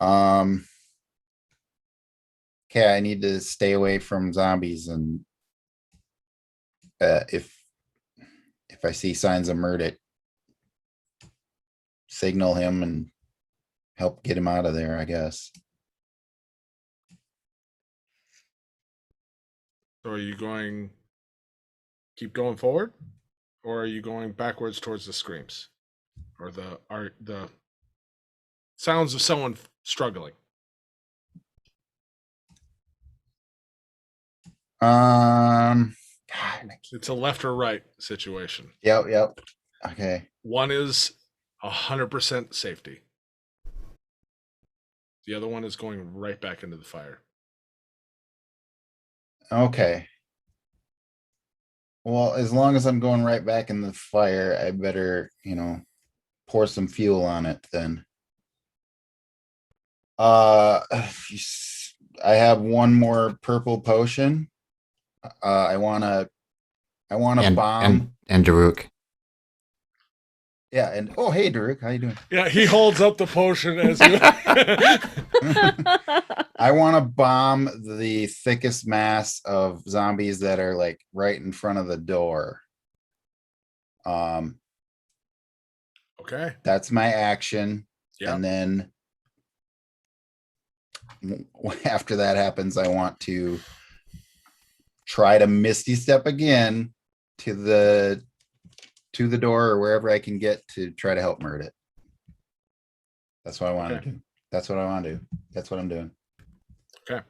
Okay, I need to stay away from zombies, and if I see signs of Murdet, signal him and help get him out of there, I guess. So are you keep going forward? Or are you going backwards towards the screams? Or the sounds of someone struggling? God, It's a left or right situation. yep. Okay. One is 100% safety. The other one is going right back into the fire. Okay. Well, as long as I'm going right back in the fire, I better, pour some fuel on it then. I have one more purple potion. I wanna bomb. And Daruk. Yeah, and oh hey Derek, how you doing? Yeah, he holds up the potion as you. I want to bomb the thickest mass of zombies that are like right in front of the door. Okay. That's my action. Yeah. And then after that happens, I want to try to misty step again to the door or wherever I can get to try to help Murd it. That's what I want to do. That's what I want to do. That's what I'm doing. Okay.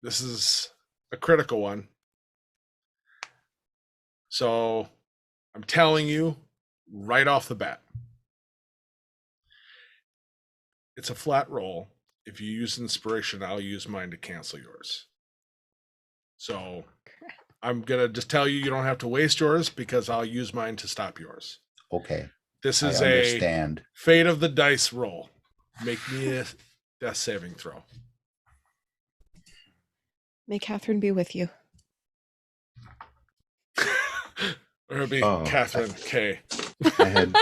This is a critical one. So I'm telling you right off the bat. It's a flat roll. If you use inspiration, I'll use mine to cancel yours. So I'm going to just tell you, you don't have to waste yours because I'll use mine to stop yours. Okay. This is I understand. a fate of the dice roll. Make me a death saving throw. May Catherine be with you. Or it'll be Oh. Catherine K. I had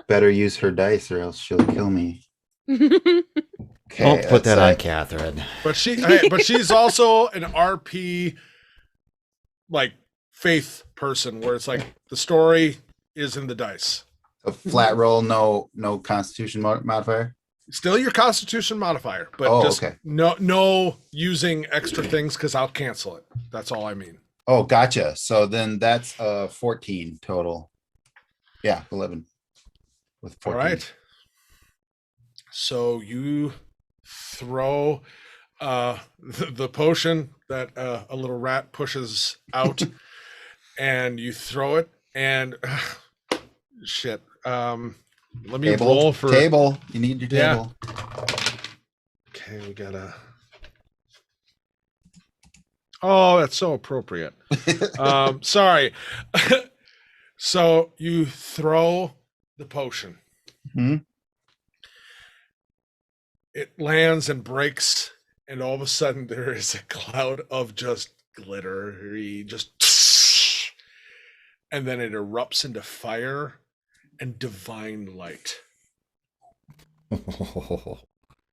better use her dice or else she'll kill me. Okay, Don't put that on that's Catherine. But she's also an RP like faith person where it's like the story is in the dice. a flat roll, no constitution modifier. Still your constitution modifier, but Okay. no using extra things because I'll cancel it. That's all I mean. Oh, gotcha. So then that's 14 total. Yeah, 11 with 14. All right. So you throw the potion that a little rat pushes out, and you throw it, and shit. Let me roll for table. You need your Yeah. table. Okay, we gotta. Oh, that's so appropriate. Sorry. So you throw the potion. Mhm. It lands and breaks, and all of a sudden there is a cloud of just glittery, and then it erupts into fire and divine light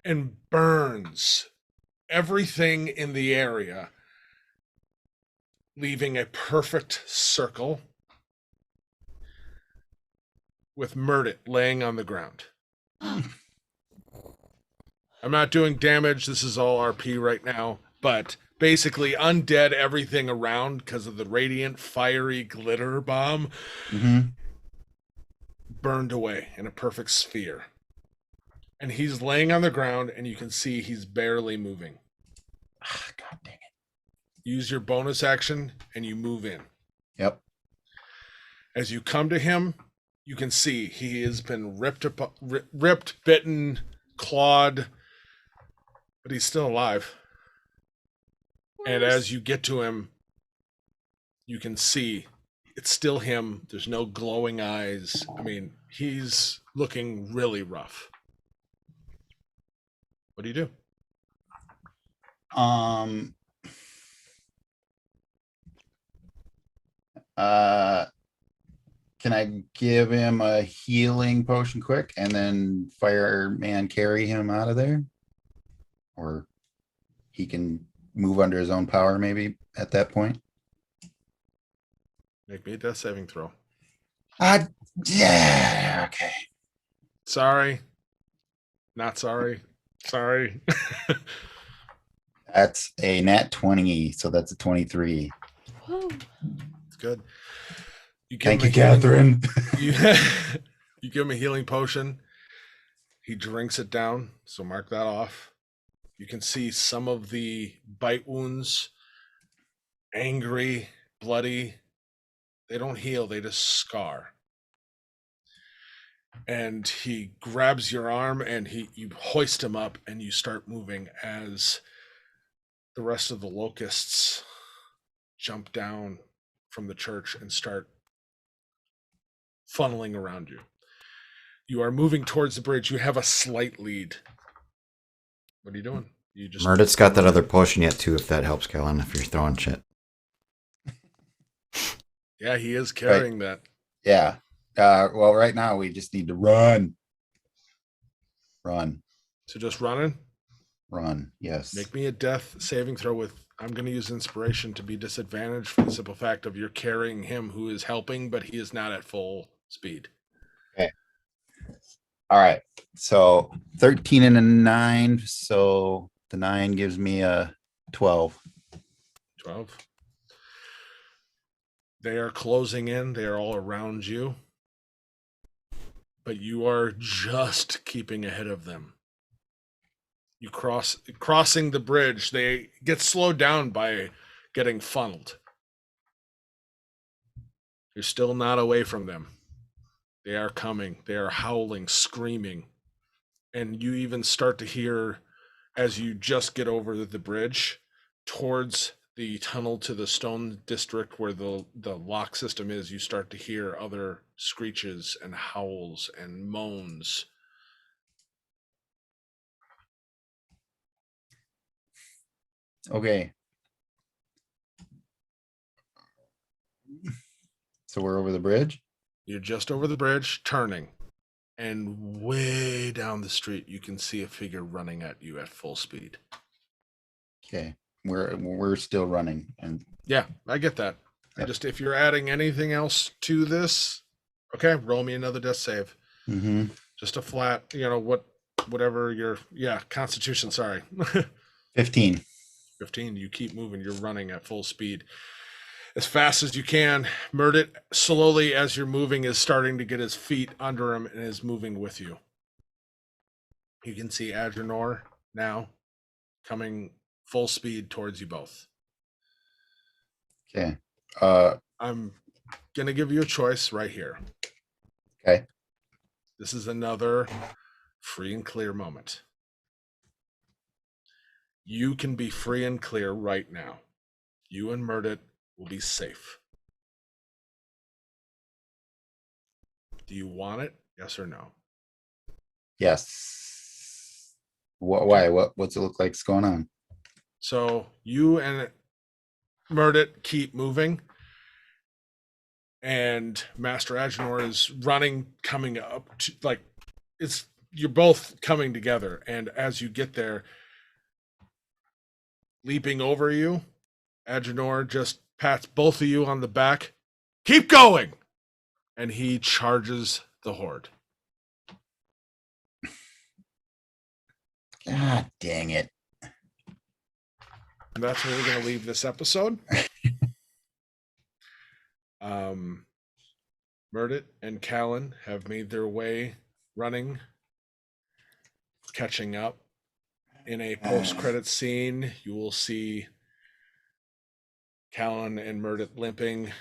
and burns everything in the area, leaving a perfect circle with Murd laying on the ground. I'm not doing damage. This is all RP right now, but basically undead everything around because of the radiant, fiery glitter bomb Mhm. burned away in a perfect sphere. And he's laying on the ground, and you can see he's barely moving. God dang it. Use your bonus action, and you move in. Yep. As you come to him, you can see he has been ripped, bitten, clawed, but he's still alive. And as you get to him, you can see it's still him. There's no glowing eyes. I mean, he's looking really rough. What do you do? Can I give him a healing potion quick and then fireman carry him out of there? Or he can move under his own power maybe at that point? Make me a death saving throw. Yeah, okay. Sorry. Not sorry. Sorry. That's a nat 20, so that's a 23. Whoa. It's good. Thank you, Catherine. You give him a healing potion. He drinks it down, so mark that off. You can see some of the bite wounds angry, bloody. They don't heal, they just scar. And he grabs your arm and you hoist him up and you start moving as the rest of the locusts jump down from the church and start funneling around you. You are moving towards the bridge. You have a slight lead. What are you doing? You just Murder's got that other potion yet too, if that helps, Kellen, if you're throwing shit. Yeah, he is carrying that. Yeah. Well, right now we just need to run. Run. So just running. Run. Yes. Make me a death saving throw with. I'm going to use inspiration to be disadvantaged for the simple fact of you're carrying him who is helping, but he is not at full speed. Okay. All right. So 13 and a 9. So the 9 gives me a 12. 12. They are closing in. They are all around you. But you are just keeping ahead of them. You crossing the bridge. They get slowed down by getting funneled. You're still not away from them. They are coming. They are howling, screaming. And you even start to hear, as you just get over the bridge, towards the tunnel to the stone district where the lock system is, you start to hear other screeches and howls and moans. Okay. So we're over the bridge? You're just over the bridge, turning. And way down the street, you can see a figure running at you at full speed. Okay. We're still running. And Yeah, I get that. Yep. Just if you're adding anything else to this, okay, roll me another death save. Just a flat, whatever your, Constitution, sorry. 15. 15, you keep moving, you're running at full speed. As fast as you can. Murdet, slowly as you're moving, is starting to get his feet under him and is moving with you. You can see Adrenor now coming full speed towards you both. Okay. I'm going to give you a choice right here. Okay. This is another free and clear moment. You can be free and clear right now. You and Murdet will be safe. Do you want it? Yes or no? Yes. Why? What's it look like is going on? So you and Murdet keep moving. And Master Agenor is running, coming up to, you're both coming together. And as you get there, leaping over you, Agenor just pats both of you on the back. Keep going! And he charges the horde. God dang it. And that's where we're going to leave this episode. Murdet and Callan have made their way running, catching up. In a post-credit scene, you will see Callan and Murdet limping,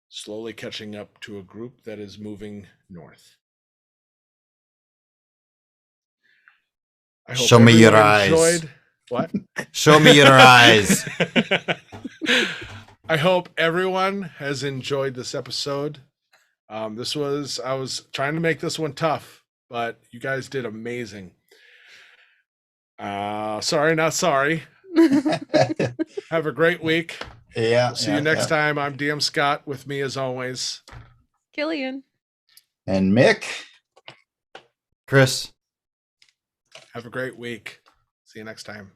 slowly catching up to a group that is moving north. I hope Show me your everyone eyes. enjoyed. What? Show me your eyes. I hope everyone has enjoyed this episode. I was trying to make this one tough, but you guys did amazing. Sorry, not sorry. Have a great week. Yeah. We'll see you next time. I'm DM Scott. With me as always, Killian. And Mick. Chris. have a great week. See you next time.